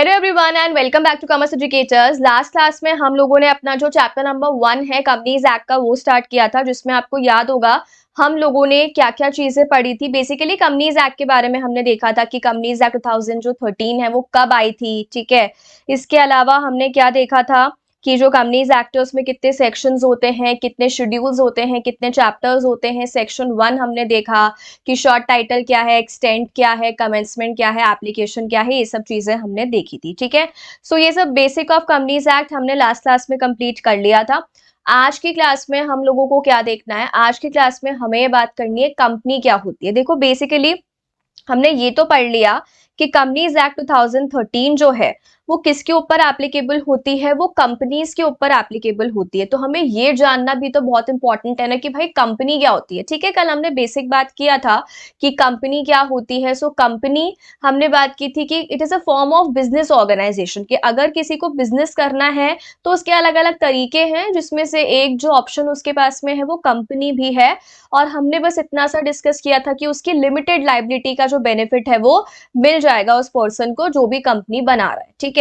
Hello everyone and welcome back to commerce educators. Last class में हम लोगों ने अपना जो चैप्टर नंबर 1 है कंपनीज एक्ट का वो स्टार्ट किया था, जिसमें आपको याद होगा हम लोगों ने क्या क्या चीजें पढ़ी थी। बेसिकली कंपनीज एक्ट के बारे में हमने देखा था कि कंपनीज एक्ट 2013 है वो कब आई थी, ठीक है। इसके अलावा हमने क्या देखा था कि जो कंपनीज एक्ट है उसमें कितने सेक्शंस होते हैं, कितने शेड्यूल्स होते हैं, कितने चैप्टर्स होते हैं। सेक्शन 1 हमने देखा कि शॉर्ट टाइटल क्या है, एक्सटेंट क्या है, कमेंसमेंट क्या है, एप्लीकेशन क्या है, ये सब चीजें हमने देखी थी, ठीक है। सो ये सब बेसिक ऑफ कंपनीज एक्ट हमने लास्ट क्लास में कंप्लीट कर लिया था। आज की क्लास में हम लोगों को क्या देखना है, आज की क्लास में हमें ये बात करनी है कंपनी क्या होती है। देखो बेसिकली हमने ये तो पढ़ लिया कि कंपनीज एक्ट 2013 जो है वो किसके ऊपर एप्लीकेबल होती है, वो कंपनीज के ऊपर एप्लीकेबल होती है। तो हमें ये जानना भी तो बहुत इंपॉर्टेंट है ना कि भाई कंपनी क्या होती है, ठीक है। कल हमने बेसिक बात किया था कि कंपनी क्या होती है। सो कंपनी हमने बात की थी कि it is a form of business organisation, कि अगर किसी को बिजनेस करना है तो उसके अलग अलग तरीके हैं, जिसमें से एक जो ऑप्शन उसके पास में है वो कंपनी भी है। और हमने बस इतना सा डिस्कस किया था कि उसकी लिमिटेड लाइबिलिटी का जो बेनिफिट है वो मिल जाएगा उस पर्सन को जो भी कंपनी बना रहा है, ठीक है।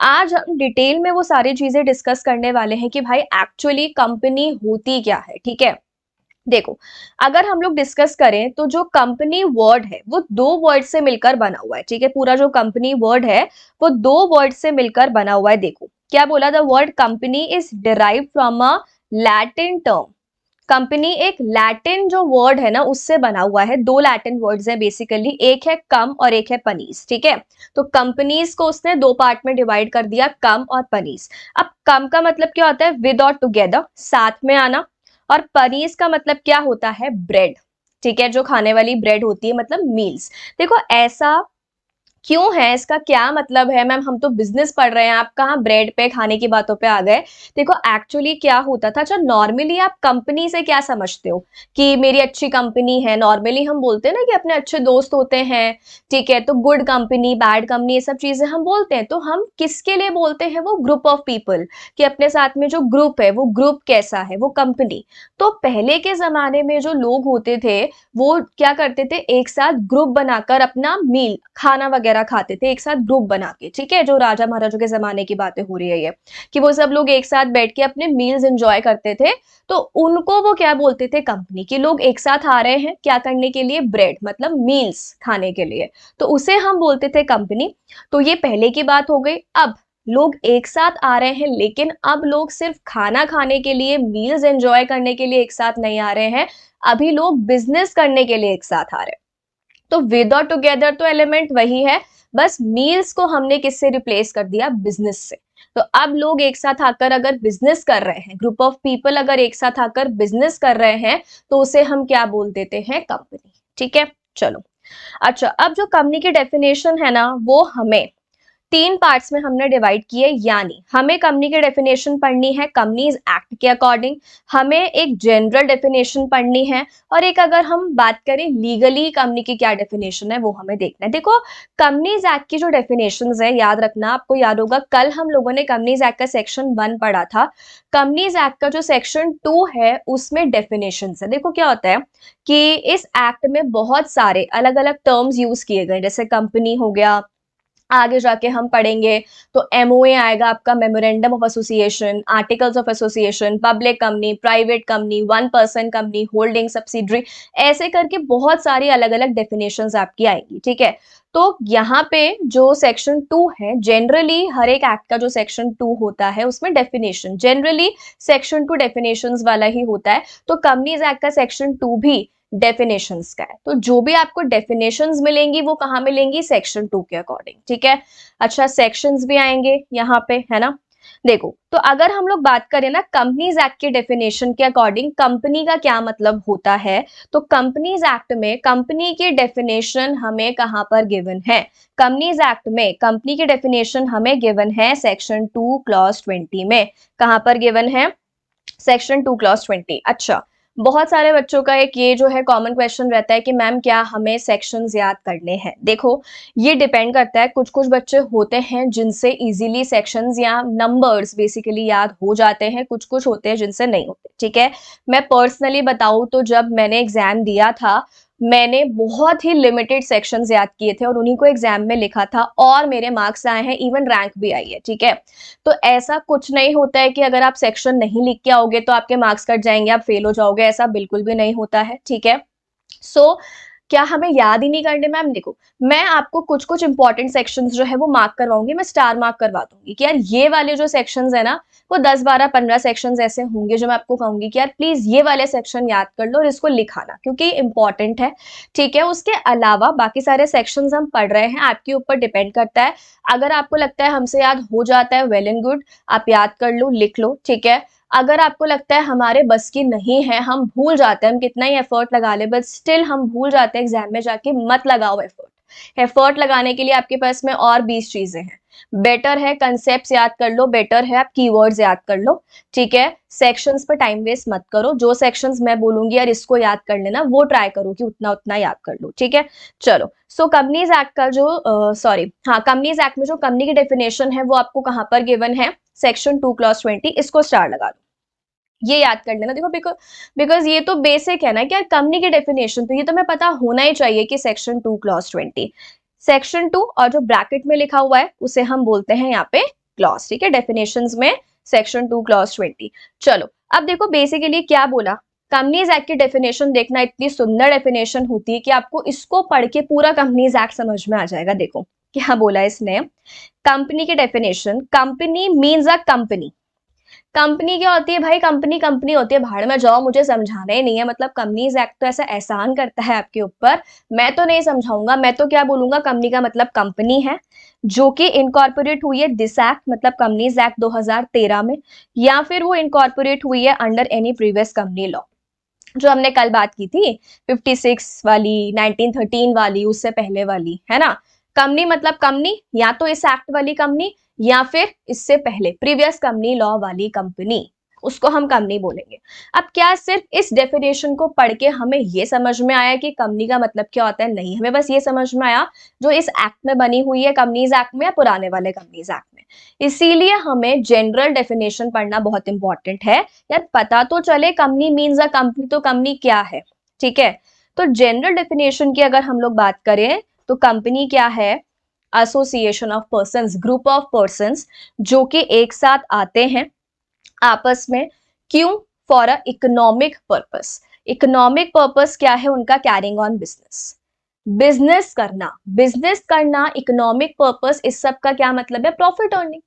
आज हम डिटेल में वो सारी चीजें डिस्कस करने वाले हैं कि भाई एक्चुअली कंपनी होती क्या है, ठीक है। देखो अगर हम लोग डिस्कस करें तो जो कंपनी वर्ड है वो दो वर्ड से मिलकर बना हुआ है, ठीक है। पूरा जो कंपनी वर्ड है वो दो वर्ड से मिलकर बना हुआ है। देखो क्या बोला, the word company is derive from a Latin term. Company एक लैटिन जो वर्ड है ना उससे बना हुआ है। दो लैटिन वर्ड्स हैं बेसिकली, एक है कम और एक है पनीस, ठीक है। तो कंपनीज को उसने दो पार्ट में डिवाइड कर दिया, कम और पनीस। अब कम का मतलब क्या होता है, विद और टुगेदर, साथ में आना। और पनीस का मतलब क्या होता है, ब्रेड, ठीक है, जो खाने वाली ब्रेड होती है, मतलब मील्स। देखो ऐसा क्यों है, इसका क्या मतलब है। मैम हम तो बिजनेस पढ़ रहे हैं, आप कहाँ ब्रेड पे खाने की बातों पे आ गए। देखो एक्चुअली क्या होता था, अच्छा नॉर्मली आप कंपनी से क्या समझते हो कि मेरी अच्छी कंपनी है। नॉर्मली हम बोलते हैं ना कि अपने अच्छे दोस्त होते हैं, ठीक है। तो गुड कंपनी, बैड कंपनी, ये सब चीजें हम बोलते हैं। तो हम किसके लिए बोलते हैं, वो ग्रुप ऑफ पीपल, कि अपने साथ में जो ग्रुप है वो ग्रुप कैसा है, वो कंपनी। तो पहले के जमाने में जो लोग होते थे वो क्या करते थे, एक साथ ग्रुप बनाकर अपना मील खाना वगैरह खाते थे, एक साथ ग्रुप बना के, ठीक है। जो राजा महाराजों के जमाने की बातें हो रही है ये, कि वो सब लोग एक साथ बैठ के अपने मील्स एंजॉय करते थे। तो उनको वो क्या बोलते थे, कंपनी। के लोग एक साथ आ रहे हैं क्या करने के लिए, ब्रेड मतलब मील्स खाने के लिए, तो उसे हम बोलते थे कंपनी। तो ये पहले की बात हो गई। अब लोग एक साथ आ रहे हैं, लेकिन अब लोग सिर्फ खाना खाने के लिए, मील्स एंजॉय करने के लिए एक साथ नहीं आ रहे हैं। अभी लोग बिजनेस करने के लिए एक साथ आ रहे हैं। तो विद और टुगेदर तो एलिमेंट वही है, बस मील्स को हमने किससे रिप्लेस कर दिया, बिजनेस से। तो अब लोग एक साथ आकर अगर बिजनेस कर रहे हैं, ग्रुप ऑफ पीपल अगर एक साथ आकर बिजनेस कर रहे हैं, तो उसे हम क्या बोल देते हैं, कंपनी, ठीक है। चलो अच्छा, अब जो कंपनी की डेफिनेशन है ना वो हमें तीन पार्ट्स में हमने डिवाइड किए। यानी हमें कंपनी की डेफिनेशन पढ़नी है कंपनीज एक्ट के अकॉर्डिंग, हमें एक जनरल डेफिनेशन पढ़नी है, और एक अगर हम बात करें लीगली कंपनी की क्या डेफिनेशन है वो हमें देखना है। देखो कंपनीज एक्ट की जो डेफिनेशन है, याद रखना, आपको याद होगा कल हम लोगों ने कंपनीज एक्ट का सेक्शन 1 पढ़ा था। कंपनीज एक्ट का जो सेक्शन 2 है उसमें डेफिनेशन है। देखो क्या होता है कि इस एक्ट में बहुत सारे अलग अलग टर्म्स यूज किए गए, जैसे कंपनी हो गया, आगे जाके हम पढ़ेंगे तो एमओए आएगा आपका, memorandum of association, articles of association, public company, private company, one person company, holding subsidiary, ऐसे करके बहुत सारी अलग अलग डेफिनेशंस आपकी आएंगी, ठीक है। तो यहाँ पे जो सेक्शन 2 है, जनरली हर एक एक्ट का जो सेक्शन 2 होता है उसमें डेफिनेशन जनरली सेक्शन 2 डेफिनेशंस वाला ही होता है। तो कंपनीज एक्ट का सेक्शन 2 भी डेफिनेशंस का है। तो जो भी आपको डेफिनेशंस मिलेंगी वो कहाँ मिलेंगी, सेक्शन 2 के अकॉर्डिंग, ठीक है। अच्छा सेक्शंस भी आएंगे यहाँ पे, है ना। देखो तो अगर हम लोग बात करें ना कंपनीज एक्ट के डेफिनेशन के अकॉर्डिंग कंपनी का क्या मतलब होता है, तो कंपनीज एक्ट में कंपनी की डेफिनेशन हमें कहां पर गिवन है, कंपनीज एक्ट में कंपनी की डेफिनेशन हमें गिवन है सेक्शन 2 क्लॉज 20 में। कहां पर गिवन है, सेक्शन 2 क्लॉज 20। अच्छा बहुत सारे बच्चों का एक ये जो है कॉमन क्वेश्चन रहता है कि मैम क्या हमें सेक्शंस याद करने हैं। देखो ये डिपेंड करता है, कुछ कुछ बच्चे होते हैं जिनसे इजीली सेक्शंस या नंबर्स बेसिकली याद हो जाते हैं, कुछ कुछ होते हैं जिनसे नहीं होते, ठीक है। मैं पर्सनली बताऊं तो जब मैंने एग्जाम दिया था मैंने बहुत ही लिमिटेड सेक्शंस याद किए थे और उन्हीं को एग्जाम में लिखा था और मेरे मार्क्स आए हैं, इवन रैंक भी आई है, ठीक है। तो ऐसा कुछ नहीं होता है कि अगर आप सेक्शन नहीं लिख के आओगे तो आपके मार्क्स कट जाएंगे, आप फेल हो जाओगे, ऐसा बिल्कुल भी नहीं होता है, ठीक है। सो क्या हमें याद ही नहीं करने? मैम देखो, मैं आपको कुछ कुछ इंपॉर्टेंट सेक्शंस जो है वो मार्क करवाऊंगी, मैं स्टार मार्क करवा दूंगी कि यार ये वाले जो सेक्शंस है ना, वो 10 12 15 सेक्शंस ऐसे होंगे जो मैं आपको कहूंगी कि यार प्लीज ये वाले सेक्शन याद कर लो और इसको लिखाना क्योंकि इंपॉर्टेंट है, ठीक है। उसके अलावा बाकी सारे सेक्शंस हम पढ़ रहे हैं, आपके ऊपर डिपेंड करता है। अगर आपको लगता है हमसे याद हो जाता है, वेल एंड गुड, आप याद कर लो, लिख लो, ठीक है। अगर आपको लगता है हमारे बस की नहीं है, हम भूल जाते हैं, हम कितना ही एफर्ट लगा ले बट स्टिल हम भूल जाते हैं एग्जाम में जाके, मत लगाओ एफर्ट। एफर्ट लगाने के लिए आपके पास में और 20 चीजें हैं। बेटर है कंसेप्ट याद कर लो, बेटर है आप कीवर्ड्स याद कर लो, ठीक है। सेक्शंस पर टाइम वेस्ट मत करो, जो सेक्शंस मैं बोलूंगी यार इसको याद कर लेना, वो ट्राई करो कि उतना उतना याद कर लो, ठीक है। चलो, सो कंपनीज एक्ट का जो कंपनीज एक्ट में जो कंपनी की डेफिनेशन है वो आपको कहां पर गिवन है? सेक्शन 2 क्लॉज 20, इसको स्टार लगा दो, ये याद कर लेना। देखो बिकॉज ये तो बेसिक है ना कि यार कंपनी की डेफिनेशन, तो ये तो मैं पता होना ही चाहिए कि सेक्शन 2 क्लॉज 20, सेक्शन 2 और जो ब्रैकेट में लिखा हुआ है उसे हम बोलते हैं यहाँ पे क्लॉज, ठीक है। डेफिनेशंस में सेक्शन 2 क्लॉज 20। चलो अब देखो बेसिकली क्या बोला, कंपनीज एक्ट की डेफिनेशन देखना, इतनी सुंदर डेफिनेशन होती है कि आपको इसको पढ़ के पूरा कंपनीज एक्ट समझ में आ जाएगा। देखो क्या बोला इसने, कंपनी की definition, company means a company. Company क्या होती है भाई? कंपनी कंपनी होती है, भाड़ में जाओ, मुझे समझाना ही नहीं है। मतलब कंपनीज एक्ट तो ऐसा एहसान करता है आपके ऊपर, मैं तो नहीं समझाऊंगा। मैं तो क्या बोलूंगा, कंपनी का मतलब कंपनी है जो कि इनकॉर्पोरेट हुई है दिस एक्ट, मतलब कंपनीज एक्ट 2013 में, या फिर वो इनकॉर्पोरेट हुई है under any previous company law, जो हमने कल बात की थी 56 वाली, 1913 वाली, उससे पहले वाली, है ना। कंपनी मतलब कंपनी, या तो इस एक्ट वाली कंपनी या फिर इससे पहले प्रीवियस कंपनी लॉ वाली कंपनी, उसको हम कंपनी बोलेंगे। अब क्या सिर्फ इस डेफिनेशन को पढ़ के हमें ये समझ में आया कि कंपनी का मतलब क्या होता है? नहीं, हमें बस ये समझ में आया जो इस एक्ट में बनी हुई है, कंपनीज एक्ट में या पुराने वाले कंपनीज एक्ट में। इसीलिए हमें जनरल डेफिनेशन पढ़ना बहुत इंपॉर्टेंट है, यार पता तो चले कंपनी मीन्स अ कंपनी, तो कंपनी क्या है, ठीक है। तो जनरल डेफिनेशन की अगर हम लोग बात करें तो कंपनी क्या है? Association of persons, group of persons जो कि एक साथ आते हैं आपस में, क्यों? For a economic purpose. Economic purpose क्या है उनका? कैरिंग ऑन बिजनेस, बिजनेस करना, बिजनेस करना, इकोनॉमिक पर्पस, इस सब का क्या मतलब है? Profit earning.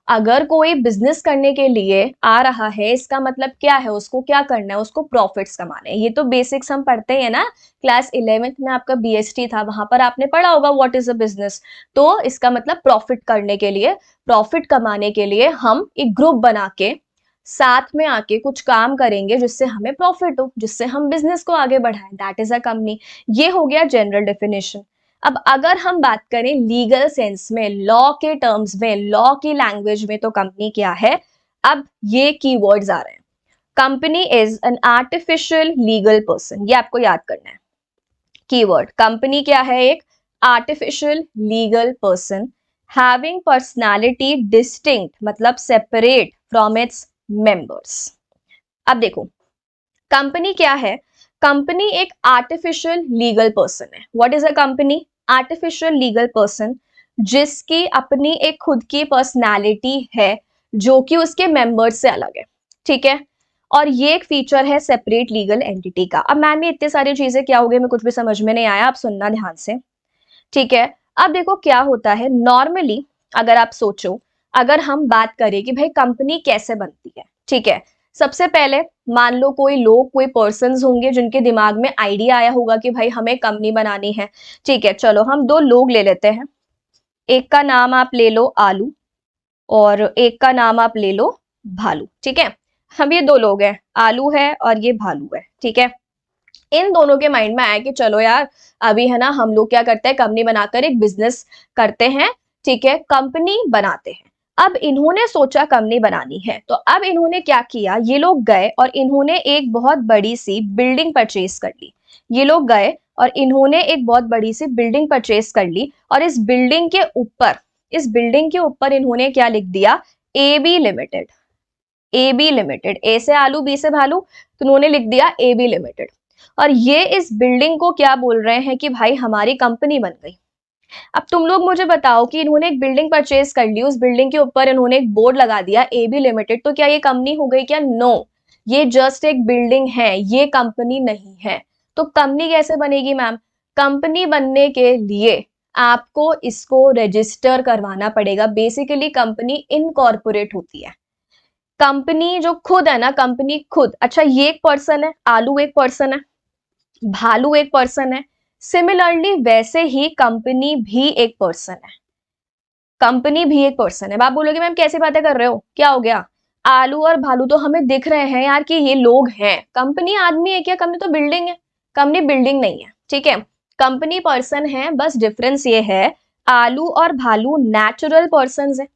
अगर कोई बिजनेस करने के लिए आ रहा है, इसका मतलब क्या है? उसको क्या करना है? उसको प्रॉफिट्स कमाने हैं। ये तो बेसिक्स हम पढ़ते हैं ना, क्लास 11th में आपका बीएसटी था, वहां पर आपने पढ़ा होगा व्हाट इज अ बिजनेस। तो इसका मतलब प्रॉफिट करने के लिए, प्रॉफिट कमाने के लिए हम एक ग्रुप बना के साथ में आके कुछ काम करेंगे जिससे हमें प्रॉफिट हो, जिससे हम बिजनेस को आगे बढ़ाएं, दैट इज अ कंपनी। ये हो गया जनरल डेफिनेशन। अब अगर हम बात करें लीगल सेंस में, लॉ के टर्म्स में, लॉ की लैंग्वेज में, तो कंपनी क्या है? अब ये कीवर्ड्स आ रहे हैं। Company is an artificial legal person, ये आपको याद करना है कीवर्ड। कंपनी क्या है? एक artificial legal person having personality distinct, मतलब सेपरेट फ्रॉम इट्स मेंबर्स। अब देखो कंपनी क्या है? कंपनी एक आर्टिफिशियल लीगल पर्सन है। What is a company? Artificial legal person जिसकी अपनी एक खुद की पर्सनालिटी है जो कि उसके मेंबर्स से अलग है, ठीक है। और ये एक फीचर है सेपरेट लीगल एंटिटी का। अब मैम ये इतनी सारी चीजें क्या हो गई, मैं कुछ भी समझ में नहीं आया, आप सुनना ध्यान से, ठीक है। अब देखो क्या होता है नॉर्मली, अगर आप सोचो, अगर हम बात करें कि भाई कंपनी कैसे बनती है, ठीक है। सबसे पहले मान लो कोई लोग, कोई पर्सन्स होंगे जिनके दिमाग में आइडिया आया होगा कि भाई हमें कंपनी बनानी है, ठीक है। चलो हम दो लोग ले लेते हैं, एक का नाम आप ले लो आलू और एक का नाम आप ले लो भालू, ठीक है। हम ये दो लोग हैं, आलू है और ये भालू है, ठीक है। इन दोनों के माइंड में आया कि चलो यार अभी है ना हम लोग क्या करते हैं, कंपनी बनाकर एक बिजनेस करते हैं, ठीक है, कंपनी बनाते हैं। अब इन्होंने सोचा कंपनी बनानी है, तो अब इन्होंने क्या किया, ये लोग गए और इन्होंने एक बहुत बड़ी सी बिल्डिंग परचेज कर ली। ये लोग गए और इन्होंने एक बहुत बड़ी सी बिल्डिंग परचेज कर ली और इस बिल्डिंग के ऊपर, इस बिल्डिंग के ऊपर इन्होंने क्या लिख दिया? A B limited. A B limited, A से आलू बी से भालू, तो उन्होंने लिख दिया ए बी लिमिटेड। और ये इस बिल्डिंग को क्या बोल रहे हैं कि भाई हमारी कंपनी बन गई। अब तुम लोग मुझे बताओ कि इन्होंने एक बिल्डिंग परचेज कर ली, उस बिल्डिंग के ऊपर इन्होंने एक बोर्ड लगा दिया AB लिमिटेड, तो क्या ये कंपनी हो गई क्या? नो, ये जस्ट एक बिल्डिंग है, ये कंपनी नहीं है। तो कंपनी कैसे बनेगी मैम? कंपनी बनने के लिए आपको इसको रजिस्टर करवाना पड़ेगा। बेसिकली कंपनी इनकॉर्पोरेट होती है। कंपनी जो खुद है ना, कंपनी खुद, अच्छा ये एक पर्सन है, आलू एक पर्सन है, भालू एक पर्सन है, सिमिलरली वैसे ही कंपनी भी एक पर्सन है। कंपनी भी एक पर्सन है। आप बोलोगे मैम कैसी बातें कर रहे हो, क्या हो गया? आलू और भालू तो हमें दिख रहे हैं यार कि ये लोग हैं, कंपनी आदमी है क्या? कंपनी तो बिल्डिंग है, कंपनी बिल्डिंग नहीं है, ठीक है। कंपनी पर्सन है, बस डिफरेंस ये है आलू और भालू नेचुरल पर्सन है,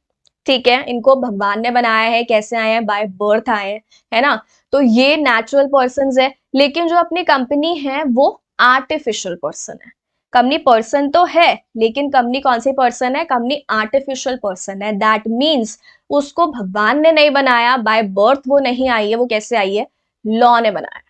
ठीक है। इनको भगवान ने बनाया है, कैसे आए हैं? बाय बर्थ आए हैं, है ना। तो ये नेचुरल पर्सन है, लेकिन जो अपनी कंपनी है वो आर्टिफिशियल पर्सन है। कंपनी पर्सन तो है, लेकिन कंपनी कौन सी पर्सन है? कंपनी आर्टिफिशियल पर्सन है। दैट मीन्स उसको भगवान ने नहीं बनाया, बाय बर्थ वो नहीं आई है। वो कैसे आई है? लॉ ने बनाया।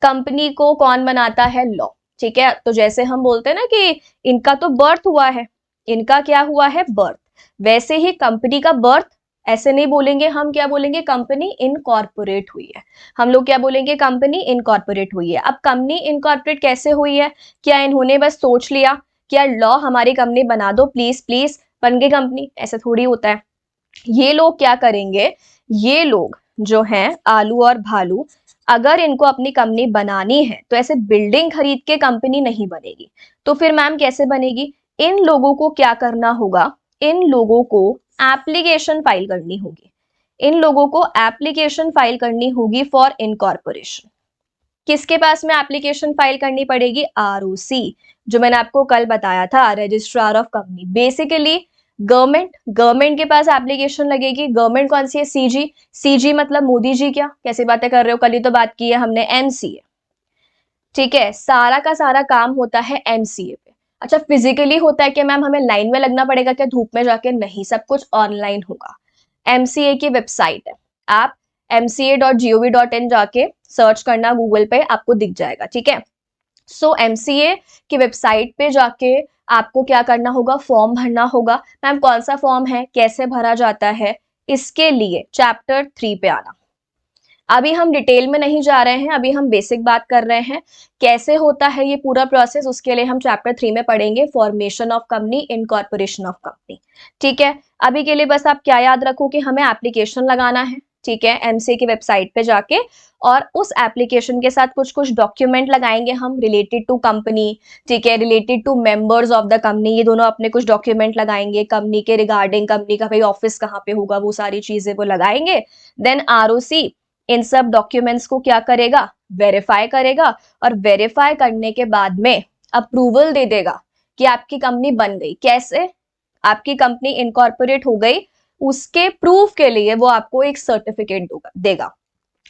कंपनी को कौन बनाता है? लॉ, ठीक है। तो जैसे हम बोलते हैं ना कि इनका तो बर्थ हुआ है, इनका क्या हुआ है? बर्थ। वैसे ही कंपनी का बर्थ ऐसे नहीं बोलेंगे हम, क्या बोलेंगे? कंपनी इनकॉर्पोरेट हुई है। हम लोग क्या बोलेंगे? कंपनी इनकॉर्पोरेट हुई है। अब कंपनी इनकॉर्पोरेट कैसे हुई है? क्या इन्होंने बस सोच लिया क्या लॉ हमारी कंपनी बना दो प्लीज प्लीज, बन गई कंपनी? ऐसे थोड़ी होता है। ये लोग क्या करेंगे? ये लोग जो हैं आलू और भालू, अगर इनको अपनी कंपनी बनानी है तो ऐसे बिल्डिंग खरीद के कंपनी नहीं बनेगी। तो फिर मैम कैसे बनेगी? इन लोगों को क्या करना होगा? इन लोगों को एप्लीकेशन फाइल करनी होगी। इन लोगों को एप्लीकेशन फाइल करनी होगी फॉर इनकॉर्पोरेशन। किसके पास में एप्लीकेशन फाइल करनी पड़ेगी? ROC, जो मैंने आपको कल बताया था, registrar of company. Basically government के पास एप्लीकेशन लगेगी। गवर्नमेंट कौन सी है? CG मतलब मोदी जी। क्या कैसी बातें कर रहे हो? कल ही तो बात की है हमने, MCA, ठीक है। सारा का सारा काम होता है MCA पे। अच्छा फिजिकली होता है क्या मैम? हमें लाइन में लगना पड़ेगा क्या धूप में जाके? नहीं, सब कुछ ऑनलाइन होगा। MCA की वेबसाइट है, आप mca.gov.in जाके सर्च करना गूगल पे, आपको दिख जाएगा, ठीक है। सो MCA की वेबसाइट पे जाके आपको क्या करना होगा? फॉर्म भरना होगा। मैम कौन सा फॉर्म है, कैसे भरा जाता है? इसके लिए चैप्टर 3 पे आना। अभी हम डिटेल में नहीं जा रहे हैं, अभी हम बेसिक बात कर रहे हैं कैसे होता है ये पूरा प्रोसेस। उसके लिए हम चैप्टर 3 में पढ़ेंगे formation of company, incorporation of company, ठीक है। अभी के लिए बस आप क्या याद रखो कि हमें एप्लीकेशन लगाना है, ठीक है, MCA की वेबसाइट पे जाके। और उस एप्लीकेशन के साथ कुछ कुछ डॉक्यूमेंट लगाएंगे हम रिलेटेड टू कंपनी, ठीक है, related to members of the company. ये दोनों अपने कुछ डॉक्यूमेंट लगाएंगे कंपनी के रिगार्डिंग, कंपनी का भाई ऑफिस कहाँ पे होगा, वो सारी चीजें वो लगाएंगे। देन ROC इन सब डॉक्यूमेंट्स को क्या करेगा? वेरीफाई करेगा, और वेरीफाई करने के बाद में अप्रूवल दे देगा कि आपकी कंपनी बन गई। कैसे? आपकी कंपनी इनकॉर्पोरेट हो गई, उसके प्रूफ के लिए वो आपको एक सर्टिफिकेट देगा।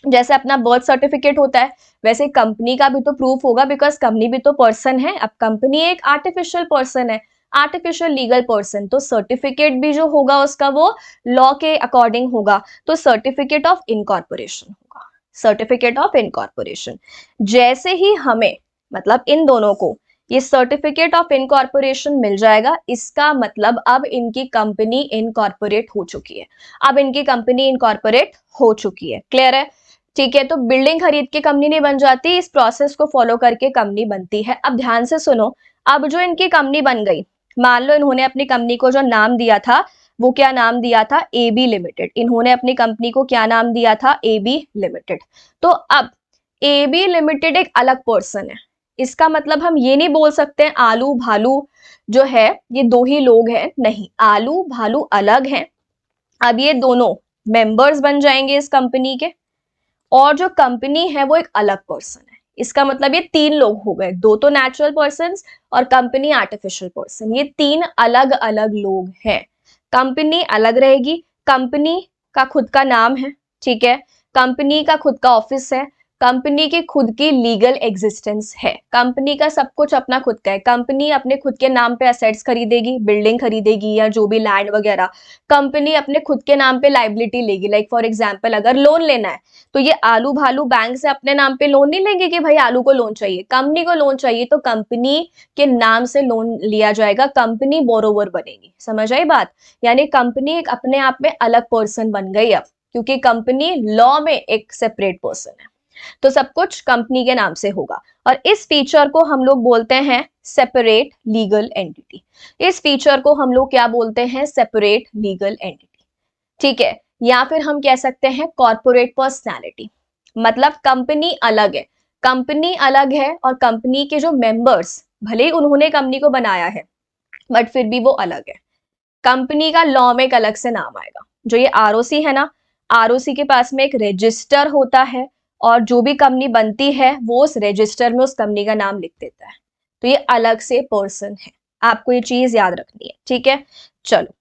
जैसे अपना बर्थ सर्टिफिकेट होता है, वैसे कंपनी का भी तो प्रूफ होगा, बिकॉज कंपनी भी तो पर्सन है। अब कंपनी एक आर्टिफिशियल पर्सन है, आर्टिफिशियल लीगल पर्सन, तो सर्टिफिकेट भी जो होगा उसका वो लॉ के अकॉर्डिंग होगा। तो सर्टिफिकेट ऑफ इनकॉर्पोरेशन होगा, सर्टिफिकेट ऑफ इनकॉर्पोरेशन। जैसे ही हमें, मतलब इन दोनों को, ये सर्टिफिकेट ऑफ इनकॉर्पोरेशन मिल जाएगा, इसका मतलब अब इनकी कंपनी इनकॉर्पोरेट हो चुकी है। अब इनकी कंपनी इनकॉर्पोरेट हो चुकी है। क्लियर है? ठीक है। तो बिल्डिंग खरीद के कंपनी नहीं बन जाती, इस प्रोसेस को फॉलो करके कंपनी बनती है। अब ध्यान से सुनो, अब जो इनकी कंपनी बन गई, मान लो इन्होंने अपनी कंपनी को जो नाम दिया था वो क्या नाम दिया था? AB limited. इन्होंने अपनी कंपनी को क्या नाम दिया था? AB limited. तो अब AB लिमिटेड एक अलग पर्सन है। इसका मतलब हम ये नहीं बोल सकते आलू भालू जो है ये दो ही लोग हैं, नहीं, आलू भालू अलग हैं। अब ये दोनों मेंबर्स बन जाएंगे इस कंपनी के, और जो कंपनी है वो एक अलग पर्सन है। इसका मतलब ये तीन लोग हो गए, दो तो नेचुरल पर्सन और कंपनी आर्टिफिशियल पर्सन, ये तीन अलग अलग लोग हैं। कंपनी अलग रहेगी, कंपनी का खुद का नाम है, ठीक है, कंपनी का खुद का ऑफिस है, कंपनी की खुद की लीगल एग्जिस्टेंस है, कंपनी का सब कुछ अपना खुद का है, कंपनी अपने खुद के नाम पे असेट्स खरीदेगी, बिल्डिंग खरीदेगी या जो भी लैंड वगैरह, कंपनी अपने खुद के नाम पे लाइबिलिटी लेगी। लाइक फॉर एग्जांपल अगर लोन लेना है तो ये आलू भालू बैंक से अपने नाम पे लोन नहीं लेंगे कि भाई आलू को लोन चाहिए, कंपनी को लोन चाहिए तो कंपनी के नाम से लोन लिया जाएगा, कंपनी बोरोवर बनेगी। समझ आई बात? यानी कंपनी एक अपने आप में अलग पर्सन बन गई अब, क्योंकि कंपनी लॉ में एक सेपरेट पर्सन है, तो सब कुछ कंपनी के नाम से होगा। और इस फीचर को हम लोग बोलते हैं सेपरेट लीगल एंटिटी। इस फीचर को हम लोग क्या बोलते हैं? Separate legal entity. ठीक है, या फिर हम कह सकते हैं कॉर्पोरेट पर्सनैलिटी। मतलब कंपनी अलग है, कंपनी अलग है और कंपनी के जो मेंबर्स, भले ही उन्होंने कंपनी को बनाया है बट फिर भी वो अलग है। कंपनी का लॉ में एक अलग से नाम आएगा। जो ये आरओसी है ना, आरओसी के पास में एक रजिस्टर होता है और जो भी कंपनी बनती है वो उस रजिस्टर में उस कंपनी का नाम लिख देता है, तो ये अलग से पर्सन है। आपको ये चीज याद रखनी है, ठीक है। चलो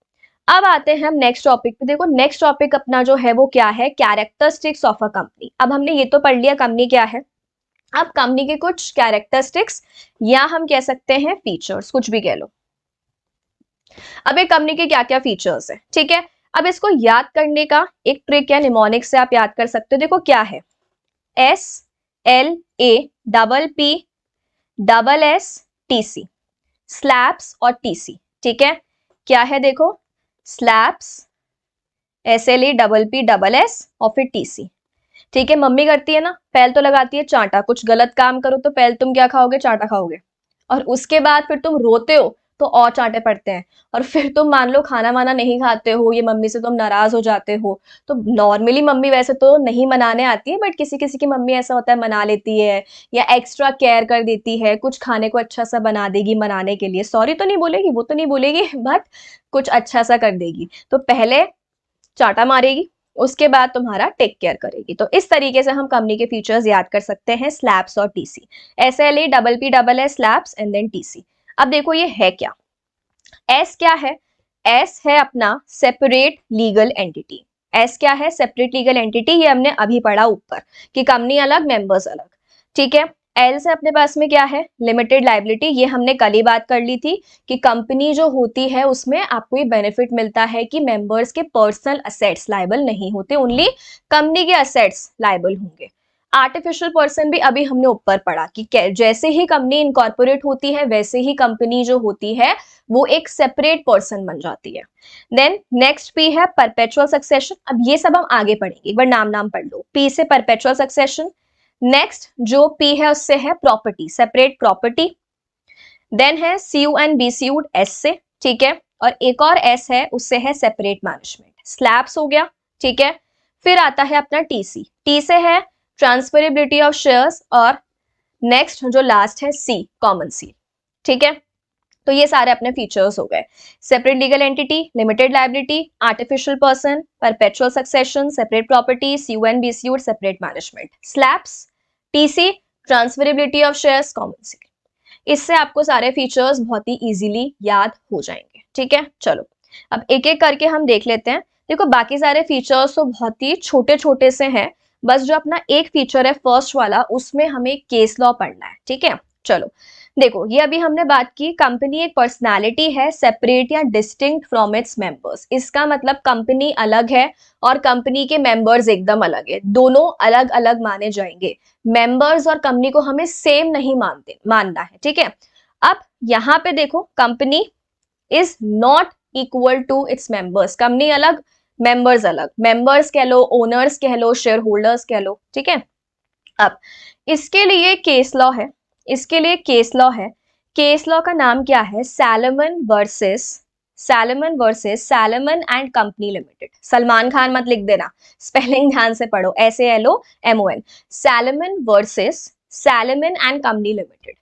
अब आते हैं हम नेक्स्ट टॉपिक पे। देखो नेक्स्ट टॉपिक अपना जो है वो क्या है? Characteristics of a company. अब हमने ये तो पढ़ लिया कंपनी क्या है, अब कंपनी के कुछ कैरेक्टरिस्टिक्स या हम कह सकते हैं फीचर्स, कुछ भी कह लो। अब एक कंपनी के क्या क्या फीचर्स है, ठीक है। अब इसको याद करने का एक ट्रिक है, निमोनिक से आप याद कर सकते हो। देखो क्या है, SLA PPS स्लैब्स और टीसी, ठीक है। क्या है देखो, स्लैब्स, SLAPPS और फिर टीसी, ठीक है। मम्मी करती है ना, पहले तो लगाती है चांटा, कुछ गलत काम करो तो पहले तुम क्या खाओगे? चांटा खाओगे, और उसके बाद फिर तुम रोते हो तो और चांटे पड़ते हैं, और फिर तुम मान लो खाना वाना नहीं खाते हो, ये मम्मी से तुम नाराज हो जाते हो। तो नॉर्मली मम्मी वैसे तो नहीं मनाने आती है, बट किसी किसी की मम्मी ऐसा होता है मना लेती है या एक्स्ट्रा केयर कर देती है, कुछ खाने को अच्छा सा बना देगी मनाने के लिए। सॉरी तो नहीं बोलेगी, वो तो नहीं बोलेगी, बट कुछ अच्छा सा कर देगी। तो पहले चांटा मारेगी, उसके बाद तुम्हारा टेक केयर करेगी। तो इस तरीके से हम कंपनी के फीचर्स याद कर सकते हैं, स्लैब्स और TC, SLAPPS slabs and then TC. अब देखो ये है क्या, एस क्या है? एस है अपना सेपरेट लीगल एंटिटी। एस क्या है? Separate legal entity. ये हमने अभी पढ़ा ऊपर कि कंपनी अलग, मेंबर्स अलग, ठीक है। एल से अपने पास में क्या है? Limited liability. ये हमने कल ही बात कर ली थी कि कंपनी जो होती है उसमें आपको ये बेनिफिट मिलता है कि मेंबर्स के पर्सनल असेट्स लायबल नहीं होते, ओनली कंपनी के असेट्स लायबल होंगे। आर्टिफिशियल पर्सन भी अभी हमने ऊपर पढ़ा कि जैसे ही कंपनी इनकॉर्पोरेट होती है वैसे ही कंपनी जो होती है वो एक सेपरेट पर्सन बन जाती है। देन नेक्स्ट पी है परपेचुअल सक्सेशन। अब ये सब हम आगे पढ़ेंगे, एक बार नाम नाम पढ़ लो। पी से परपेचुअल सक्सेशन। नेक्स्ट जो पी है उससे है प्रॉपर्टी, सेपरेट प्रॉपर्टी। देन है सीयू एंड बीसीयूड एस से, ठीक है। और एक और एस है, उससे है सेपरेट मैनेजमेंट, स्लैब्स हो गया, ठीक है। फिर आता है अपना टीसी। टी से है ट्रांसफरेबिलिटी ऑफ शेयर्स, और नेक्स्ट जो लास्ट है सी, कॉमन सील, ठीक है। तो ये सारे अपने फीचर्स हो गए, separate legal entity, limited liability, artificial person, perpetual succession, separate property, sue and be sued, separate management, स्लैब्स, टीसी, transferability of shares, common seal. इससे आपको सारे फीचर्स बहुत ही इजीली याद हो जाएंगे, ठीक है। चलो अब एक एक करके हम देख लेते हैं। देखो बाकी सारे फीचर्स तो बहुत ही छोटे छोटे से हैं, बस जो अपना एक फीचर है फर्स्ट वाला, उसमें हमें केस लॉ पढ़ना है, ठीक है। चलो देखो, ये अभी हमने बात की, कंपनी एक पर्सनालिटी है सेपरेट या डिस्टिंक्ट फ्रॉम इट्स मेंबर्स। इसका मतलब कंपनी अलग है और कंपनी के मेंबर्स एकदम अलग है, दोनों अलग अलग माने जाएंगे। मेंबर्स और कंपनी को हमें सेम नहीं मानना है, ठीक है। अब यहाँ पे देखो, company is not equal to its members. Company अलग, मेंबर्स अलग, मेंबर्स कह लो, ओनर्स कह लो, शेयर होल्डर्स कह लो, ठीक है। अब इसके लिए केस लॉ है, इसके लिए केस लॉ है। केस लॉ का नाम क्या है? Salmon versus salmon and company limited. Salman Khan मत लिख देना, स्पेलिंग ध्यान से पढ़ो, SALOMON, salmon versus salmon and company limited.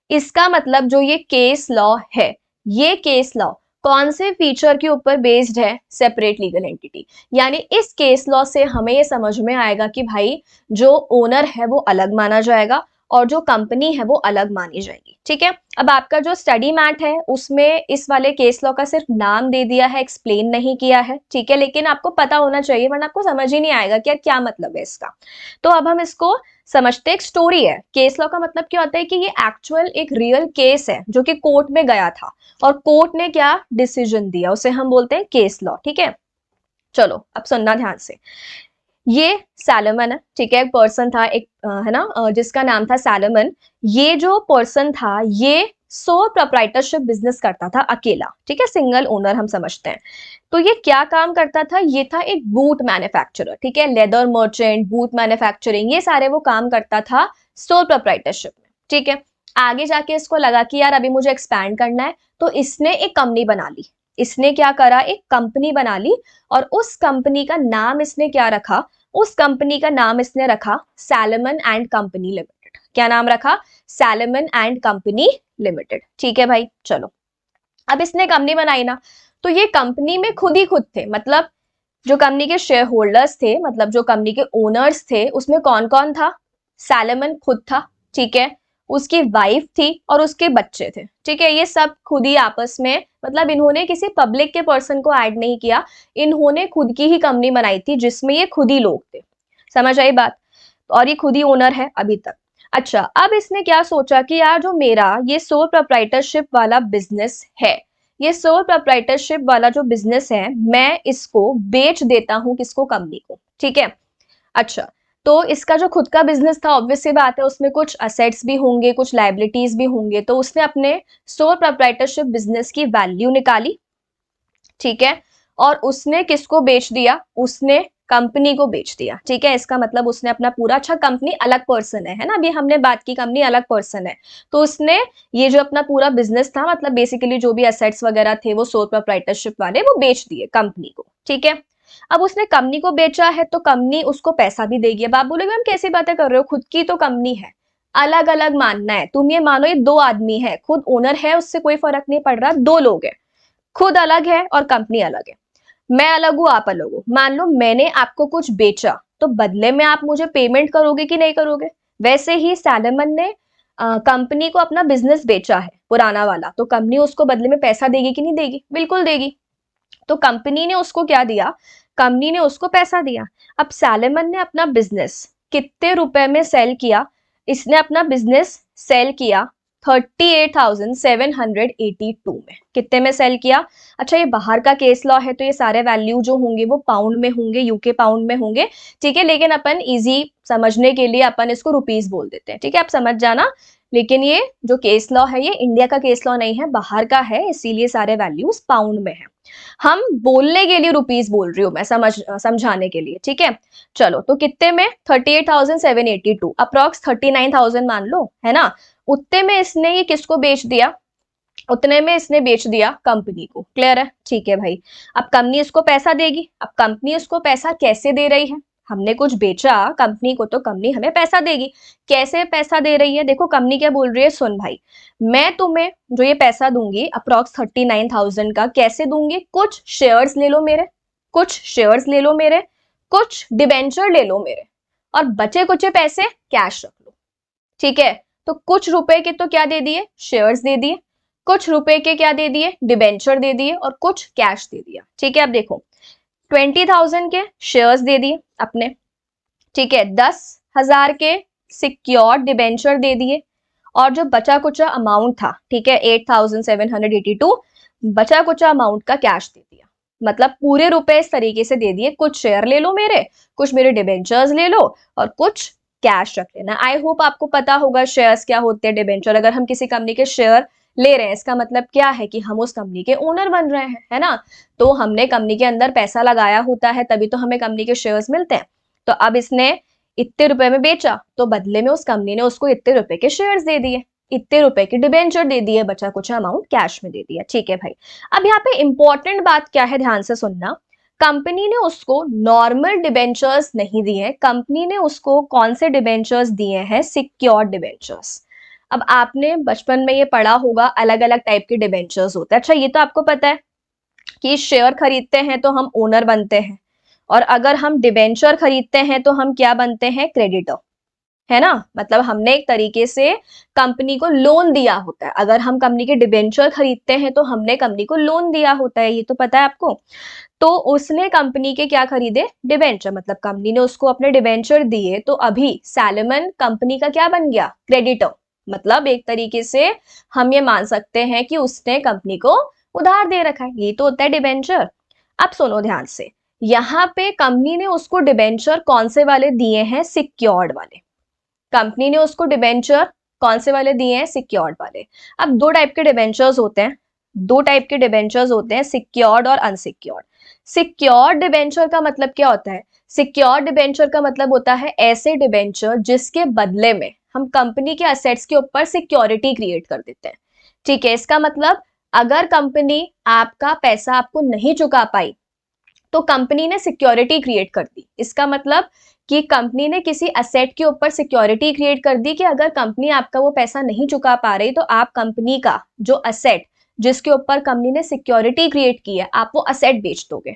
इसका मतलब जो ये केस लॉ है, ये केस लॉ कौन से फीचर के ऊपर बेस्ड है? Separate legal entity. यानी इस केस लॉ से हमें ये समझ में आएगा कि भाई जो ओनर है वो अलग माना जाएगा और जो कंपनी है वो अलग मानी जाएगी। ठीक है, अब आपका जो स्टडी मैट है उसमें इस वाले केस लॉ का सिर्फ नाम दे दिया है, एक्सप्लेन नहीं किया है। ठीक है, लेकिन आपको पता होना चाहिए वरना आपको समझ ही नहीं आएगा कि यार क्या मतलब है इसका। तो अब हम इसको समझते, एक स्टोरी है। केस लॉ का मतलब क्या होता है कि ये एक्चुअल एक रियल केस है जो कि कोर्ट में गया था और कोर्ट ने क्या डिसीजन दिया, उसे हम बोलते हैं केस लॉ। ठीक है, चलो अब सुनना ध्यान से। ये सैलमन है, ठीक है, एक पर्सन था, एक है ना, जिसका नाम था सैलमन। ये जो पर्सन था ये सोल प्रोप्राइटरशिप बिजनेस करता था अकेला। ठीक है, सिंगल ओनर हम समझते हैं। तो ये क्या काम करता था, ये था एक बूट मैन्युफैक्चरर। ठीक है, लेदर मर्चेंट, बूट मैन्युफैक्चरिंग, ये सारे वो काम करता था सोल प्रोप्राइटरशिप में। ठीक है, आगे जाके इसको लगा कि यार अभी मुझे एक्सपैंड करना है, तो इसने एक कंपनी बना ली। इसने क्या करा, एक कंपनी बना ली और उस कंपनी का नाम इसने क्या रखा, उस कंपनी का नाम इसने रखा सैलमन एंड कंपनी लिमिटेड। क्या नाम रखा, सैलमन एंड कंपनी लिमिटेड। ठीक है भाई, चलो अब इसने कंपनी बनाई ना, तो ये कंपनी में खुद ही खुद थे, मतलब जो कंपनी के शेयर होल्डर्स थे, मतलब जो कंपनी के ओनर्स थे, उसमें कौन कौन था, सैलमन खुद था। ठीक है, उसकी वाइफ थी और उसके बच्चे थे। ठीक है, ये सब खुद ही आपस में, मतलब इन्होंने किसी पब्लिक के पर्सन को ऐड नहीं किया, इन्होंने खुद की ही कंपनी बनाई थी जिसमें ये खुद ही लोग थे। समझ आई बात, और ये खुद ही ओनर है अभी तक। अच्छा, अब इसने क्या सोचा कि यार जो मेरा ये सोल प्रोप्राइटरशिप वाला बिजनेस है, ये सोल प्रोप्राइटरशिप वाला जो बिजनेस है, मैं इसको बेच देता हूं, किसको, कंपनी को। ठीक है, अच्छा, तो इसका जो खुद का बिजनेस था, ऑब्वियस सी बात है उसमें कुछ असेट्स भी होंगे, कुछ लाइबिलिटीज भी होंगे, तो उसने अपने सोल प्रोप्राइटरशिप बिजनेस की वैल्यू निकाली। ठीक है, और उसने किसको बेच दिया, उसने कंपनी को बेच दिया। ठीक है, इसका मतलब उसने अपना पूरा, अच्छा कंपनी अलग पर्सन है ना, अभी हमने बात की कंपनी अलग पर्सन है, तो उसने ये जो अपना पूरा बिजनेस था, मतलब बेसिकली जो भी एसेट्स वगैरह थे वो सोल प्रोप्राइटरशिप वाले वो बेच दिए कंपनी को। ठीक है, अब उसने कंपनी को बेचा है तो कंपनी उसको पैसा भी देगी। अब आप बोलोगे हम कैसी बातें कर रहे हो, खुद की तो कंपनी है, अलग अलग मानना है। तुम ये मानो ये दो आदमी है, खुद ओनर है उससे कोई फर्क नहीं पड़ रहा, दो लोग है, खुद अलग है और कंपनी अलग है। मैं अलग हूं, आप अलग हो। मान लो मैंने आपको कुछ बेचा, तो बदले में आप मुझे पेमेंट करोगे कि नहीं करोगे। वैसे ही सैलमन ने कंपनी को अपना बिजनेस बेचा है पुराना वाला, तो कंपनी उसको बदले में पैसा देगी कि नहीं देगी, बिल्कुल देगी। तो कंपनी ने उसको क्या दिया, कंपनी ने उसको पैसा दिया। अब सैलमन ने अपना बिजनेस कितने रुपए में सेल किया, इसने अपना बिजनेस सेल किया 38,782 में। कितने में सेल किया, अच्छा ये बाहर का केस लॉ है तो ये सारे वैल्यू जो होंगे वो पाउंड में होंगे, यूके पाउंड में होंगे। ठीक है, लेकिन अपन इजी समझने के लिए अपन इसको रुपीस बोल देते हैं। ठीक है, आप समझ जाना, लेकिन ये जो केस लॉ है ये इंडिया का केस लॉ नहीं है, बाहर का है, इसीलिए सारे वैल्यूज पाउंड में है। हम बोलने के लिए रुपीस बोल रही हूँ मैं, समझाने के लिए। ठीक है, चलो तो कितने में, 38,782, अप्रॉक्स 39,000 मान लो, है ना। उतने में इसने ये किसको बेच दिया, उतने में इसने बेच दिया कंपनी को। क्लियर है, ठीक है भाई। अब कंपनी इसको पैसा देगी, अब कंपनी उसको पैसा कैसे दे रही है, हमने कुछ बेचा कंपनी को तो कंपनी हमें पैसा देगी। कैसे पैसा दे रही है, देखो कंपनी क्या बोल रही है, सुन भाई, मैं तुम्हें जो ये पैसा दूंगी अप्रॉक्स 39,000 का, कैसे दूंगी, कुछ शेयर्स ले लो मेरे, कुछ शेयर्स ले लो मेरे, कुछ डिबेंचर ले लो मेरे, और बचे कुचे पैसे कैश रख लो। ठीक है, तो कुछ रुपए के तो क्या दे दिए, शेयर्स दे दिए, कुछ रुपए के क्या दे दिए, डिबेंचर दे दिए, और कुछ कैश दे दिया। ठीक है, अब देखो 20,000 के शेयर्स दे दिए अपने। ठीक है, 10,000 के सिक्योर्ड डिबेंचर दे दिए, और जो बचा कुचा अमाउंट था, ठीक है 8,782, बचा कुचा अमाउंट का कैश दे दिया। मतलब पूरे रुपए इस तरीके से दे दिए, कुछ शेयर ले लो मेरे, कुछ मेरे डिबेंचर्स ले लो, और कुछ कैश रख लेना। आई होप आपको पता होगा शेयर्स क्या होते हैं, डिबेंचर। अगर हम किसी कंपनी के शेयर ले रहे हैं, इसका मतलब क्या है कि हम उस कंपनी के ओनर बन रहे हैं, है ना। तो हमने कंपनी के अंदर पैसा लगाया होता है, तभी तो हमें कंपनी के शेयर्स मिलते हैं। तो अब इसने इतने रुपए में बेचा, तो बदले में उस कंपनी ने उसको इतने रुपए के शेयर्स दे दिए, इतने रुपए की डिबेंचर दे दिए, बचा कुछ अमाउंट कैश में दे दिया। ठीक है भाई, अब यहाँ पे इंपॉर्टेंट बात क्या है, ध्यान से सुनना। कंपनी ने उसको नॉर्मल डिबेंचर्स नहीं दिए, कंपनी ने उसको कौन से डिबेंचर्स दिए हैं, सिक्योर्ड डिबेंचर्स। अब आपने बचपन में ये पढ़ा होगा, अलग अलग टाइप के डिबेंचर्स होते हैं। अच्छा, ये तो आपको पता है कि शेयर खरीदते हैं तो हम ओनर बनते हैं, और अगर हम डिबेंचर खरीदते हैं तो हम क्या बनते हैं, क्रेडिटर। है ना, मतलब हमने एक तरीके से कंपनी को लोन दिया होता है। अगर हम कंपनी के डिबेंचर खरीदते हैं तो हमने कंपनी को लोन दिया होता है, ये तो पता है आपको। तो उसने कंपनी के क्या खरीदे, डिबेंचर, मतलब कंपनी ने उसको अपने डिबेंचर दिए, तो अभी सैलमन कंपनी का क्या बन गया, क्रेडिटर। मतलब एक तरीके से हम ये मान सकते हैं कि उसने कंपनी को उधार दे रखा है, ये तो होता है डिबेंचर। अब सुनो ध्यान से, यहाँ पे कंपनी ने उसको डिबेंचर कौन से वाले दिए हैं, सिक्योर्ड वाले। कंपनी ने उसको डिबेंचर कौन से वाले दिए हैं, सिक्योर्ड वाले। अब दो टाइप के डिबेंचर्स होते हैं, दो टाइप के डिबेंचर्स होते हैं, सिक्योर्ड और अनसिक्योर्ड। सिक्योर्ड डिबेंचर का मतलब क्या होता है, सिक्योर्ड डिबेंचर का मतलब होता है ऐसे डिबेंचर जिसके बदले में हम कंपनी के असेट्स के ऊपर सिक्योरिटी क्रिएट कर देते हैं। ठीक है, इसका मतलब अगर कंपनी आपका पैसा आपको नहीं चुका पाई तो कंपनी ने सिक्योरिटी क्रिएट कर दी। इसका मतलब कि कंपनी ने किसी असेट के ऊपर सिक्योरिटी क्रिएट कर दी कि अगर कंपनी आपका वो पैसा नहीं चुका पा रही तो आप कंपनी का जो असेट जिसके ऊपर कंपनी ने सिक्योरिटी क्रिएट की है, आप वो असेट बेच दोगे।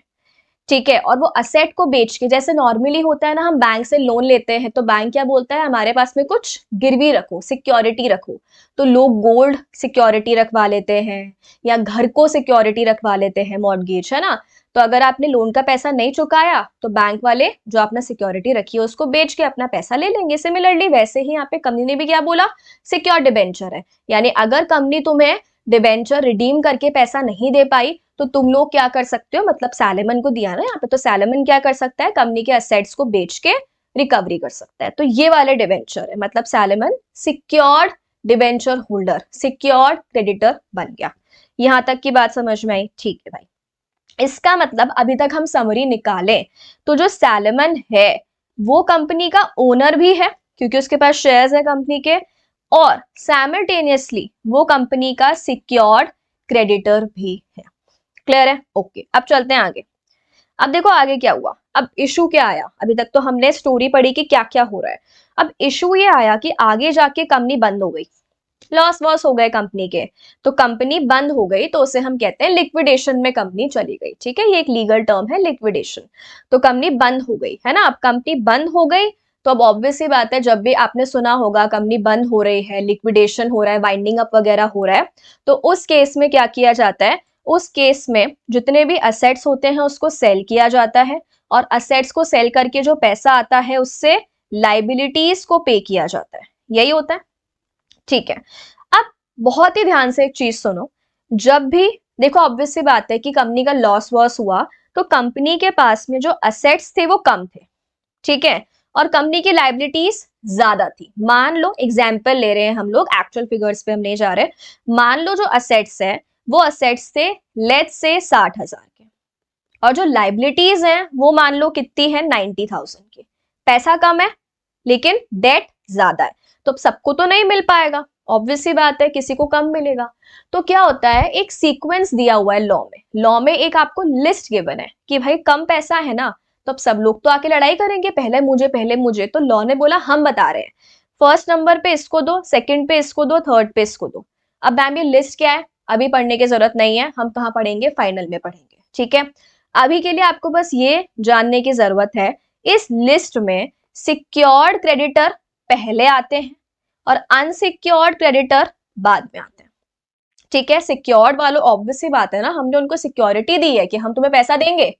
ठीक है, और वो असेट को बेच के, जैसे नॉर्मली होता है ना, हम बैंक से लोन लेते हैं तो बैंक क्या बोलता है, हमारे पास में कुछ गिरवी रखो, सिक्योरिटी रखो। तो लोग गोल्ड सिक्योरिटी रखवा लेते हैं या घर को सिक्योरिटी रखवा लेते हैं, मॉर्गेज, है ना। तो अगर आपने लोन का पैसा नहीं चुकाया तो बैंक वाले जो आपने सिक्योरिटी रखी है उसको बेच के अपना पैसा ले लेंगे। सिमिलरली वैसे ही यहाँ पे कंपनी ने भी क्या बोला, सिक्योर डिबेंचर है, यानी अगर कंपनी तुम्हें डिबेंचर रिडीम करके पैसा नहीं दे पाई तो तुम लोग क्या कर सकते हो, मतलब सैलमन को दिया ना यहाँ पे, तो सैलमन क्या कर सकता है, कंपनी के असेट्स को बेच के रिकवरी कर सकता है। तो ये वाले डिबेंचर है, मतलब salmon secured debenture holder, secured creditor बन गया। यहां तक की बात समझ में आई, ठीक है भाई। इसका मतलब अभी तक हम समरी निकालें तो जो सैलमन है वो कंपनी का ओनर भी है क्योंकि उसके पास शेयर्स है कंपनी के, और साइमल्टेनियसली वो कंपनी का सिक्योर्ड क्रेडिटर भी है। क्लियर है, ओके। अब चलते हैं आगे। अब देखो आगे क्या हुआ, अब इशू क्या आया, अभी तक तो हमने स्टोरी पढ़ी कि क्या क्या हो रहा है। अब इशू ये आया कि आगे जाके कंपनी बंद हो गई, लॉस वॉस हो गए कंपनी के, तो कंपनी बंद हो गई तो उसे हम कहते हैं लिक्विडेशन में कंपनी चली गई। ठीक है, ये एक लीगल टर्म है लिक्विडेशन। तो कंपनी बंद हो गई है ना, अब कंपनी बंद हो गई तो अब ऑब्वियस सी बात है, जब भी आपने सुना होगा कंपनी बंद हो रही है, लिक्विडेशन हो रहा है, वाइंडिंग अप वगैरह हो रहा है, तो उस केस में क्या किया जाता है, उस केस में जितने भी असेट्स होते हैं उसको सेल किया जाता है, और असेट्स को सेल करके जो पैसा आता है उससे लाइबिलिटीज को पे किया जाता है, यही होता है। ठीक है, अब बहुत ही ध्यान से एक चीज सुनो, जब भी देखो ऑब्वियस सी बात है कि कंपनी का लॉस वॉस हुआ तो कंपनी के पास में जो असेट्स थे वो कम थे, ठीक है, और कंपनी की लाइबिलिटीज ज्यादा थी। मान लो एग्जाम्पल ले रहे हैं हम लोग, एक्चुअल फिगर्स पे हम नहीं जा रहे, मान लो जो असेट्स है वो असेट्स थे लेट्स से 60,000 के, और जो लाइबिलिटीज हैं वो मान लो कितनी है, 90,000 की। पैसा कम है लेकिन डेट ज्यादा है, तो सबको तो नहीं मिल पाएगा, ऑब्वियस सी बात है किसी को कम मिलेगा। तो क्या होता है, एक सीक्वेंस दिया हुआ है लॉ में, लॉ में एक आपको लिस्ट गिवन है कि भाई कम पैसा है ना, तो अब सब लोग तो आके लड़ाई करेंगे, पहले मुझे पहले मुझे, तो लॉ ने बोला हम बता रहे हैं, फर्स्ट नंबर पे इसको दो, सेकंड पे इसको दो, थर्ड पे इसको दो। अब मैम ये लिस्ट क्या है, अभी पढ़ने की जरूरत नहीं है, हम कहाँ पढ़ेंगे, फाइनल में पढ़ेंगे। ठीक है, अभी के लिए आपको बस ये जानने की जरूरत है, इस लिस्ट में सिक्योर्ड क्रेडिटर पहले आते हैं और अनसिक्योर्ड क्रेडिटर बाद में आते हैं। ठीक है, सिक्योर्ड वालों ऑब्वियस सी बात है ना, हमने उनको सिक्योरिटी दी है कि हम तुम्हें पैसा देंगे,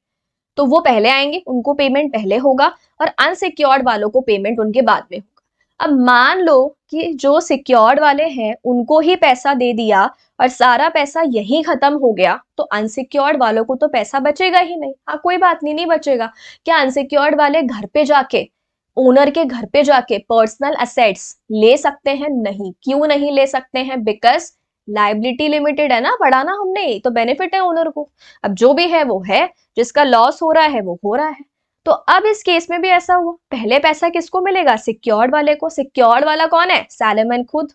तो वो पहले आएंगे, उनको पेमेंट पहले होगा, और अनसिक्योर्ड वालों को पेमेंट उनके बाद में होगा। अब मान लो कि जो सिक्योर्ड वाले हैं उनको ही पैसा दे दिया और सारा पैसा यही खत्म हो गया, तो अनसिक्योर्ड वालों को तो पैसा बचेगा ही नहीं। हाँ कोई बात नहीं, नहीं बचेगा। क्या अनसिक्योर्ड वाले घर पे जाके, ओनर के घर पे जाके पर्सनल असेट्स ले सकते हैं? नहीं। क्यों नहीं ले सकते हैं? बिकॉज लाइबिलिटी लिमिटेड है ना, बढ़ाना हमने, तो बेनिफिट है ओनर को। अब जो भी है वो है, जिसका लॉस हो रहा है वो हो रहा है। तो अब इस केस में भी ऐसा हुआ, पहले पैसा किसको मिलेगा, सिक्योर्ड वाले को। सिक्योर्ड वाला कौन है, सैलमन खुद।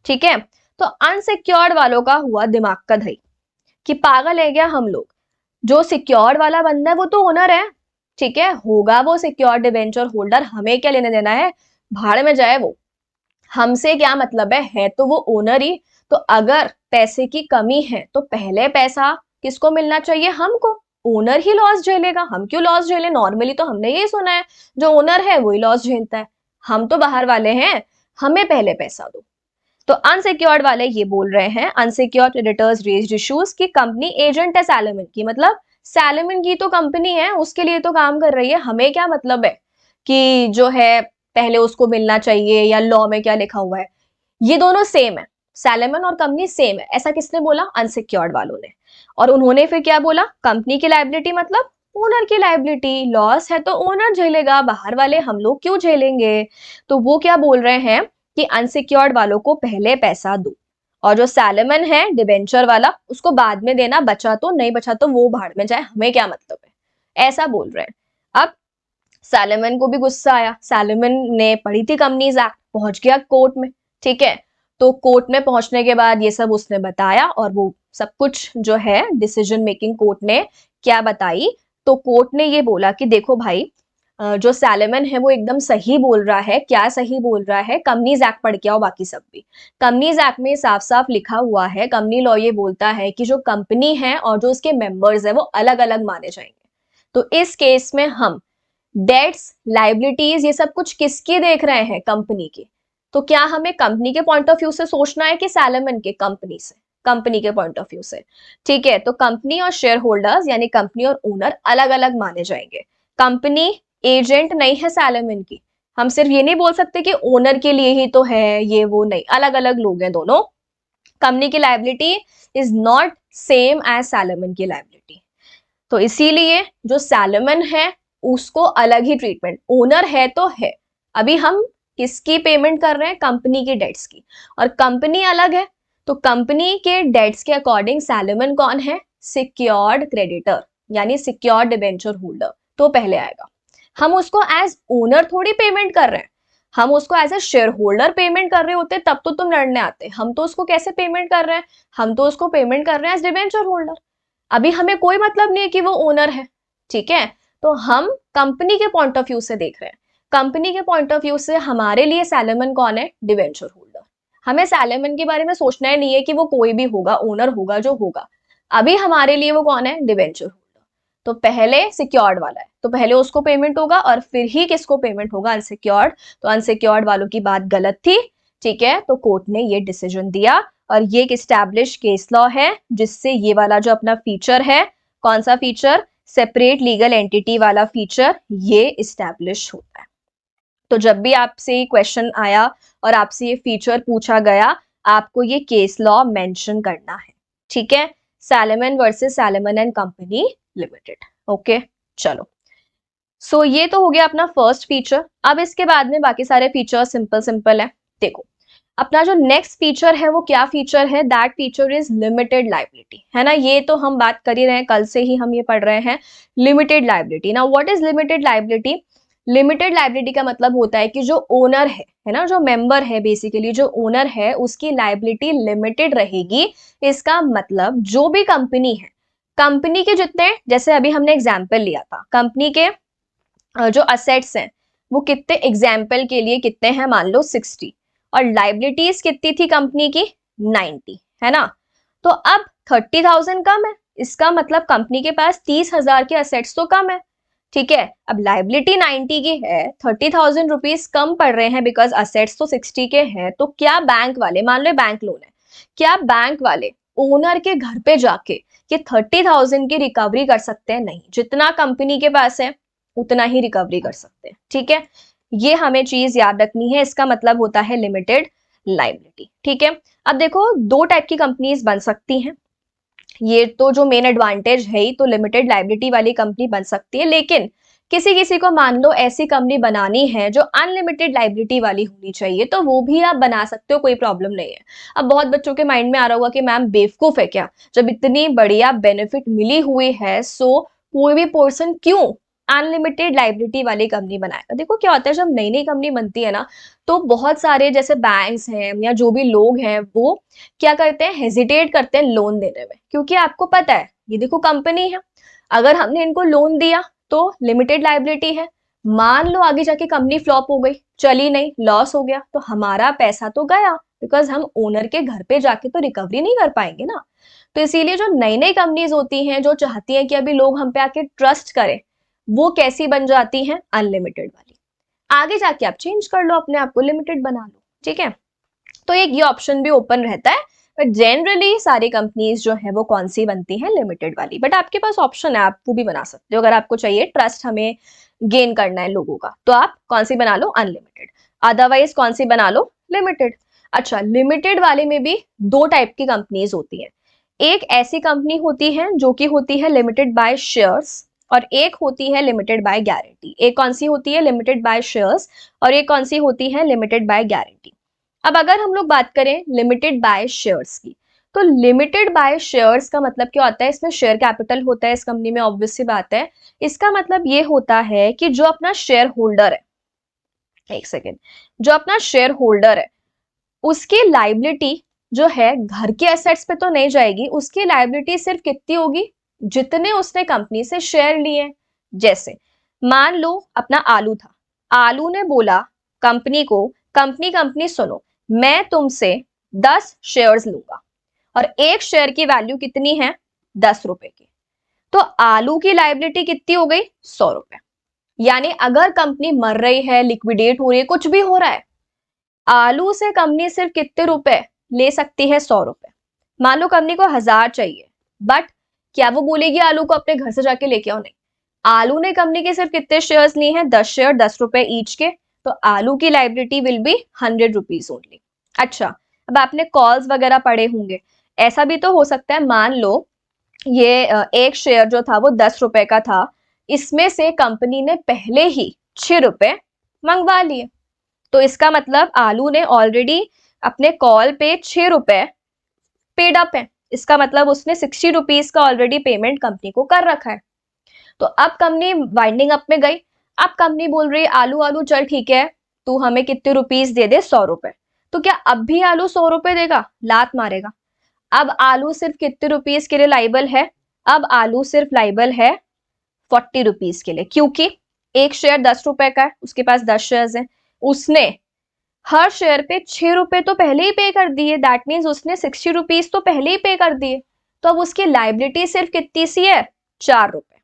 ठीक है, तो अनसिक्योर्ड वालों का हुआ दिमाग का दही कि पागल है क्या हम लोग, जो सिक्योर्ड वाला बंदा है वो तो ओनर है, ठीक है, होगा वो सिक्योर्ड डिबेंचर होल्डर, हमें क्या लेने देना है, भाड़ में जाए वो, हमसे क्या मतलब है तो वो ओनर ही। तो अगर पैसे की कमी है तो पहले पैसा किसको मिलना चाहिए, हमको। ओनर ही लॉस झेलेगा, हम क्यों लॉस झेले, नॉर्मली तो हमने यही सुना है जो ओनर है वही लॉस झेलता है। हम तो बाहर वाले हैं, हमें पहले पैसा दो। तो अनसिक्योर्ड वाले ये बोल रहे हैं, अनसिक्योर्ड क्रेडिटर्स रेज्ड इश्यूज कि कंपनी एजेंट है सैलमन की, मतलब सैलमन की तो कंपनी है, उसके लिए तो काम कर रही है, हमें क्या मतलब है कि जो है पहले उसको मिलना चाहिए या लॉ में क्या लिखा हुआ है। ये दोनों सेम है, सैलमन और कंपनी सेम है, ऐसा किसने बोला? अनसिक्योर्ड वालों ने। और उन्होंने फिर क्या बोला? कंपनी की लायबिलिटी मतलब ओनर की लायबिलिटी, लॉस है तो ओनर झेलेगा, बाहर वाले हम लोग क्यों झेलेंगे। तो वो क्या बोल रहे हैं कि अनसिक्योर्ड वालों को पहले पैसा दो, और जो सैलमन है डिबेंचर वाला उसको बाद में देना, बचा तो नहीं बचा तो वो भाड़ में जाए, हमें क्या मतलब है, ऐसा बोल रहे हैं। अब सैलमन को भी गुस्सा आया, सैलमन ने पढ़ी थी कंपनीज एक्ट, पहुंच गया कोर्ट में, ठीक है। तो कोर्ट में पहुंचने के बाद ये सब उसने बताया, और वो सब कुछ जो है डिसीजन मेकिंग कोर्ट ने क्या बताई, तो कोर्ट ने ये बोला कि देखो भाई, जो सैलमन है वो एकदम सही बोल रहा है। क्या सही बोल रहा है? कंपनीज एक्ट पढ़ के आओ बाकी सब भी। कंपनीज एक्ट में साफ साफ लिखा हुआ है, कंपनी लॉ ये बोलता है कि जो कंपनी है और जो उसके मेंबर्स है वो अलग अलग माने जाएंगे। तो इस केस में हम डेट्स, लाइबिलिटीज, ये सब कुछ किसकी देख रहे हैं? कंपनी की। तो क्या हमें कंपनी के पॉइंट ऑफ व्यू से सोचना है कि सैलमन के? कंपनी से, कंपनी के पॉइंट ऑफ व्यू से, ठीक है। तो कंपनी और शेयर होल्डर्स यानी कंपनी और ओनर अलग अलग माने जाएंगे। कंपनी एजेंट नहीं है सैलमन की, हम सिर्फ ये नहीं बोल सकते कि ओनर के लिए ही तो है ये वो, नहीं, अलग अलग लोग हैं दोनों। कंपनी की liability is not same as Salomon की लायबिलिटी। तो इसीलिए जो सैलमन है उसको अलग ही ट्रीटमेंट, ओनर है तो है। अभी हम किसकी पेमेंट कर रहे हैं? कंपनी की डेट्स की, और कंपनी अलग है। तो कंपनी के डेट्स के अकॉर्डिंग सैलमन कौन है? सिक्योर्ड क्रेडिटर यानी सिक्योर्ड डिबेंचर होल्डर, तो पहले आएगा। हम उसको एज ओनर थोड़ी पेमेंट कर रहे हैं, हम उसको as a shareholder payment कर रहे होते तब तो तुम लड़ने आते। हम तो उसको कैसे पेमेंट कर रहे हैं? हम तो उसको पेमेंट कर रहे हैं एज डिबेंचर होल्डर। अभी हमें कोई मतलब नहीं है कि वो ओनर है, ठीक है। तो हम कंपनी के पॉइंट ऑफ व्यू से देख रहे हैं। कंपनी के पॉइंट ऑफ व्यू से हमारे लिए सैलमन कौन है? Debenture holder. हमें सैलमन के बारे में सोचना ही नहीं है कि वो कोई भी होगा, ओनर होगा जो होगा। अभी हमारे लिए वो कौन है? Debenture holder. तो पहले सिक्योर्ड वाला है, तो पहले उसको पेमेंट होगा और फिर ही किसको पेमेंट होगा? अनसिक्योर्ड। तो अनसिक्योर्ड वालों की बात गलत थी, ठीक है। तो कोर्ट ने ये डिसीजन दिया, और ये एक स्टैब्लिश केस लॉ है जिससे ये वाला जो अपना फीचर है, कौन सा फीचर? सेपरेट लीगल एंटिटी वाला फीचर, ये इस्टेब्लिश होता है। तो जब भी आपसे क्वेश्चन आया और आपसे ये फीचर पूछा गया, आपको ये केस लॉ मेंशन करना है, ठीक है। Salmon versus salmon and company limited. Okay, चलो। सो ये तो हो गया अपना फर्स्ट फीचर। अब इसके बाद में बाकी सारे फीचर सिंपल सिंपल है। देखो, अपना जो नेक्स्ट फीचर है वो क्या फीचर है? That feature is limited liability, है ना। ये तो हम बात कर ही रहे हैं, कल से ही हम ये पढ़ रहे हैं, limited liability. Now what is limited liability? Limited liability का मतलब होता है कि जो ओनर है ना, जो मेंबर है, बेसिकली जो ओनर है उसकी लायबिलिटी लिमिटेड रहेगी। इसका मतलब जो भी कंपनी है, कंपनी के जितने, जैसे अभी हमने एग्जाम्पल लिया था, कंपनी के जो असेट्स हैं वो कितने, एग्जाम्पल के लिए कितने हैं, मान लो 60, और लाइबिलिटीज कितनी थी कंपनी की? 90, है ना। तो अब 30,000 कम है, इसका मतलब कंपनी के पास 30,000 के असेट्स तो कम है, ठीक है। अब लाइबिलिटी 90 की है, 30,000 रुपीज कम पड़ रहे हैं बिकॉज असेट्स तो 60 के हैं। तो क्या बैंक वाले, मान लो बैंक लोन है, क्या बैंक वाले ओनर के घर पे जाके ये 30,000 की रिकवरी कर सकते हैं? नहीं, जितना कंपनी के पास है उतना ही रिकवरी कर सकते हैं, ठीक है। ये हमें चीज याद रखनी है, इसका मतलब होता है लिमिटेड लाइबिलिटी, ठीक है। अब देखो, दो टाइप की कंपनीज बन सकती हैं, ये तो जो मेन एडवांटेज है ही, तो लिमिटेड लाइबिलिटी वाली कंपनी बन सकती है। लेकिन किसी किसी को मान लो ऐसी कंपनी बनानी है जो अनलिमिटेड लाइबिलिटी वाली होनी चाहिए, तो वो भी आप बना सकते हो, कोई प्रॉब्लम नहीं है। अब बहुत बच्चों के माइंड में आ रहा होगा कि मैम बेवकूफ है क्या, जब इतनी बढ़िया बेनिफिट मिली हुई है, सो कोई भी पर्सन क्यों अनलिमिटेड लाइबिलिटी वाली कंपनी बनाएगा। देखो क्या होता है, जब नई नई कंपनी बनती है ना, तो बहुत सारे जैसे बैंक्स हैं या जो भी लोग हैं वो क्या करते हैं, हेजिटेट करते हैं लोन देने में, क्योंकि आपको पता है ये देखो कंपनी है, अगर हमने इनको लोन दिया तो लिमिटेड लाइबिलिटी है, मान लो आगे जाके कंपनी फ्लॉप हो गई, चली नहीं, लॉस हो गया, तो हमारा पैसा तो गया, बिकॉज हम ओनर के घर पे जाके तो रिकवरी नहीं कर पाएंगे ना। तो इसीलिए जो नई नई कंपनीज होती हैं जो चाहती हैं कि अभी लोग हम पे आके ट्रस्ट करें, वो कैसी बन जाती हैं? अनलिमिटेड वाली। आगे जाके आप चेंज कर लो, अपने आप को लिमिटेड बना लो, ठीक है। तो एक ये ऑप्शन भी ओपन रहता है, बट जनरली सारी कंपनीज जो है वो कौन सी बनती हैं, लिमिटेड वाली। बट आपके पास ऑप्शन है, आप वो भी बना सकते हो, अगर आपको चाहिए ट्रस्ट हमें गेन करना है लोगों का, तो आप कौन सी बना लो, अनलिमिटेड। अदरवाइज कौन सी बना लो, लिमिटेड। अच्छा, लिमिटेड वाले में भी दो टाइप की कंपनीज होती हैं। एक ऐसी कंपनी होती है जो कि होती है लिमिटेड बाय शेयर्स, और एक होती है लिमिटेड बाय गारंटी। एक कौन सी होती है, लिमिटेड बाय शेयर्स, और एक कौन सी होती है, लिमिटेड बाय गारंटी। अब अगर हम लोग बात करें लिमिटेड बाय शेयर्स की, तो लिमिटेड बाय शेयर्स का मतलब क्या होता है, इसमें शेयर कैपिटल होता है इस कंपनी में, ऑब्वियस सी बात है। इसका मतलब ये होता है कि जो अपना शेयर होल्डर है, एक सेकेंड, जो अपना शेयर होल्डर है उसकी लाइबिलिटी जो है घर के एसेट्स पे तो नहीं जाएगी, उसकी लाइबिलिटी सिर्फ कितनी होगी, जितने उसने कंपनी से शेयर लिए। जैसे मान लो अपना आलू था, आलू ने बोला कंपनी को, कंपनी कंपनी सुनो, मैं तुमसे 10 शेयर्स लूंगा, और एक शेयर की वैल्यू कितनी है, 10 रुपए की। तो आलू की लाइबिलिटी कितनी हो गई, 100 रुपए। यानी अगर कंपनी मर रही है, लिक्विडेट हो रही है, कुछ भी हो रहा है, आलू से कंपनी सिर्फ कितने रुपए ले सकती है, 100 रुपए। मान लो कंपनी को 1000 चाहिए, बट क्या वो बोलेगी आलू को अपने घर से जाके लेके आओ, नहीं। आलू ने कंपनी के सिर्फ कितने शेयर्स लिए हैं, 10 शेयर, 10 रुपए ईच के, तो आलू की liability will be 100 rupees only. अच्छा, अब आपने कॉल्स वगैरह पढ़े होंगे, ऐसा भी तो हो सकता है, मान लो ये एक शेयर जो था वो 10 रुपए का था, इसमें से कंपनी ने पहले ही 6 रुपए मंगवा लिए, तो इसका मतलब आलू ने ऑलरेडी अपने कॉल पे 6 रुपए पेड अप है। इसका मतलब उसने 60 रुपीज का ऑलरेडी पेमेंट कंपनी को कर रखा है। तो अब कंपनी वाइंडिंग अप में गई, अब कंपनी बोल रही है आलू, आलू चल ठीक है, तू हमें कितने रुपीज दे दे, 100 रुपए। तो क्या अब भी आलू 100 रुपए देगा, लात मारेगा। अब आलू सिर्फ कितने रुपीज के लिए लाइबल है, अब आलू सिर्फ लाइबल है 40 रुपीज के लिए, क्योंकि एक शेयर 10 रुपए का है, उसके पास 10 शेयर है, उसने हर शेयर पे 6 रुपए तो पहले ही पे कर दिए, दैट मीन्स उसने 60 रुपीज तो पहले ही पे कर दिए। तो अब उसकी लाइबिलिटी सिर्फ कितनी सी है, 4 रुपए।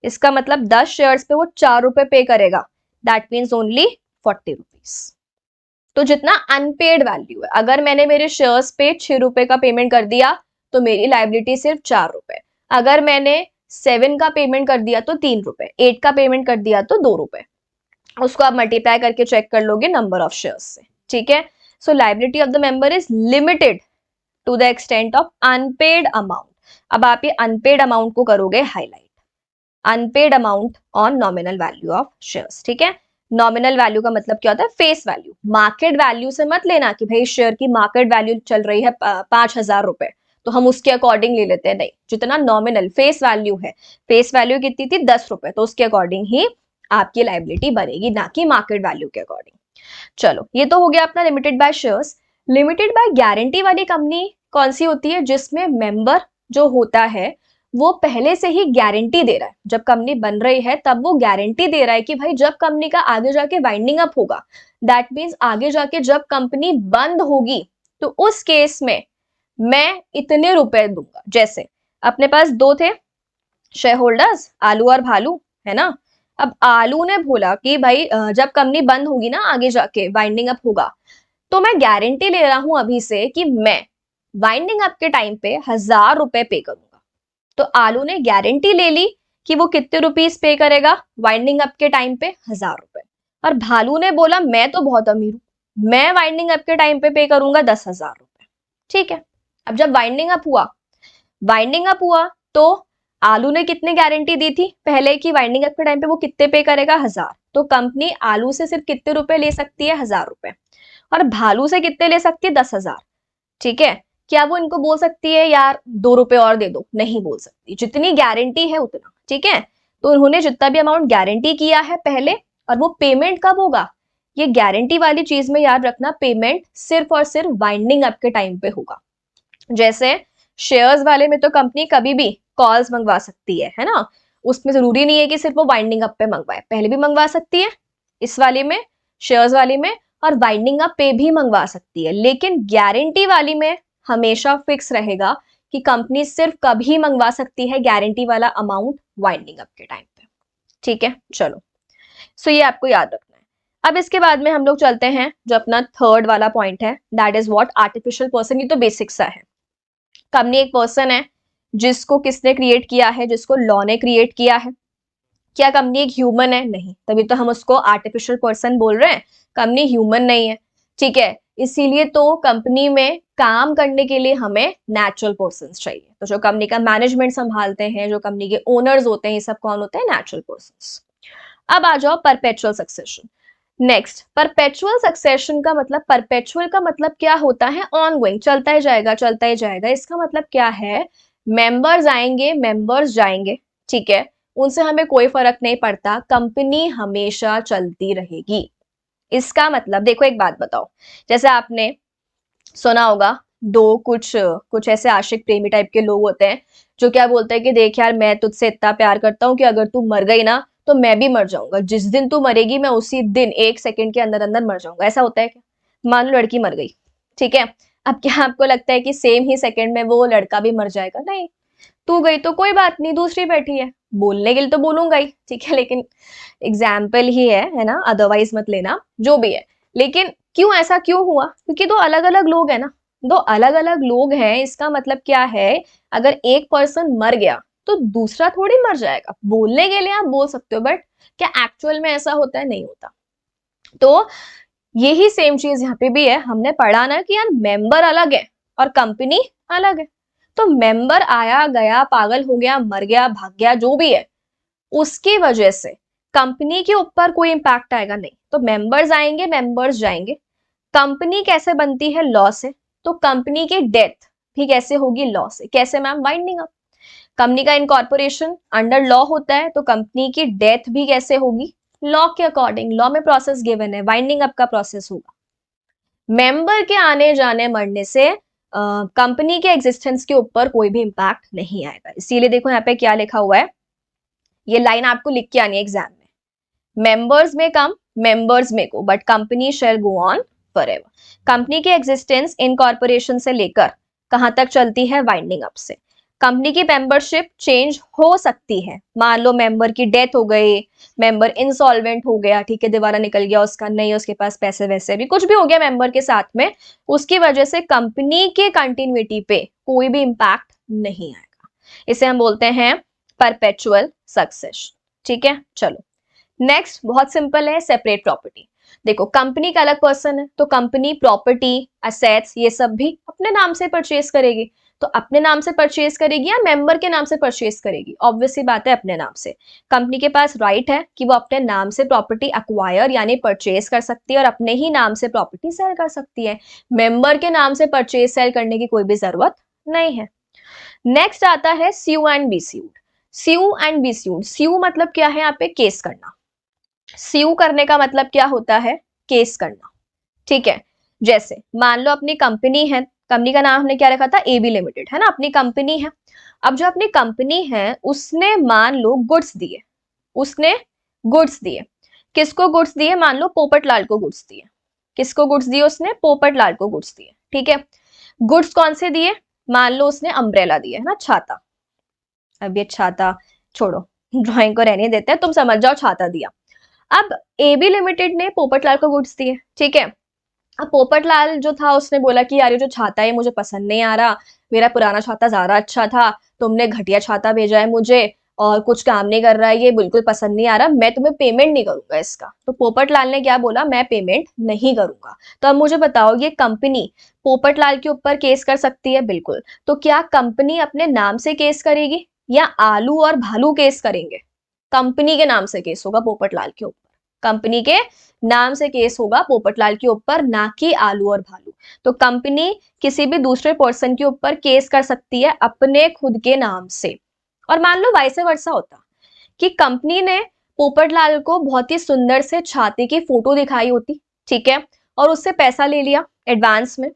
इसका मतलब 10 शेयर्स पे वो 4 रुपए पे करेगा, दैट मीन्स ओनली 40 रुपीज। तो जितना अनपेड वैल्यू है, अगर मैंने मेरे शेयर्स पे 6 रुपए का पेमेंट कर दिया तो मेरी लाइबिलिटी सिर्फ 4 रुपए। अगर मैंने 7 का पेमेंट कर दिया तो 3 रुपए, 8 का पेमेंट कर दिया तो 2 रुपए। उसको आप मल्टीप्लाई करके चेक कर लोगे नंबर ऑफ शेयर्स से, ठीक है। So liability of the member is limited to the extent of unpaid amount. अब आप ये अनपेड अमाउंट को करोगे highlight, unpaid amount on nominal value of shares, ठीक है। नॉमिनल वैल्यू का मतलब क्या होता है, फेस वैल्यू। मार्केट वैल्यू से मत लेना कि भाई शेयर की मार्केट वैल्यू चल रही है 5000 रुपए, तो हम उसके अकॉर्डिंग ले लेते हैं, नहीं। जितना नॉमिनल फेस वैल्यू है, फेस वैल्यू कितनी थी, 10 रुपए, तो उसके अकॉर्डिंग ही आपकी लाइबिलिटी बनेगी, ना कि मार्केट वैल्यू के अकॉर्डिंग। चलो, ये तो हो गया अपना limited by shares. Limited by guarantee वाली कंपनी कौन सी होती है, जिसमें मेंबर जो होता है वो पहले से ही गारंटी दे रहा है, जब कंपनी बन रही है तब वो गारंटी दे रहा है कि भाई जब कंपनी का आगे जाके वाइंडिंग अप होगा, दैट मीन्स आगे जाके जब कंपनी बंद होगी, तो उस केस में मैं इतने रुपए दूंगा। जैसे अपने पास दो थे शेयर होल्डर्स, आलू और भालू, है ना। अब आलू ने बोला कि भाई जब कंपनी बंद होगी ना, आगे जाके वाइंडिंग अप होगा, तो मैं गारंटी ले रहा हूं अभी से कि मैं वाइंडिंग अप के टाइम पे 1000 रुपए पे करूंगा। तो आलू ने गारंटी ले ली कि वो कितने रुपीस पे करेगा वाइंडिंग अप के टाइम पे, 1000 रुपए। और भालू ने बोला मैं तो बहुत अमीर हूं, मैं वाइंडिंग अप के टाइम पे करूंगा 10,000 रुपए, ठीक है। अब जब वाइंडिंग अप हुआ, वाइंडिंग अप हुआ तो आलू ने कितने गारंटी दी थी पहले कि वाइंडिंग अप के टाइम पे वो कितने पे करेगा, 1000। तो कंपनी आलू से सिर्फ कितने रुपए ले सकती है, 1000 रुपए। और भालू से कितने ले सकती है, 10,000, ठीक है। क्या वो इनको बोल सकती है यार 2 रुपए और दे दो, नहीं बोल सकती, जितनी गारंटी है उतना, ठीक है। तो उन्होंने जितना भी अमाउंट गारंटी किया है पहले, और वो पेमेंट कब होगा, ये गारंटी वाली चीज में याद रखना, पेमेंट सिर्फ और सिर्फ वाइंडिंग अप के टाइम पे होगा। जैसे शेयर्स वाले में तो कंपनी कभी भी कॉल्स मंगवा सकती है ना, उसमें जरूरी नहीं है कि सिर्फ वो वाइंडिंग अप पे मंगवाए, पहले भी मंगवा सकती है इस वाले में, शेयर्स वाले में, और वाइंडिंग अप पे भी मंगवा सकती है। लेकिन गारंटी वाली में हमेशा फिक्स रहेगा कि कंपनी सिर्फ कभी मंगवा सकती है गारंटी वाला अमाउंट वाइंडिंग अप के टाइम पे, ठीक है। चलो, सो ये आपको याद रखना है। अब इसके बाद में हम लोग चलते हैं जो अपना थर्ड वाला पॉइंट है, that is what artificial person. ये तो बेसिक सा है। कंपनी एक पर्सन है जिसको किसने क्रिएट किया है, जिसको लॉ ने क्रिएट किया है। क्या कंपनी एक ह्यूमन है? नहीं, तभी तो हम उसको आर्टिफिशियल पर्सन बोल रहे हैं। कंपनी ह्यूमन नहीं है, ठीक है। इसीलिए तो कंपनी में काम करने के लिए हमें नेचुरल पर्सन चाहिए। तो जो कंपनी का मैनेजमेंट संभालते हैं, जो कंपनी के ओनर्स होते हैं, ये सब कौन होते हैं? Natural person. अब आ जाओ perpetual succession. Next, perpetual succession का मतलब, परपेचुअल का मतलब क्या होता है? ऑनगोइंग, चलता ही जाएगा, चलता ही जाएगा। इसका मतलब क्या है? मेंबर्स आएंगे, मेंबर्स जाएंगे, ठीक है, उनसे हमें कोई फर्क नहीं पड़ता, कंपनी हमेशा चलती रहेगी। इसका मतलब देखो, एक बात बताओ, जैसे आपने सुना होगा, दो कुछ कुछ ऐसे आशिक प्रेमी टाइप के लोग होते हैं जो क्या बोलते हैं कि देख यार, मैं तुझसे इतना प्यार करता हूं कि अगर तू मर गई ना तो मैं भी मर जाऊंगा, जिस दिन तू मरेगी मैं उसी दिन 1 सेकंड के अंदर अंदर मर जाऊंगा। ऐसा होता है क्या? मान लो लड़की मर गई, ठीक है, अब क्या आपको लगता है कि सेम ही सेकंड में वो लड़का भी मर जाएगा? नहीं। तू गई तो कोई बात नहीं, दूसरी बैठी है, बोलने के लिए तो बोलूंगा ही, ठीक है, लेकिन एग्जाम्पल ही है ना, अदरवाइज मत लेना, जो भी है। लेकिन क्यों ऐसा क्यों हुआ? क्योंकि दो अलग अलग लोग हैं ना, दो अलग अलग लोग हैं। इसका मतलब क्या है? अगर एक पर्सन मर गया तो दूसरा थोड़ी मर जाएगा। बोलने के लिए आप बोल सकते हो, बट क्या एक्चुअल में ऐसा होता है? नहीं होता। तो यही सेम चीज यहाँ पे भी है। हमने पढ़ा ना कि यार मेंबर अलग है और कंपनी अलग है। तो मेंबर आया गया, पागल हो गया, मर गया, भाग गया, जो भी है, उसकी वजह से कंपनी के ऊपर कोई इंपैक्ट आएगा? नहीं। तो मेंबर्स आएंगे, मेंबर्स जाएंगे। कंपनी कैसे बनती है? लॉ से। तो कंपनी की डेथ भी कैसे होगी? लॉ से। कैसे मैम? Winding up. कंपनी का इनकॉर्पोरेशन अंडर लॉ होता है, तो कंपनी की डेथ भी कैसे होगी? लॉ के अकॉर्डिंग। लॉ में प्रोसेस गिवन है, वाइंडिंग अप का प्रोसेस होगा। मेंबर के आने जाने मरने से कंपनी के एग्जिस्टेंस के ऊपर कोई भी इंपैक्ट नहीं आएगा। इसीलिए देखो यहाँ पे क्या लिखा हुआ है, ये लाइन आपको लिख के आनी है एग्जाम में। मेंबर्स में कम, मेंबर्स में को, but company shall go on forever. Company की एग्जिस्टेंस इनकॉर्पोरेशन से लेकर कहां तक चलती है? वाइंडिंग अप से। कंपनी की मेंबरशिप चेंज हो सकती है। मान लो मेंबर की डेथ हो गई, मेंबर इंसॉल्वेंट हो गया, ठीक है, दिवाला निकल गया उसका, नहीं उसके पास पैसे वैसे भी कुछ भी हो गया मेंबर के साथ में, उसकी वजह से कंपनी के कंटिन्यूटी पे कोई भी इंपैक्ट नहीं आएगा। इसे हम बोलते हैं परपेचुअल सक्सेशन, ठीक है। चलो नेक्स्ट, बहुत सिंपल है, सेपरेट प्रॉपर्टी। देखो कंपनी का अलग पर्सन है, तो कंपनी प्रॉपर्टी, असेट्स, ये सब भी अपने नाम से परचेज करेगी। तो अपने नाम से परचेज करेगी या मेंबर के नाम से परचेज करेगी? ऑब्वियस सी बात है, अपने नाम से। कंपनी के पास राइट है कि वो अपने नाम से प्रॉपर्टी अक्वायर यानी परचेज कर सकती है और अपने ही नाम से प्रॉपर्टी सेल कर सकती है। मेंबर के नाम से परचेज सेल करने की कोई भी जरूरत नहीं है। नेक्स्ट आता है sue and be sued. Sue and be sued, sue मतलब क्या है? यहाँ पे केस करना। स्यू करने का मतलब क्या होता है? केस करना, ठीक है। जैसे मान लो अपनी कंपनी है, कंपनी का नाम हमने क्या रखा था? एबी लिमिटेड, है ना, अपनी कंपनी है। अब जो अपनी कंपनी है उसने मान लो गुड्स दिए, उसने गुड्स दिए। किसको गुड्स दिए? मान लो पोपटलाल को गुड्स दिए। किसको गुड्स दिए? उसने पोपटलाल को गुड्स दिए, ठीक है। गुड्स कौन से दिए? मान लो उसने अम्ब्रेला दिया, है ना, छाता। अब ये छाता छोड़ो, ड्राइंग को रहने देते हैं, तुम समझ जाओ, छाता दिया। अब एबी लिमिटेड ने पोपटलाल को गुड्स दिए, ठीक है। अब पोपटलाल जो था उसने बोला कि यार ये जो छाता है मुझे पसंद नहीं आ रहा, मेरा पुराना छाता ज्यादा अच्छा था, तुमने घटिया छाता भेजा है मुझे और कुछ काम नहीं कर रहा है, ये बिल्कुल पसंद नहीं आ रहा, मैं तुम्हें पेमेंट नहीं करूंगा इसका। तो पोपटलाल ने क्या बोला? मैं पेमेंट नहीं करूंगा। तो अब मुझे बताओ, ये कंपनी पोपटलाल के ऊपर केस कर सकती है? बिल्कुल। तो क्या कंपनी अपने नाम से केस करेगी या आलू और भालू केस करेंगे? कंपनी के नाम से केस होगा पोपटलाल के ऊपर। कंपनी के नाम से केस होगा पोपटलाल के ऊपर, ना कि आलू और भालू। तो कंपनी किसी भी दूसरे पर्सन के ऊपर केस कर सकती है अपने खुद के नाम से। और मान लो वाइसे वर्सा होता कि कंपनी ने पोपटलाल को बहुत ही सुंदर से छाते की फोटो दिखाई होती, ठीक है, और उससे पैसा ले लिया एडवांस में,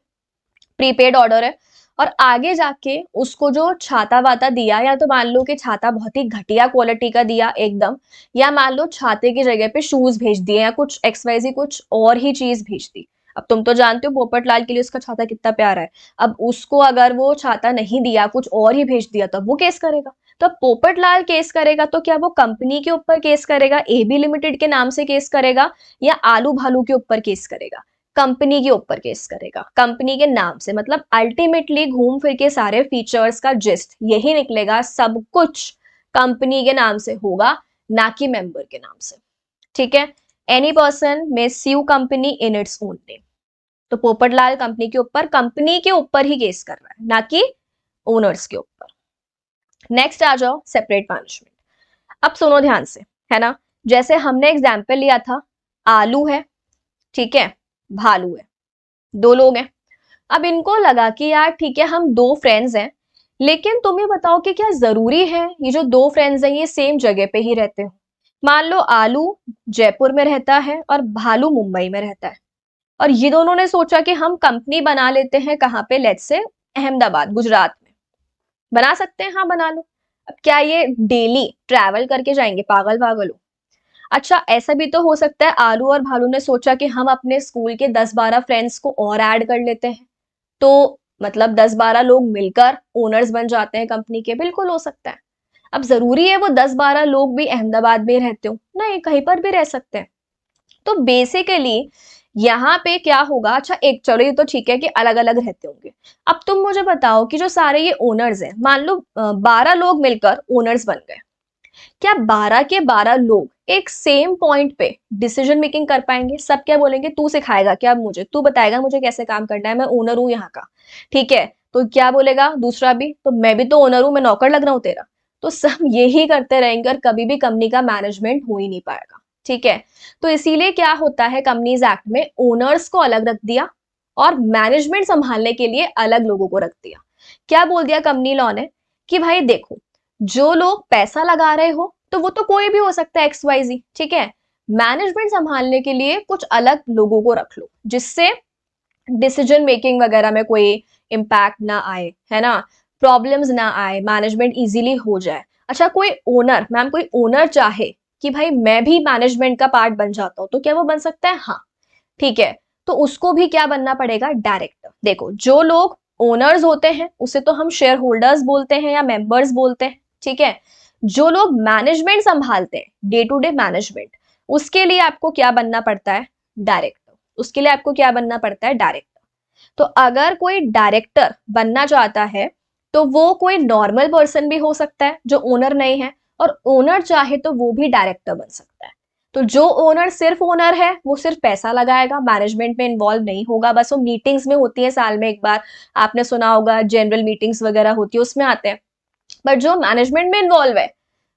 प्रीपेड ऑर्डर है, और आगे जाके उसको जो छाता वाता दिया, या तो मान लो कि छाता बहुत ही घटिया क्वालिटी का दिया एकदम, या मान लो छाते की जगह पे शूज भेज दिए या कुछ एक्सवाइजी कुछ और ही चीज भेज दी। अब तुम तो जानते हो पोपटलाल के लिए उसका छाता कितना प्यारा है। अब उसको अगर वो छाता नहीं दिया, कुछ और ही भेज दिया, तब वो केस करेगा। तो पोपटलाल केस करेगा तो क्या वो कंपनी के ऊपर केस करेगा, एबी लिमिटेड के नाम से केस करेगा, या आलू भालू के ऊपर केस करेगा? कंपनी के ऊपर केस करेगा, कंपनी के नाम से। मतलब अल्टीमेटली घूम फिर के सारे फीचर्स का जिस्ट यही निकलेगा, सब कुछ कंपनी के नाम से होगा, ना कि मेंबर के नाम से। ठीक है, any person may sue company in its own name. तो पोपटलाल कंपनी के ऊपर ही केस कर रहा है, ना कि ओनर्स के ऊपर। नेक्स्ट आ जाओ, सेपरेट मैनेजमेंट। अब सुनो ध्यान से, है ना, जैसे हमने एग्जाम्पल लिया था, आलू है, ठीक है, भालू है, दो लोग हैं। अब इनको लगा कि यार ठीक है हम दो फ्रेंड्स हैं, लेकिन तुम ये बताओ कि क्या जरूरी है ये जो दो फ्रेंड्स हैं ये सेम जगह पे ही रहते हो? मान लो आलू जयपुर में रहता है और भालू मुंबई में रहता है, और ये दोनों ने सोचा कि हम कंपनी बना लेते हैं, कहाँ पे, लेट्स से अहमदाबाद, गुजरात में। बना सकते हैं, हाँ बना लो। अब क्या ये डेली ट्रैवल करके जाएंगे? पागल पागल हो। अच्छा, ऐसा भी तो हो सकता है आलू और भालू ने सोचा कि हम अपने स्कूल के 10-12 फ्रेंड्स को और ऐड कर लेते हैं, तो मतलब 10-12 लोग मिलकर ओनर्स बन जाते हैं कंपनी के। बिल्कुल हो सकता है। अब जरूरी है वो 10-12 लोग भी अहमदाबाद में रहते हो? नहीं, कहीं पर भी रह सकते हैं। तो बेसिकली यहाँ पे क्या होगा, अच्छा एक चलो ये तो ठीक है कि अलग अलग रहते होंगे। अब तुम मुझे बताओ कि जो सारे ये ओनर्स हैं, मान लो 12 लोग मिलकर ओनर्स बन गए, क्या 12 के 12 लोग एक सेम पॉइंट पे डिसीजन मेकिंग कर पाएंगे? सब क्या बोलेंगे, तू सिखाएगा क्या मुझे, तू बताएगा मुझे कैसे काम करना है, मैं ओनर हूं यहाँ का, ठीक है। तो क्या बोलेगा दूसरा भी, तो मैं भी तो ओनर हूं, मैं नौकर लग रहा हूं तेरा। तो सब यही करते रहेंगे और कभी भी कंपनी का मैनेजमेंट हो ही नहीं पाएगा, ठीक है। तो इसीलिए क्या होता है, कंपनीज एक्ट में ओनर्स को अलग रख दिया और मैनेजमेंट संभालने के लिए अलग लोगों को रख दिया। क्या बोल दिया कंपनी लॉ ने कि भाई देखो, जो लोग पैसा लगा रहे हो तो वो तो कोई भी हो सकता है, एक्स वाई जी, ठीक है। मैनेजमेंट संभालने के लिए कुछ अलग लोगों को रख लो, जिससे डिसीजन मेकिंग वगैरह में कोई इम्पैक्ट ना आए, है ना, प्रॉब्लम्स ना आए, मैनेजमेंट इजीली हो जाए। अच्छा, कोई ओनर, मैम कोई ओनर चाहे कि भाई मैं भी मैनेजमेंट का पार्ट बन जाता हूँ, तो क्या वो बन सकता है? हाँ, ठीक है। तो उसको भी क्या बनना पड़ेगा? डायरेक्टर। देखो, जो लोग ओनर्स होते हैं उसे तो हम शेयर होल्डर्स बोलते हैं या मेंबर्स बोलते हैं, ठीक है। जो लोग मैनेजमेंट संभालते हैं, डे टू डे मैनेजमेंट, उसके लिए आपको क्या बनना पड़ता है? डायरेक्टर। उसके लिए आपको क्या बनना पड़ता है? डायरेक्टर। तो अगर कोई डायरेक्टर बनना चाहता है तो वो कोई नॉर्मल पर्सन भी हो सकता है जो ओनर नहीं है, और ओनर चाहे तो वो भी डायरेक्टर बन सकता है। तो जो ओनर सिर्फ ओनर है वो सिर्फ पैसा लगाएगा, मैनेजमेंट में इन्वॉल्व नहीं होगा, बस वो मीटिंग्स में होती है साल में एक बार, आपने सुना होगा जनरल मीटिंग्स वगैरह होती है उसमें आते हैं। बट जो मैनेजमेंट में इन्वॉल्व है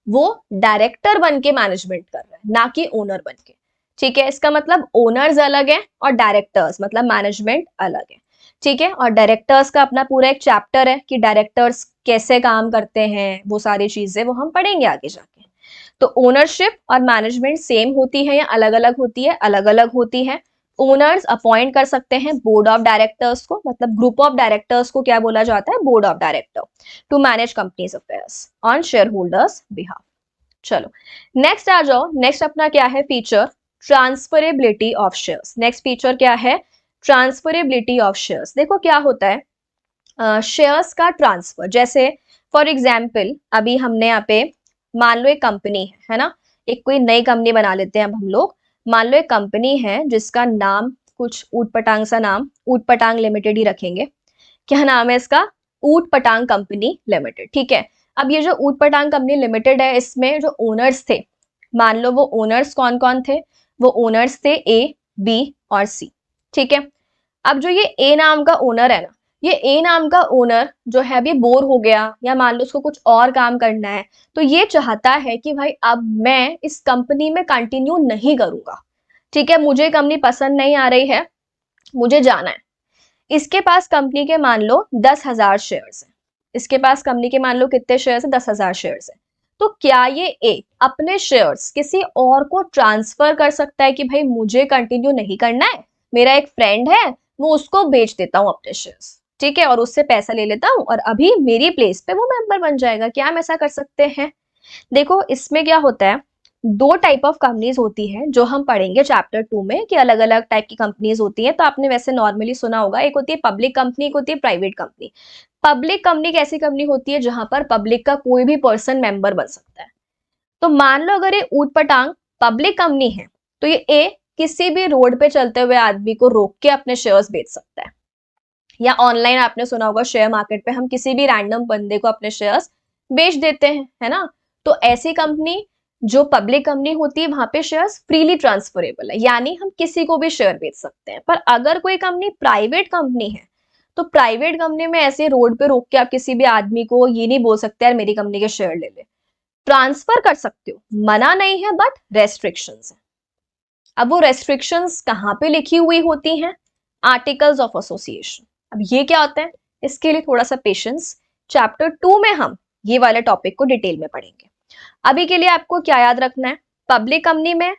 वो डायरेक्टर बन के मैनेजमेंट कर रहा है, ना कि ओनर बन के, ठीक है। इसका मतलब ओनर्स अलग है और डायरेक्टर्स मतलब मैनेजमेंट अलग है, ठीक है। और डायरेक्टर्स का अपना पूरा एक चैप्टर है कि डायरेक्टर्स कैसे काम करते हैं, वो सारी चीजें वो हम पढ़ेंगे आगे जाके। तो ओनरशिप और मैनेजमेंट सेम होती है या अलग अलग होती है? अलग अलग होती है। ओनर्स अपॉइंट कर सकते हैं बोर्ड ऑफ डायरेक्टर्स को, मतलब ग्रुप ऑफ डायरेक्टर्स को क्या बोला जाता है? Board of director, to manage companies affairs on shareholders behalf. चलो नेक्स्ट आ जाओ। नेक्स्ट अपना क्या है feature? Transferability of shares. Next feature क्या है? Transferability of shares. देखो क्या होता है शेयर्स का ट्रांसफर। जैसे फॉर एग्जाम्पल अभी हमने यहाँ पे, मान लो एक कंपनी है ना, एक कोई नई कंपनी बना लेते हैं अब हम लोग। मान लो एक कंपनी है जिसका नाम कुछ ऊट पटांग सा नाम, ऊट पटांग लिमिटेड ही रखेंगे। क्या नाम है इसका? ऊट पटांग कंपनी लिमिटेड, ठीक है। अब ये जो ऊट पटांग कंपनी लिमिटेड है, इसमें जो ओनर्स थे, मान लो वो ओनर्स कौन कौन थे? वो ओनर्स थे ए, बी और सी, ठीक है। अब जो ये ए नाम का ओनर है ना, ये ए नाम का ओनर जो है अभी बोर हो गया, या मान लो उसको कुछ और काम करना है, तो ये चाहता है कि भाई अब मैं इस कंपनी में कंटिन्यू नहीं करूंगा, ठीक है, मुझे कंपनी पसंद नहीं आ रही है, मुझे जाना है। इसके पास कंपनी के मान लो 10,000 शेयर्स है। इसके पास कंपनी के मान लो कितने शेयर्स है? 10,000 शेयर्स है। तो क्या ये ए अपने शेयर्स किसी और को ट्रांसफर कर सकता है कि भाई मुझे कंटिन्यू नहीं करना है, मेरा एक फ्रेंड है, वो उसको बेच देता हूँ अपने शेयर्स, ठीक है, और उससे पैसा ले लेता हूँ और अभी मेरी प्लेस पे वो मेंबर बन जाएगा? क्या हम ऐसा कर सकते हैं? देखो इसमें क्या होता है, दो टाइप ऑफ कंपनीज होती है जो हम पढ़ेंगे चैप्टर 2 में, कि अलग अलग टाइप की कंपनीज होती हैं। तो आपने वैसे नॉर्मली सुना होगा, एक होती है पब्लिक कंपनी, एक होती है प्राइवेट कंपनी। पब्लिक कंपनी एक ऐसी कंपनी होती है जहां पर पब्लिक का कोई भी पर्सन मेंबर बन सकता है। तो मान लो अगर ये ऊट पटांग पब्लिक कंपनी है तो ये ए किसी भी रोड पे चलते हुए आदमी को रोक के अपने शेयर्स बेच सकता है, या ऑनलाइन आपने सुना होगा शेयर मार्केट पे हम किसी भी रैंडम बंदे को अपने शेयर्स बेच देते हैं, है ना। तो ऐसी कंपनी जो पब्लिक कंपनी होती है वहां पे शेयर्स फ्रीली ट्रांसफरेबल है, यानी हम किसी को भी शेयर बेच सकते हैं। पर अगर कोई कंपनी प्राइवेट कंपनी है तो प्राइवेट कंपनी में ऐसे रोड पे रोक के आप किसी भी आदमी को ये नहीं बोल सकते यार मेरी कंपनी के शेयर ले ले। ट्रांसफर कर सकते हो, मना नहीं है, बट रेस्ट्रिक्शंस है। अब वो रेस्ट्रिक्शंस कहाँ पे लिखी हुई होती हैं? Articles of association. अब ये क्या होता है, इसके लिए थोड़ा सा पेशेंस, चैप्टर 2 में हम ये वाले टॉपिक को डिटेल में पढ़ेंगे। अभी के लिए आपको क्या याद रखना है, पब्लिक कंपनी में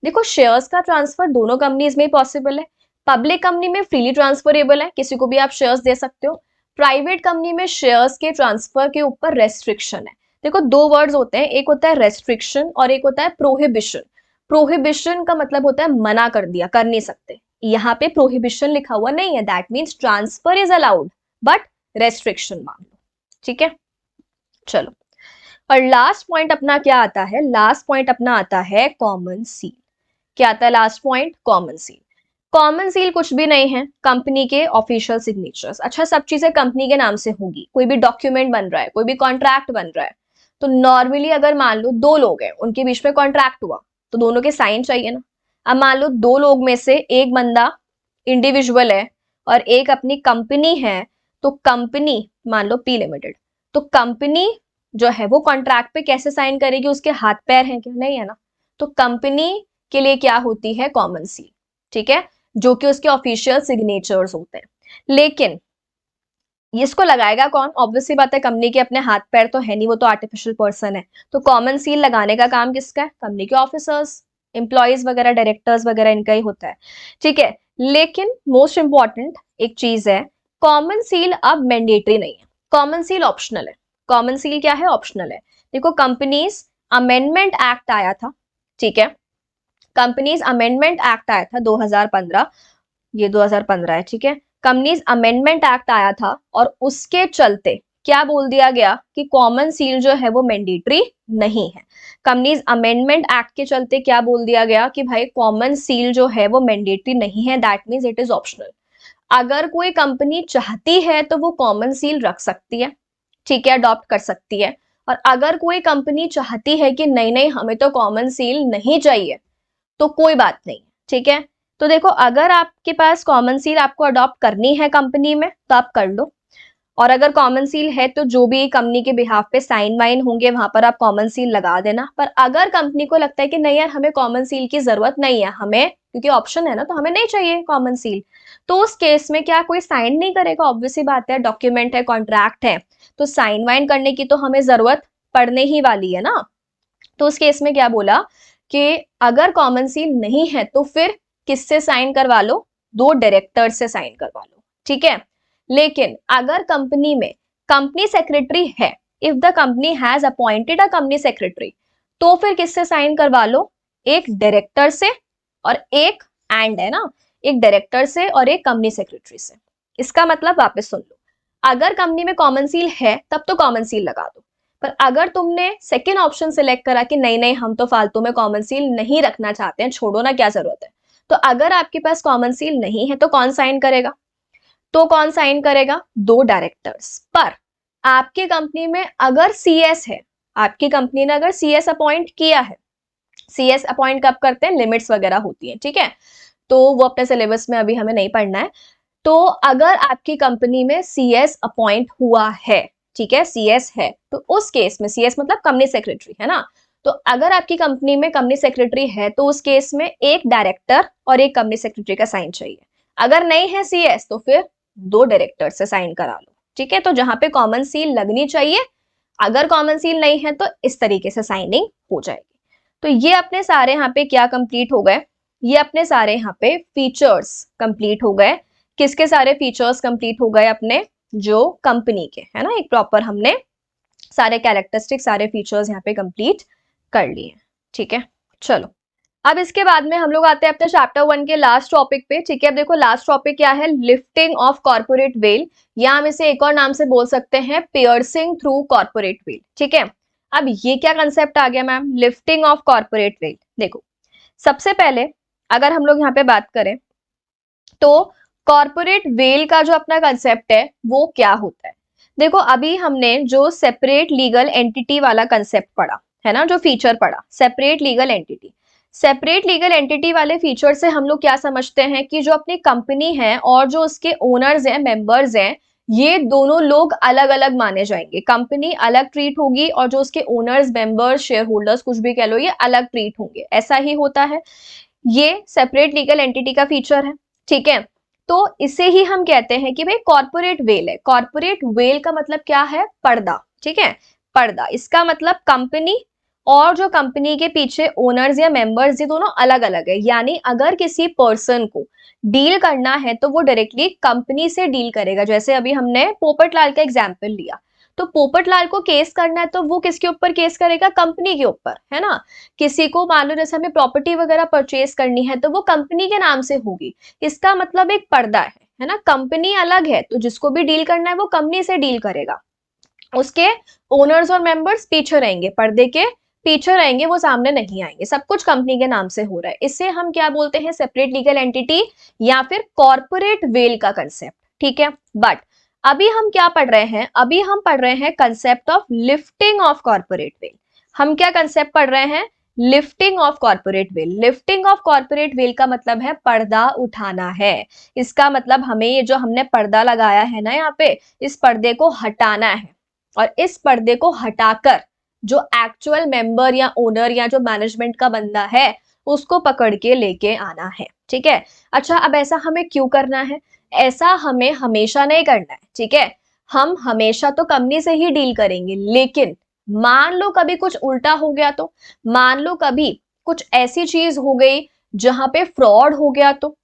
देखो शेयर्स का ट्रांसफर दोनों कंपनीज में पॉसिबल है। पब्लिक कंपनी में फ्रीली ट्रांसफरेबल है, किसी को भी आप शेयर्स दे सकते हो। प्राइवेट कंपनी में शेयर्स के ट्रांसफर के ऊपर रेस्ट्रिक्शन है। देखो दो वर्ड्स होते हैं, एक होता है रेस्ट्रिक्शन और एक होता है प्रोहिबिशन। प्रोहिबिशन का मतलब होता है मना कर दिया, कर नहीं सकते। यहाँ पे प्रोहिबिशन लिखा हुआ नहीं है, that means transfer is allowed but restriction मान लो, ठीक है। चलो, और लास्ट पॉइंट अपना क्या आता है, लास्ट पॉइंट अपना आता है कॉमन सील। क्या आता है last point? Common seal. Common seal कुछ भी नहीं है, कंपनी के ऑफिशियल सिग्नेचर्स। अच्छा, सब चीजें कंपनी के नाम से होंगी, कोई भी डॉक्यूमेंट बन रहा है, कोई भी कॉन्ट्रैक्ट बन रहा है, तो नॉर्मली अगर मान लो दो लोग हैं, उनके बीच में कॉन्ट्रैक्ट हुआ तो दोनों के साइन चाहिए ना। अब मान लो दो लोग में से एक बंदा इंडिविजुअल है और एक अपनी कंपनी है, तो कंपनी मान लो पी लिमिटेड, तो कंपनी जो है वो कॉन्ट्रैक्ट पे कैसे साइन करेगी? उसके हाथ पैर हैं क्या? नहीं है ना। तो कंपनी के लिए क्या होती है? कॉमन सील, ठीक है, जो कि उसके ऑफिशियल सिग्नेचर्स होते हैं। लेकिन इसको लगाएगा कौन? ऑब्वियसली बात है, कंपनी के अपने हाथ पैर तो है नहीं, वो तो आर्टिफिशियल पर्सन है। तो कॉमन सील लगाने का काम किसका है? कंपनी के ऑफिसर्स, एम्प्लॉयज वगैरह, डायरेक्टर्स वगैरह, इनका ही होता है, ठीक है। लेकिन मोस्ट इंपॉर्टेंट एक चीज है, कॉमन सील अब मैंडेटरी नहीं है, कॉमन सील ऑप्शनल है। कॉमन सील क्या है? ऑप्शनल है। देखो कंपनीज अमेंडमेंट एक्ट आया था, ठीक है, कंपनीज अमेंडमेंट एक्ट आया था 2015, ये 2015 है, ठीक है। कंपनीज अमेंडमेंट एक्ट आया था और उसके चलते क्या बोल दिया गया कि कॉमन सील जो है वो मैंडेटरी नहीं है। कंपनीज अमेंडमेंट एक्ट के चलते क्या बोल दिया गया कि भाई कॉमन सील जो है वो मैंडेटरी नहीं है, that means it is optional. अगर कोई कंपनी चाहती है तो वो कॉमन सील रख सकती है, ठीक है, अडॉप्ट कर सकती है। और अगर कोई कंपनी चाहती है कि नहीं नहीं हमें तो कॉमन सील नहीं चाहिए, तो कोई बात नहीं, ठीक है। तो देखो अगर आपके पास कॉमन सील आपको अडॉप्ट करनी है कंपनी में तो आप कर लो, और अगर कॉमन सील है तो जो भी कंपनी के बिहाफ पे साइन वाइन होंगे वहां पर आप कॉमन सील लगा देना। पर अगर कंपनी को लगता है कि नहीं यार हमें कॉमन सील की जरूरत नहीं है, हमें क्योंकि ऑप्शन है ना तो हमें नहीं चाहिए कॉमन सील, तो उस केस में क्या कोई साइन नहीं करेगा? ऑब्वियसली बात है, डॉक्यूमेंट है, कॉन्ट्रैक्ट है, तो साइन वाइन करने की तो हमें जरूरत पड़ने ही वाली है ना। तो उस केस में क्या बोला कि अगर कॉमन सील नहीं है तो फिर किससे साइन करवा लो? दो डायरेक्टर से साइन करवा लो, ठीक है। लेकिन अगर कंपनी में कंपनी सेक्रेटरी है, if the company has appointed a company secretary, तो फिर किससे साइन करवा लो? एक डायरेक्टर से और एक एंड है ना, एक डायरेक्टर से और एक कंपनी सेक्रेटरी से। इसका मतलब वापस सुन लो, अगर कंपनी में कॉमन सील है तब तो कॉमन सील लगा दो, पर अगर तुमने सेकेंड ऑप्शन सिलेक्ट करा कि नहीं नहीं हम तो फालतू में कॉमन सील नहीं रखना चाहते हैं, छोड़ो ना, क्या जरूरत है, तो अगर आपके पास कॉमन सील नहीं है तो कौन साइन करेगा? तो कौन साइन करेगा? दो डायरेक्टर्स। पर आपकी कंपनी में अगर सीएस है, आपकी कंपनी ने अगर सीएस अपॉइंट किया है, सीएस अपॉइंट कब करते हैं? लिमिट्स वगैरह होती है, ठीक है, तो वो अपने सिलेबस में अभी हमें नहीं पढ़ना है। तो अगर आपकी कंपनी में सीएस अपॉइंट हुआ है, ठीक है, सीएस है, तो उस केस में सीएस मतलब कंपनी सेक्रेटरी है ना, तो अगर आपकी कंपनी में कंपनी सेक्रेटरी है तो उस केस में एक डायरेक्टर और एक कंपनी सेक्रेटरी का साइन चाहिए। अगर नहीं है सीएस तो फिर दो डायरेक्टर से साइन करा लो, ठीक है। तो जहां पे कॉमन सील लगनी चाहिए, अगर कॉमन सील नहीं है तो इस तरीके से साइनिंग हो जाएगी। तो ये अपने सारे यहाँ पे क्या कंप्लीट हो गए? ये अपने सारे यहाँ पे फीचर्स कंप्लीट हो गए। किसके सारे फीचर्स कंप्लीट हो गए? अपने जो कंपनी के, है ना, एक प्रॉपर हमने सारे कैरेक्टरिस्टिक, सारे फीचर्स यहाँ पे कंप्लीट कर लिए, ठीक है। चलो, अब इसके बाद में हम लोग आते हैं अपने चैप्टर 1 के लास्ट टॉपिक पे। ठीक है, अब देखो लास्ट टॉपिक क्या है, लिफ्टिंग ऑफ कॉर्पोरेट वेल, या हम इसे एक और नाम से बोल सकते हैं पियर्सिंग थ्रू कॉर्पोरेट वेल। ठीक है, अब ये क्या कंसेप्ट आ गया ma'am, lifting of corporate veil. देखो सबसे पहले अगर हम लोग यहाँ पे बात करें तो कॉर्पोरेट वेल का जो अपना कंसेप्ट है वो क्या होता है। देखो अभी हमने जो सेपरेट लीगल एंटिटी वाला कंसेप्ट पढ़ा है ना, जो फीचर पढ़ा separate legal entity, separate legal entity वाले फीचर से हम लोग क्या समझते हैं कि जो अपनी कंपनी है और जो उसके ओनर्स हैं, मेंबर्स हैं, ये दोनों लोग अलग अलग माने जाएंगे। कंपनी अलग ट्रीट होगी और जो उसके ओनर्स, मेंबर्स, शेयर होल्डर्स कुछ भी कह लो, ये अलग ट्रीट होंगे। ऐसा ही होता है, ये सेपरेट लीगल एंटिटी का फीचर है। ठीक है, तो इसे ही हम कहते हैं कि भाई कॉर्पोरेट वेल है। कॉर्पोरेट वेल का मतलब क्या है, पर्दा। ठीक है, पर्दा, इसका मतलब कंपनी और जो कंपनी के पीछे ओनर्स या मेंबर्स, ये दोनों अलग अलग है। यानी अगर किसी पर्सन को डील करना है तो वो डायरेक्टली कंपनी से डील करेगा। जैसे अभी हमने पोपटलाल का एग्जाम्पल लिया, तो पोपटलाल को केस करना है तो वो किसके ऊपर केस करेगा, कंपनी के ऊपर, है ना। किसी को मान लो जैसे हमें प्रॉपर्टी वगैरह परचेज करनी है तो वो कंपनी के नाम से होगी। इसका मतलब एक पर्दा है ना। कंपनी अलग है तो जिसको भी डील करना है वो कंपनी से डील करेगा, उसके ओनर्स और मेंबर्स पीछे रहेंगे, पर्दे के पीछे रहेंगे, वो सामने नहीं आएंगे। सब कुछ कंपनी के नाम से हो रहा है। इसे हम क्या बोलते हैं, सेपरेट लीगल एंटिटी या फिर कॉर्पोरेट वेल का कंसेप्ट। ठीक है, बट अभी हम क्या पढ़ रहे हैं, अभी हम पढ़ रहे हैं concept of lifting of corporate veil. हम क्या कंसेप्ट पढ़ रहे हैं, lifting of corporate veil. Lifting of corporate veil का मतलब है पर्दा उठाना है। इसका मतलब हमें ये जो हमने पर्दा लगाया है ना यहाँ पे, इस पर्दे को हटाना है और इस पर्दे को हटाकर जो एक्चुअल मेंबर या ओनर या जो मैनेजमेंट का बंदा है उसको पकड़ के लेके आना है। ठीक है, अच्छा अब ऐसा हमें क्यों करना है, ऐसा हमें हमेशा नहीं करना है। ठीक है, हम हमेशा तो कंपनी से ही डील करेंगे, लेकिन मान लो कभी कुछ उल्टा हो गया तो, मान लो कभी कुछ ऐसी चीज हो गई जहां पे फ्रॉड हो गया तो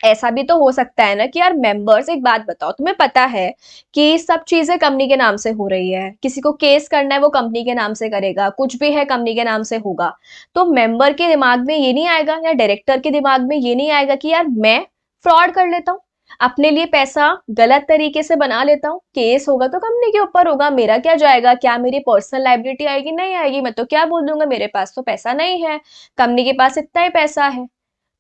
ऐसा भी तो हो सकता है ना कि यार मेंबर्स, एक बात बताओ, तुम्हें पता है कि सब चीजें कंपनी के नाम से हो रही है, किसी को केस करना है वो कंपनी के नाम से करेगा, कुछ भी है कंपनी के नाम से होगा, तो मेंबर के दिमाग में ये नहीं आएगा या डायरेक्टर के दिमाग में ये नहीं आएगा कि यार मैं फ्रॉड कर लेता हूँ, अपने लिए पैसा गलत तरीके से बना लेता हूँ, केस होगा तो कंपनी के ऊपर होगा, मेरा क्या जाएगा, क्या मेरी पर्सनल लाइबिलिटी आएगी, नहीं आएगी, मैं तो क्या बोल दूंगा मेरे पास तो पैसा नहीं है, कंपनी के पास इतना ही पैसा है।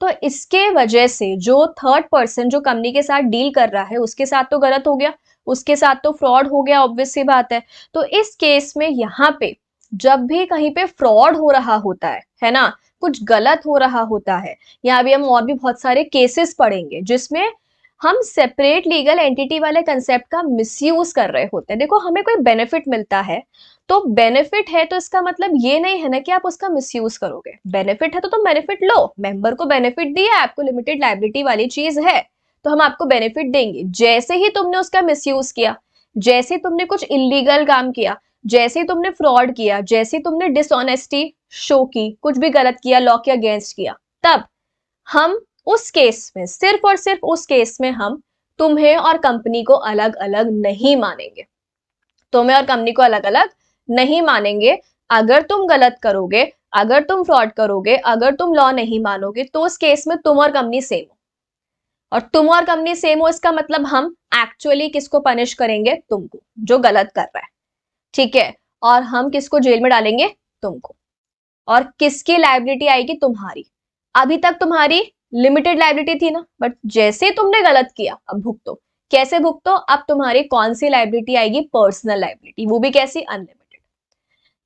तो इसके वजह से जो थर्ड पर्सन जो कंपनी के साथ डील कर रहा है उसके साथ तो गलत हो गया, उसके साथ तो फ्रॉड हो गया, ऑब्वियस सी बात है। तो इस केस में यहाँ पे जब भी कहीं पे फ्रॉड हो रहा होता है ना, कुछ गलत हो रहा होता है, यहाँ भी हम और भी बहुत सारे केसेस पढ़ेंगे जिसमें हम सेपरेट लीगल एंटिटी वाले कंसेप्ट का मिसयूज कर रहे होते हैं। देखो हमें कोई बेनिफिट मिलता है तो बेनिफिट है तो इसका मतलब ये नहीं है ना कि आप उसका मिसयूज करोगे। बेनिफिट है तो तुम बेनिफिट लो, मेंबर को बेनिफिट दिया, आपको लिमिटेड लाइबिलिटी वाली चीज है तो हम आपको बेनिफिट देंगे। जैसे ही तुमने उसका मिसयूज किया, जैसे ही तुमने कुछ इलीगल काम किया, जैसे ही तुमने फ्रॉड किया, जैसे ही तुमने डिसऑनेस्टी शो की, कुछ भी गलत किया, लॉ के अगेंस्ट किया, तब हम उस केस में, सिर्फ और सिर्फ उस केस में हम तुम्हें और कंपनी को अलग अलग नहीं मानेंगे। तुम्हें और कंपनी को अलग अलग नहीं मानेंगे। अगर तुम गलत करोगे, अगर तुम फ्रॉड करोगे, अगर तुम लॉ नहीं मानोगे तो उस केस में तुम और कंपनी सेम हो, और तुम और कंपनी सेम हो इसका मतलब हम एक्चुअली किसको पनिश करेंगे, तुमको जो गलत कर रहा है। ठीक है, और हम किसको जेल में डालेंगे, तुमको। और किसकी लाइबिलिटी आएगी, तुम्हारी। अभी तक तुम्हारी लिमिटेड लाइबिलिटी थी ना, बट जैसे ही तुमने गलत किया अब भुगतो। कैसे भुगतो, अब तुम्हारी कौन सी लाइबिलिटी आएगी, पर्सनल लाइबिलिटी, वो भी कैसी, अनलिमिटेड।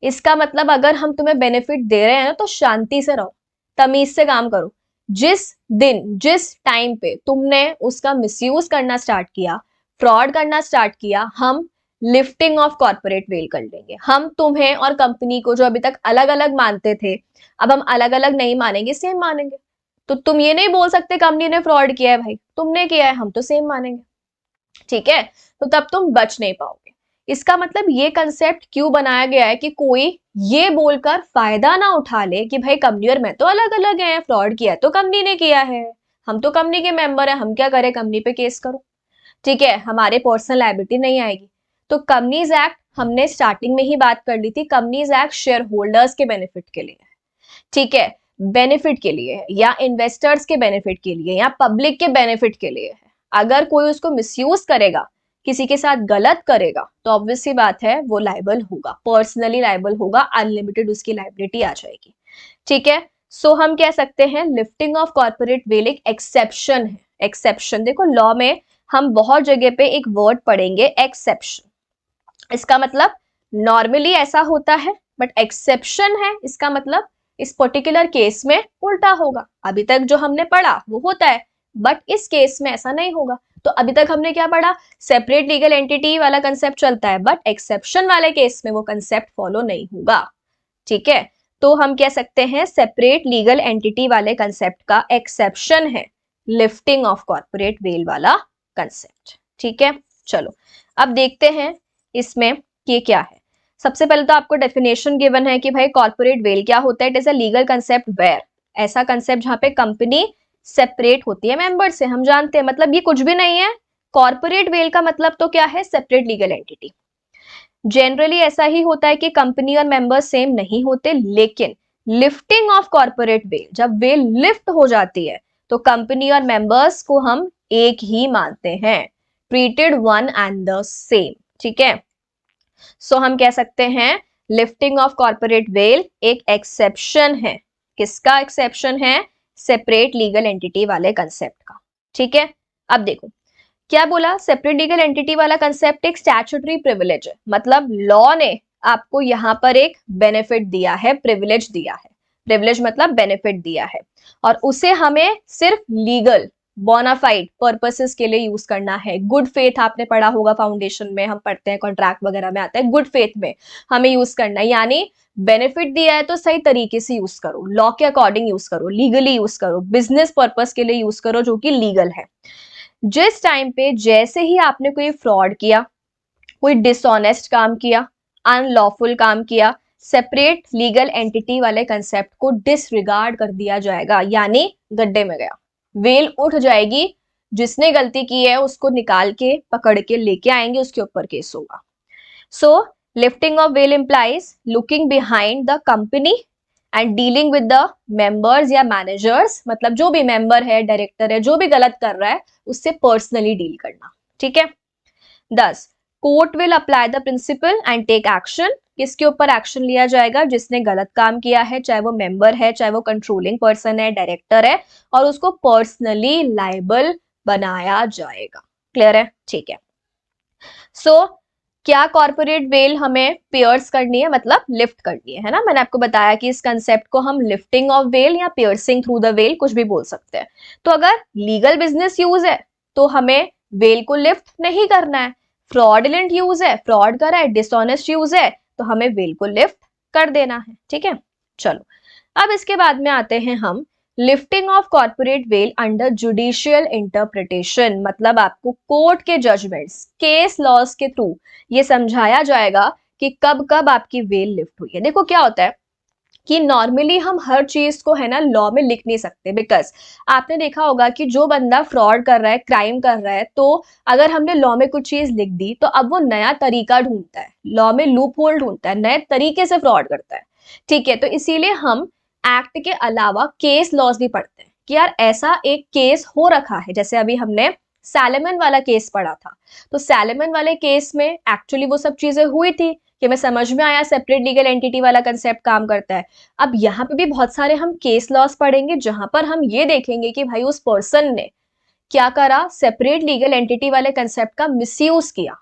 इसका मतलब अगर हम तुम्हें बेनिफिट दे रहे हैं तो शांति से रहो, तमीज से काम करो। जिस दिन, जिस टाइम पे तुमने उसका मिसयूज करना स्टार्ट किया, फ्रॉड करना स्टार्ट किया, हम लिफ्टिंग ऑफ कॉर्पोरेट वेल कर लेंगे। हम तुम्हें और कंपनी को जो अभी तक अलग अलग मानते थे, अब हम अलग अलग नहीं मानेंगे, सेम मानेंगे। तो तुम ये नहीं बोल सकते कंपनी ने फ्रॉड किया है, भाई तुमने किया है, हम तो सेम मानेंगे। ठीक है, तो तब तुम बच नहीं पाओगे। इसका मतलब ये कंसेप्ट क्यों बनाया गया है कि कोई ये बोलकर फायदा ना उठा ले कि भाई कंपनी और मैं तो अलग अलग हैं, फ्रॉड किया तो कंपनी ने किया है, हम तो कंपनी के मेंबर हैं, हम क्या करें, कंपनी पे केस करो। ठीक है, हमारे पर्सनल लायबिलिटी नहीं आएगी। तो कंपनीज एक्ट हमने स्टार्टिंग में ही बात कर ली थी, कंपनीज एक्ट शेयर होल्डर्स के बेनिफिट के लिए है। ठीक है, बेनिफिट के लिए है या इन्वेस्टर्स के बेनिफिट के लिए या पब्लिक के बेनिफिट के लिए है। अगर कोई उसको मिसयूज करेगा, किसी के साथ गलत करेगा, तो ऑब्वियस सी बात है वो लाइबल होगा, पर्सनली लाइबल होगा, अनलिमिटेड उसकी लाइबिलिटी आ जाएगी। ठीक है, सो हम कह सकते हैं लिफ्टिंग ऑफ कॉर्पोरेट वेल एक एक्सेप्शन है। एक्सेप्शन, देखो लॉ में हम बहुत जगह पे एक वर्ड पढ़ेंगे एक्सेप्शन। इसका मतलब नॉर्मली ऐसा होता है, बट एक्सेप्शन है इसका मतलब इस पर्टिकुलर केस में उल्टा होगा। अभी तक जो हमने पढ़ा वो होता है, बट इस केस में ऐसा नहीं होगा। तो अभी तक हमने क्या पढ़ा, सेपरेट लीगल एंटिटी वाला कंसेप्ट चलता है, बट एक्सेप्शन वाले केस में वो कंसेप्ट फॉलो नहीं होगा। ठीक है, तो हम कह सकते हैं सेपरेट लीगल एंटिटी वाले कंसेप्ट का एक्सेप्शन है लिफ्टिंग ऑफ कॉर्पोरेट वेल वाला कंसेप्ट। ठीक है, चलो अब देखते हैं इसमें ये क्या है। सबसे पहले तो आपको डेफिनेशन गिवन है कि भाई कॉर्पोरेट वेल क्या होता है। It is a legal concept where, ऐसा कंसेप्ट जहां पे कंपनी सेपरेट होती है मेंबर से, हम जानते हैं, मतलब ये कुछ भी नहीं है। कॉर्पोरेट वेल का मतलब तो क्या है, सेपरेट लीगल एंटिटी। जनरली ऐसा ही होता है कि कंपनी और मेंबर्स सेम नहीं होते, लेकिन लिफ्टिंग ऑफ कॉर्पोरेट वेल, जब वेल लिफ्ट हो जाती है तो कंपनी और मेंबर्स को हम एक ही मानते हैं, treated one and the same. ठीक है, सो हम कह सकते हैं लिफ्टिंग ऑफ कॉर्पोरेट वेल एक एक्सेप्शन है। किसका एक्सेप्शन है, सेपरेट लीगल एंटिटी वाले कंसेप्ट का। ठीक है, अब देखो क्या बोला, सेपरेट लीगल एंटिटी वाला कंसेप्ट एक स्टैट्यूटरी प्रिविलेज है, मतलब लॉ ने आपको यहां पर एक बेनिफिट दिया है, प्रिविलेज दिया है। प्रिविलेज मतलब बेनिफिट दिया है, और उसे हमें सिर्फ लीगल बोनाफाइड पर्पसेस के लिए यूज करना है। गुड फेथ आपने पढ़ा होगा, फाउंडेशन में हम पढ़ते हैं, कॉन्ट्रैक्ट वगैरह में आता है, गुड फेथ में हमें यूज करना है। यानी बेनिफिट दिया है तो सही तरीके से यूज करो, लॉ के अकॉर्डिंग यूज करो, लीगली यूज करो, बिजनेस पर्पस के लिए यूज करो जो कि लीगल है। जिस टाइम पे जैसे ही आपने कोई फ्रॉड किया, कोई डिसऑनेस्ट काम किया, अनलॉफुल काम किया, सेपरेट लीगल एंटिटी वाले कंसेप्ट को डिसरिगार्ड कर दिया जाएगा, यानी गड्ढे में गया, वेल उठ जाएगी। जिसने गलती की है उसको निकाल के पकड़ के लेके आएंगे, उसके ऊपर केस होगा। So lifting of veil implies looking behind the company and dealing with the members या मैनेजर्स, मतलब जो भी मेंबर है, डायरेक्टर है, जो भी गलत कर रहा है उससे पर्सनली डील करना। ठीक है, 10 court will apply the principle and take action. किसके ऊपर एक्शन लिया जाएगा, जिसने गलत काम किया है, चाहे वो मेंबर है, चाहे वो कंट्रोलिंग पर्सन है, डायरेक्टर है, और उसको पर्सनली लायबल बनाया जाएगा। क्लियर है, ठीक है। सो क्या कॉर्पोरेट वेल हमें पियर्स करनी है, मतलब लिफ्ट करनी है ना। मैंने आपको बताया कि इस कंसेप्ट को हम लिफ्टिंग ऑफ वेल या पियर्सिंग थ्रू द वेल कुछ भी बोल सकते हैं। तो अगर लीगल बिजनेस यूज है तो हमें वेल को लिफ्ट नहीं करना है, फ्रॉडलेंट यूज है, फ्रॉड करा है, डिसऑनेस्ट यूज है, तो हमें वेल को लिफ्ट कर देना है। ठीक है, चलो अब इसके बाद में आते हैं हम lifting of corporate veil under judicial interpretation, मतलब आपको कोर्ट के जजमेंट्स, केस लॉज के थ्रू ये समझाया जाएगा कि कब कब आपकी वेल लिफ्ट हुई है। देखो क्या होता है कि नॉर्मली हम हर चीज को है ना लॉ में लिख नहीं सकते, बिकॉज आपने देखा होगा कि जो बंदा फ्रॉड कर रहा है, क्राइम कर रहा है, तो अगर हमने लॉ में कुछ चीज लिख दी तो अब वो नया तरीका ढूंढता है, लॉ में लूप होल ढूंढता है, नए तरीके से फ्रॉड करता है। ठीक है, तो इसीलिए हम एक्ट के अलावा केस लॉज भी पढ़ते हैं कि यार ऐसा एक केस हो रखा है, जैसे अभी हमने सैलेमन वाला केस पढ़ा था, तो सैलेमन वाले केस में एक्चुअली वो सब चीजें हुई थी कि हमें समझ में आया सेपरेट लीगल एंटिटी वाला कंसेप्ट काम करता है। अब यहाँ पे भी बहुत सारे हम केस लॉज पढ़ेंगे जहां पर हम ये देखेंगे कि भाई उस पर्सन ने क्या करा, सेपरेट लीगल एंटिटी वाले कंसेप्ट का मिसयूज किया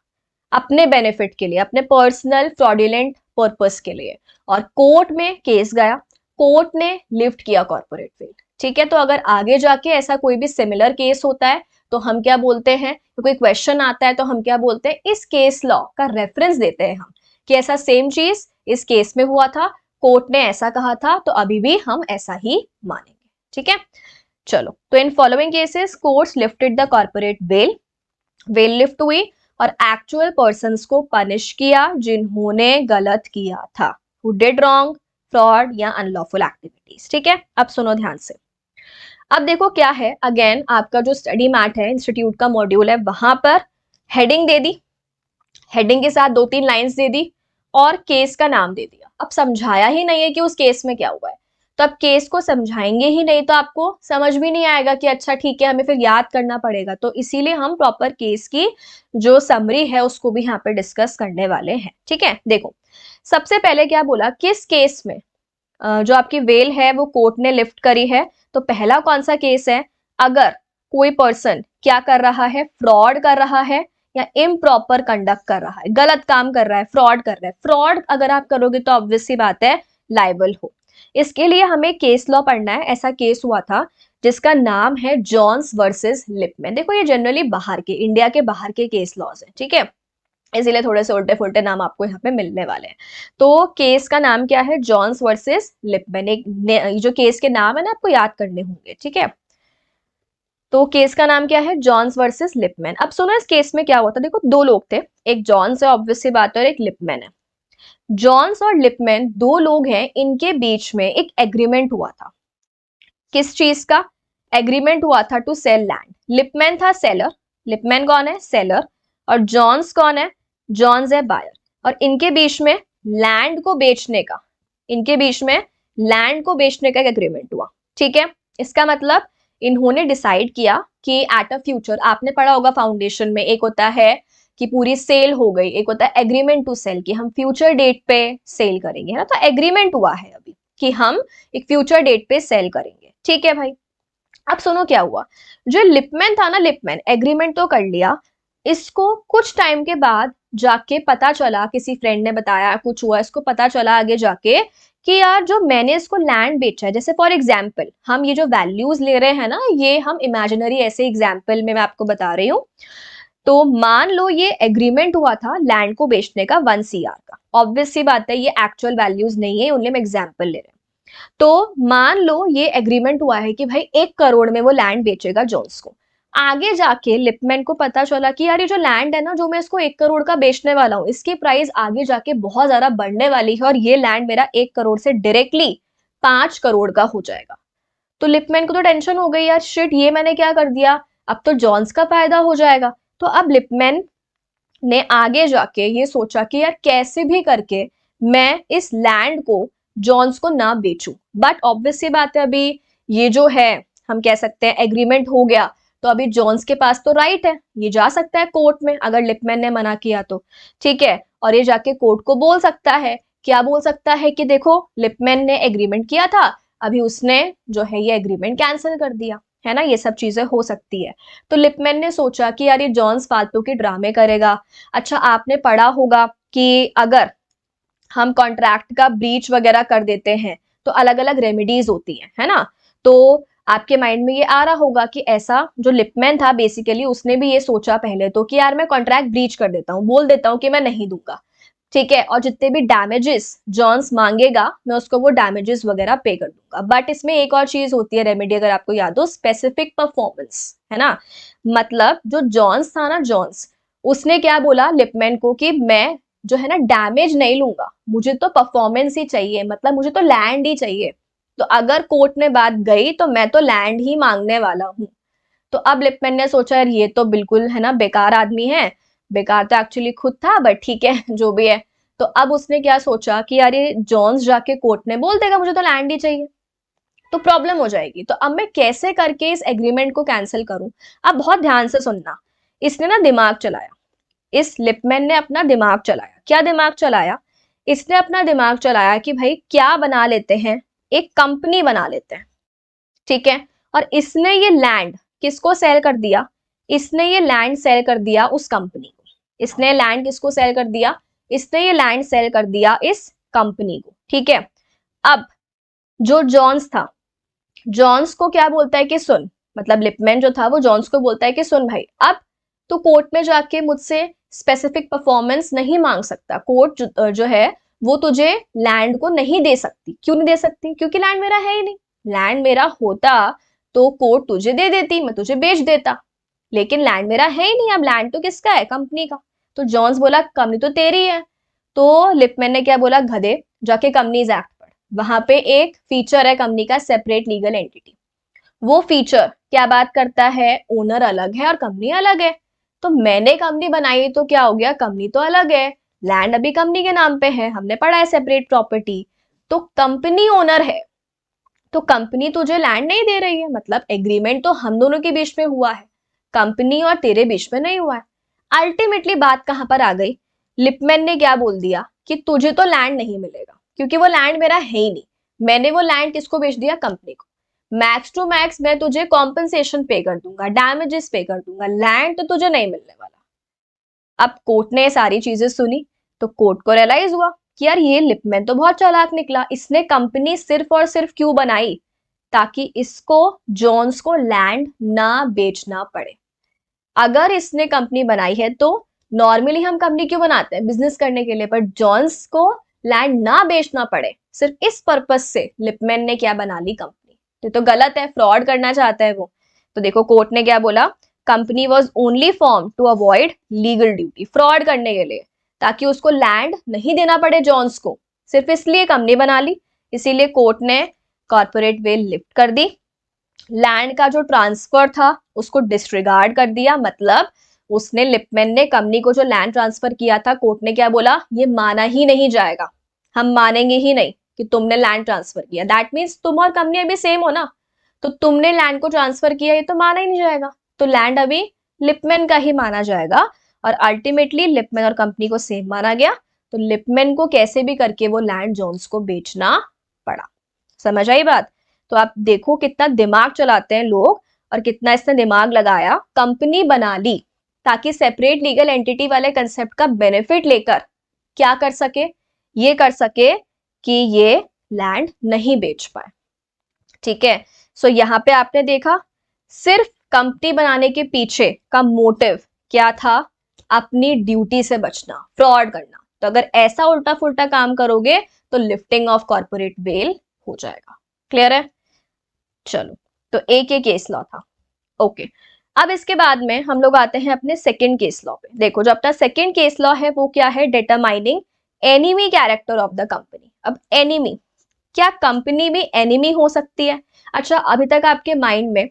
अपने बेनिफिट के लिए, अपने पर्सनल फ्रॉडुलेंट पर्पस के लिए, और कोर्ट में केस गया, कोर्ट ने लिफ्ट किया कॉर्पोरेट वेल। ठीक है, तो अगर आगे जाके ऐसा कोई भी सिमिलर केस होता है तो हम क्या बोलते हैं, तो कोई क्वेश्चन आता है तो हम क्या बोलते हैं, इस केस लॉ का रेफरेंस देते हैं हम कि ऐसा सेम चीज इस केस में हुआ था, कोर्ट ने ऐसा कहा था, तो अभी भी हम ऐसा ही मानेंगे। ठीक है, चलो तो in following cases courts lifted the corporate veil, well lift हुई और एक्चुअल पर्संस को पनिश किया जिन्होंने गलत किया था, हु डिड रॉन्ग, फ्रॉड या अनलॉफुल एक्टिविटीज। ठीक है, अब सुनो ध्यान से। अब देखो क्या है, अगेन आपका जो स्टडी मैट है, इंस्टीट्यूट का मॉड्यूल है, वहां पर हेडिंग दे दी, हेडिंग के साथ 2-3 लाइंस दे दी और केस का नाम दे दिया। अब समझाया ही नहीं है कि उस केस में क्या हुआ है, तो अब केस को समझाएंगे ही नहीं तो आपको समझ भी नहीं आएगा कि अच्छा ठीक है, हमें फिर याद करना पड़ेगा। तो इसीलिए हम प्रॉपर केस की जो समरी है उसको भी यहाँ पे डिस्कस करने वाले हैं। ठीक है, देखो सबसे पहले क्या बोला, किस केस में जो आपकी वेल है वो कोर्ट ने लिफ्ट करी है। तो पहला कौन सा केस है, अगर कोई पर्सन क्या कर रहा है, फ्रॉड कर रहा है या इम्प्रॉपर कंडक्ट कर रहा है, गलत काम कर रहा है, फ्रॉड कर रहा है। फ्रॉड अगर आप करोगे तो ऑब्वियस सी बात है लाइबल हो। इसके लिए हमें केस लॉ पढ़ना है। ऐसा केस हुआ था जिसका नाम है जॉन्स वर्सेस लिपमैन। देखो ये जनरली बाहर के, इंडिया के बाहर के केस लॉज है, ठीक है, इसीलिए थोड़े से उल्टे फुल्टे नाम आपको यहाँ पे मिलने वाले हैं। तो केस का नाम क्या है, जॉन्स वर्सेस लिपमैन। एक जो केस के नाम है ना आपको याद करने होंगे, ठीक है। तो केस का नाम क्या है, जॉन्स वर्सेस लिपमैन। अब सुनो इस केस में क्या हुआ था। देखो दो लोग थे, एक जॉन्स है ऑब्वियस सी बात है और एक लिपमैन है। जॉन्स और लिपमैन दो लोग हैं, इनके बीच में एक एग्रीमेंट हुआ था। किस चीज का एग्रीमेंट हुआ था, टू सेल लैंड। लिपमैन था सेलर, लिपमैन कौन है, सेलर, और जॉन्स कौन है, जॉन्स है बायर। और इनके बीच में लैंड को बेचने का, इनके बीच में लैंड को बेचने का एक एग्रीमेंट हुआ, ठीक है। इसका मतलब इन्होंने डिसाइड किया कि एट अ फ्यूचर, आपने पढ़ा होगा फाउंडेशन में, एक होता है कि पूरी सेल हो गई, एक होता है एग्रीमेंट टू सेल कि हम फ्यूचर डेट पे सेल करेंगे, है ना। तो एग्रीमेंट हुआ है अभी कि हम एक फ्यूचर डेट पे सेल करेंगे, ठीक है भाई। अब सुनो क्या हुआ, जो लिपमैन था ना, लिपमैन एग्रीमेंट तो कर लिया, इसको कुछ टाइम के बाद जाके पता चला, किसी फ्रेंड ने बताया, कुछ हुआ, इसको पता चला आगे जाके कि यार जो मैंने इसको लैंड बेचा है, जैसे फॉर एग्जाम्पल हम ये जो वैल्यूज ले रहे हैं ना, ये हम इमेजिनरी ऐसे एग्जाम्पल में मैं आपको बता रही हूँ। तो मान लो ये एग्रीमेंट हुआ था लैंड को बेचने का 1 CR का, ऑब्वियस सी बात है ये एक्चुअल वैल्यूज नहीं है, उनमें हम एग्जाम्पल ले रहे हैं। तो मान लो ये एग्रीमेंट हुआ है कि भाई 1 करोड़ में वो लैंड बेचेगा जोन्स को। आगे जाके लिपमैन को पता चला कि यार ये जो लैंड है ना, जो मैं इसको 1 करोड़ का बेचने वाला हूँ, इसकी प्राइस आगे जाके बहुत ज्यादा बढ़ने वाली है और ये लैंड मेरा 1 करोड़ से डायरेक्टली 5 करोड़ का हो जाएगा। तो लिपमैन को तो टेंशन हो गई, यार शिट ये मैंने क्या कर दिया, अब तो जॉन्स का फायदा हो जाएगा। तो अब लिपमैन ने आगे जाके ये सोचा कि यार कैसे भी करके मैं इस लैंड को जॉन्स को ना बेचूं। बट ऑब्वियस सी बात है, अभी ये जो है हम कह सकते हैं एग्रीमेंट हो गया, तो अभी जॉन्स के पास तो राइट है, ये जा सकता है कोर्ट में अगर लिपमैन ने मना किया तो, ठीक है। और ये जाके कोर्ट को बोल सकता है, क्या बोल सकता है कि देखो लिपमैन ने एग्रीमेंट किया था, अभी उसने जो है ये एग्रीमेंट कैंसिल कर दिया, है ना। ये सब चीजें हो सकती है। तो लिपमैन ने सोचा कि यार ये जॉन्स फालतू के ड्रामे करेगा। अच्छा आपने पढ़ा होगा कि अगर हम कॉन्ट्रैक्ट का ब्रीच वगैरह कर देते हैं तो अलग अलग रेमेडीज होती हैं, है ना। तो आपके माइंड में ये आ रहा होगा कि ऐसा जो लिपमैन था बेसिकली उसने भी ये सोचा पहले तो कि यार मैं कॉन्ट्रैक्ट ब्रीच कर देता हूँ, बोल देता हूँ कि मैं नहीं दूंगा, ठीक है, और जितने भी डैमेजेस जॉन्स मांगेगा मैं उसको वो डैमेजेस वगैरह पे कर दूंगा। बट इसमें एक और चीज होती है रेमेडी, अगर आपको याद हो, स्पेसिफिक परफॉर्मेंस, है ना। मतलब जो जॉन्स था ना, जॉन्स उसने क्या बोला लिपमैन को कि मैं जो है ना डैमेज नहीं लूंगा, मुझे तो परफॉर्मेंस ही चाहिए, मतलब मुझे तो लैंड ही चाहिए। तो अगर कोर्ट में बात गई तो मैं तो लैंड ही मांगने वाला हूँ। तो अब लिपमैन ने सोचा यार ये तो बिल्कुल है ना बेकार आदमी है, बेकार तो एक्चुअली खुद था बट ठीक है जो भी है। तो अब उसने क्या सोचा कि यार ये जॉन्स जाके कोर्ट में बोल देगा मुझे तो लैंड ही चाहिए, तो प्रॉब्लम हो जाएगी। तो अब मैं कैसे करके इस एग्रीमेंट को कैंसिल करूं। अब बहुत ध्यान से सुनना, इसने ना दिमाग चलाया, इस लिपमैन ने अपना दिमाग चलाया। क्या दिमाग चलाया, इसने अपना दिमाग चलाया कि भाई क्या बना लेते हैं, एक कंपनी बना लेते हैं, ठीक है। और इसने ये लैंड किसको सेल कर दिया, इसने ये लैंड सेल कर दिया उस कंपनी को। इसने लैंड किसको सेल कर दिया, इसने ये लैंड सेल कर दिया इस कंपनी को, ठीक है। अब जो जॉन्स था, जॉन्स को क्या बोलता है कि सुन, मतलब लिपमैन जो था वो जॉन्स को बोलता है कि सुन भाई, अब तो कोर्ट में जाके मुझसे स्पेसिफिक परफॉर्मेंस नहीं मांग सकता, कोर्ट जो है वो तुझे लैंड को नहीं दे सकती। क्यों नहीं दे सकती, क्योंकि लैंड मेरा है ही नहीं। लैंड मेरा होता तो कोर्ट तुझे दे देती, मैं तुझे बेच देता, लेकिन लैंड मेरा है ही नहीं। अब लैंड तो किसका है, कंपनी का। तो जॉन्स बोला कंपनी तो तेरी है। तो लिपमैन ने क्या बोला, गधे जाके कंपनीज एक्ट पढ़, वहां पे एक फीचर है कंपनी का, सेपरेट लीगल एंटिटी। वो फीचर क्या बात करता है, ओनर अलग है और कंपनी अलग है। तो मैंने कंपनी बनाई तो क्या हो गया, कंपनी तो अलग है, लैंड अभी कंपनी के नाम पे है, हमने पढ़ा है सेपरेट प्रॉपर्टी। तो कंपनी ओनर है, तो कंपनी तुझे लैंड नहीं दे रही है, मतलब एग्रीमेंट तो हम दोनों के बीच में हुआ है, कंपनी और तेरे बीच में नहीं हुआ है। अल्टीमेटली बात कहां पर आ गई, लिपमैन ने क्या बोल दिया कि तुझे तो लैंड नहीं मिलेगा क्योंकि वो लैंड मेरा है ही नहीं। मैंने वो लैंड किसको बेच दिया, कंपनी को। मैक्स टू मैक्स मैं तुझे कॉम्पनसेशन पे कर दूंगा, डैमेजेस पे कर दूंगा, लैंड तो तुझे नहीं मिलने वाला। अब कोर्ट ने सारी चीजें सुनी तो कोर्ट को रियलाइज हुआ कि यार ये लिपमैन तो बहुत चालाक निकला, इसने कंपनी सिर्फ और सिर्फ क्यों बनाई, ताकि इसको जॉन्स को लैंड ना बेचना पड़े। अगर इसने कंपनी बनाई है तो नॉर्मली हम कंपनी क्यों बनाते हैं, बिजनेस करने के लिए, पर जॉन्स को लैंड ना बेचना पड़े, सिर्फ इस पर्पस से लिपमैन ने क्या बना ली, कंपनी। तो गलत है, फ्रॉड करना चाहता है वो। तो देखो कोर्ट ने क्या बोला, company was only form to avoid legal duty, fraud करने के लिए, ताकि उसको लैंड नहीं देना पड़े जॉन्स को, सिर्फ इसलिए कंपनी बना ली। इसीलिए कोर्ट ने कॉर्पोरेट वेल लिफ्ट कर दी, लैंड का जो ट्रांसफर था उसको डिसरिगार्ड कर दिया। मतलब उसने, लिपमैन ने कंपनी को जो लैंड ट्रांसफर किया था, कोर्ट ने क्या बोला, ये माना ही नहीं जाएगा, हम मानेंगे ही नहीं कि तुमने लैंड ट्रांसफर किया। दैट मीन्स तुम और कंपनी अभी सेम हो ना, तो तुमने लैंड को ट्रांसफर किया, ये तो माना ही नहीं जाएगा, तो लैंड अभी लिपमैन का ही माना जाएगा। और अल्टीमेटली लिपमैन और कंपनी को सेम माना गया, तो लिपमैन को कैसे भी करके वो लैंड जोन्स को बेचना पड़ा। समझ आई बात। तो आप देखो कितना दिमाग चलाते हैं लोग, और कितना इसने दिमाग लगाया, कंपनी बना ली ताकि सेपरेट लीगल एंटिटी वाले कंसेप्ट का बेनिफिट लेकर क्या कर सके, ये कर सके कि ये लैंड नहीं बेच पाए। ठीक है, सो यहाँ पे आपने देखा सिर्फ कंपनी बनाने के पीछे का मोटिव क्या था, अपनी ड्यूटी से बचना, फ्रॉड करना। तो अगर ऐसा उल्टा फुल्टा काम करोगे तो लिफ्टिंग ऑफ कॉर्पोरेट बेल हो जाएगा। क्लियर है, चलो। तो एक ये केस लॉ था। ओके, अब इसके बाद में हम लोग आते हैं अपने सेकंड केस लॉ पे। देखो जो अपना सेकंड केस लॉ है वो क्या है, determining enemy character of the company. अब एनिमी, क्या कंपनी भी एनिमी हो सकती है? अच्छा, अभी तक आपके माइंड में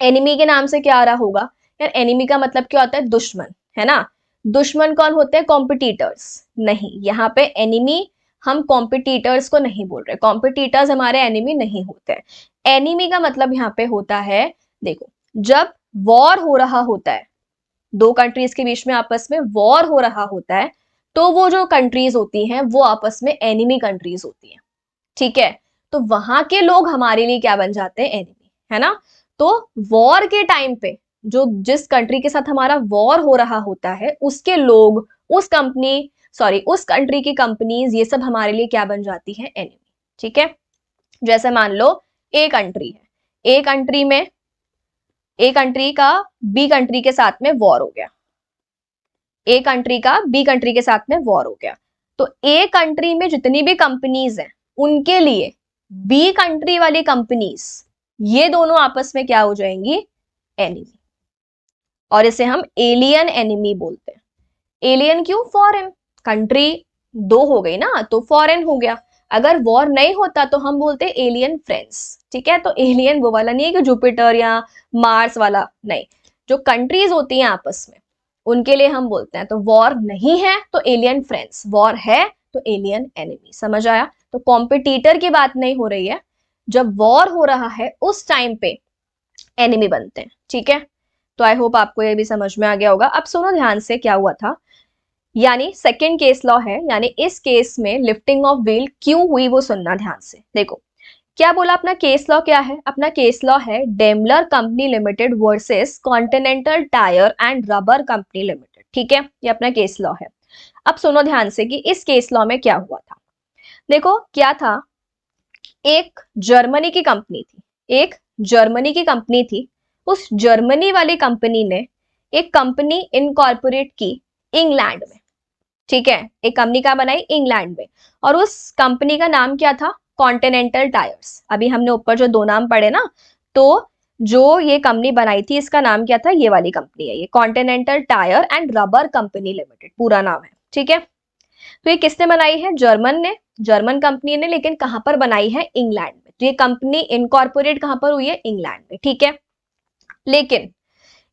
एनिमी के नाम से क्या आ रहा होगा, यार एनिमी का मतलब क्या होता है, दुश्मन, है ना। दुश्मन कौन होते हैं, कॉम्पिटिटर्स। नहीं, यहाँ पे एनिमी हम कॉम्पिटिटर्स को नहीं बोल रहे, कॉम्पिटिटर्स हमारे एनिमी नहीं होते हैं। एनिमी का मतलब यहाँ पे होता है, देखो जब वॉर हो रहा होता है, दो कंट्रीज के बीच में आपस में वॉर हो रहा होता है, तो वो जो कंट्रीज होती हैं वो आपस में एनिमी कंट्रीज होती हैं। ठीक है, तो वहां के लोग हमारे लिए क्या बन जाते हैं, एनिमी, है ना। तो वॉर के टाइम पे जो जिस कंट्री के साथ हमारा वॉर हो रहा होता है, उसके लोग, उस कंपनी, सॉरी उस कंट्री की कंपनीज, ये सब हमारे लिए क्या बन जाती है, एनिमी। ठीक है, जैसे मान लो ए कंट्री है, ए कंट्री में, ए कंट्री का बी कंट्री के साथ में वॉर हो गया, ए कंट्री का बी कंट्री के साथ में वॉर हो गया, तो ए कंट्री में जितनी भी कंपनीज हैं उनके लिए बी कंट्री वाली कंपनीज, ये दोनों आपस में क्या हो जाएंगी, एनिमी। और इसे हम एलियन एनिमी बोलते हैं। एलियन क्यों, फॉरेन, कंट्री दो हो गई ना, तो फॉरेन हो गया। अगर वॉर नहीं होता तो हम बोलते एलियन फ्रेंड्स। ठीक है, तो एलियन वो वाला नहीं है कि जुपिटर या मार्स वाला, नहीं, जो कंट्रीज होती हैं आपस में उनके लिए हम बोलते हैं। तो वॉर नहीं है तो एलियन फ्रेंड्स, वॉर है तो एलियन एनिमी। समझ आया। तो कॉम्पिटिटर की बात नहीं हो रही है, जब वॉर हो रहा है उस टाइम पे एनिमी बनते हैं। ठीक है, तो आई होप आपको ये भी समझ में आ गया होगा। अब सुनो ध्यान से क्या हुआ था, यानी सेकेंड केस लॉ है, यानी इस केस में लिफ्टिंग ऑफ व्हील क्यों हुई वो सुनना ध्यान से। देखो क्या बोला, अपना केस लॉ क्या है, अपना केस लॉ है Daimler company limited versus continental tyre and rubber company limited. ठीक है, ये अपना केस लॉ है। अब सुनो ध्यान से कि इस केस लॉ में क्या हुआ था। देखो क्या था, एक जर्मनी की कंपनी थी, एक जर्मनी की कंपनी थी, उस जर्मनी वाली कंपनी ने एक कंपनी इनकॉर्पोरेट की इंग्लैंड में। ठीक है, एक कंपनी का बनाई इंग्लैंड में, और उस कंपनी का नाम क्या था, कॉन्टिनेंटल टायर्स। अभी हमने ऊपर जो दो नाम पढ़े ना, तो जो ये कंपनी बनाई थी इसका नाम क्या था, ये वाली कंपनी है, ये continental tyre and rubber company limited पूरा नाम है। ठीक है, तो ये किसने बनाई है, जर्मन ने, जर्मन कंपनी ने, लेकिन कहां पर बनाई है, इंग्लैंड में। तो ये कंपनी इनकॉर्पोरेट कहां पर हुई है, इंग्लैंड में। ठीक है, लेकिन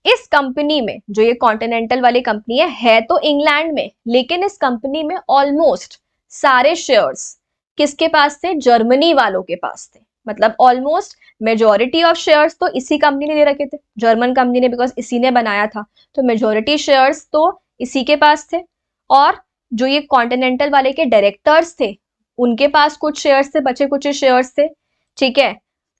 इस कंपनी में, जो ये कॉन्टिनेंटल वाली कंपनी है तो इंग्लैंड में, लेकिन इस कंपनी में ऑलमोस्ट सारे शेयर्स किसके पास थे, जर्मनी वालों के पास थे। मतलब ऑलमोस्ट मेजोरिटी ऑफ शेयर्स तो इसी कंपनी ने ले रखे थे, जर्मन कंपनी ने, बिकॉज इसी ने बनाया था, तो मेजोरिटी शेयर्स तो इसी के पास थे। और जो ये कॉन्टिनेंटल वाले के डायरेक्टर्स थे उनके पास कुछ शेयर्स थे, बचे कुछ शेयर्स थे, ठीक है।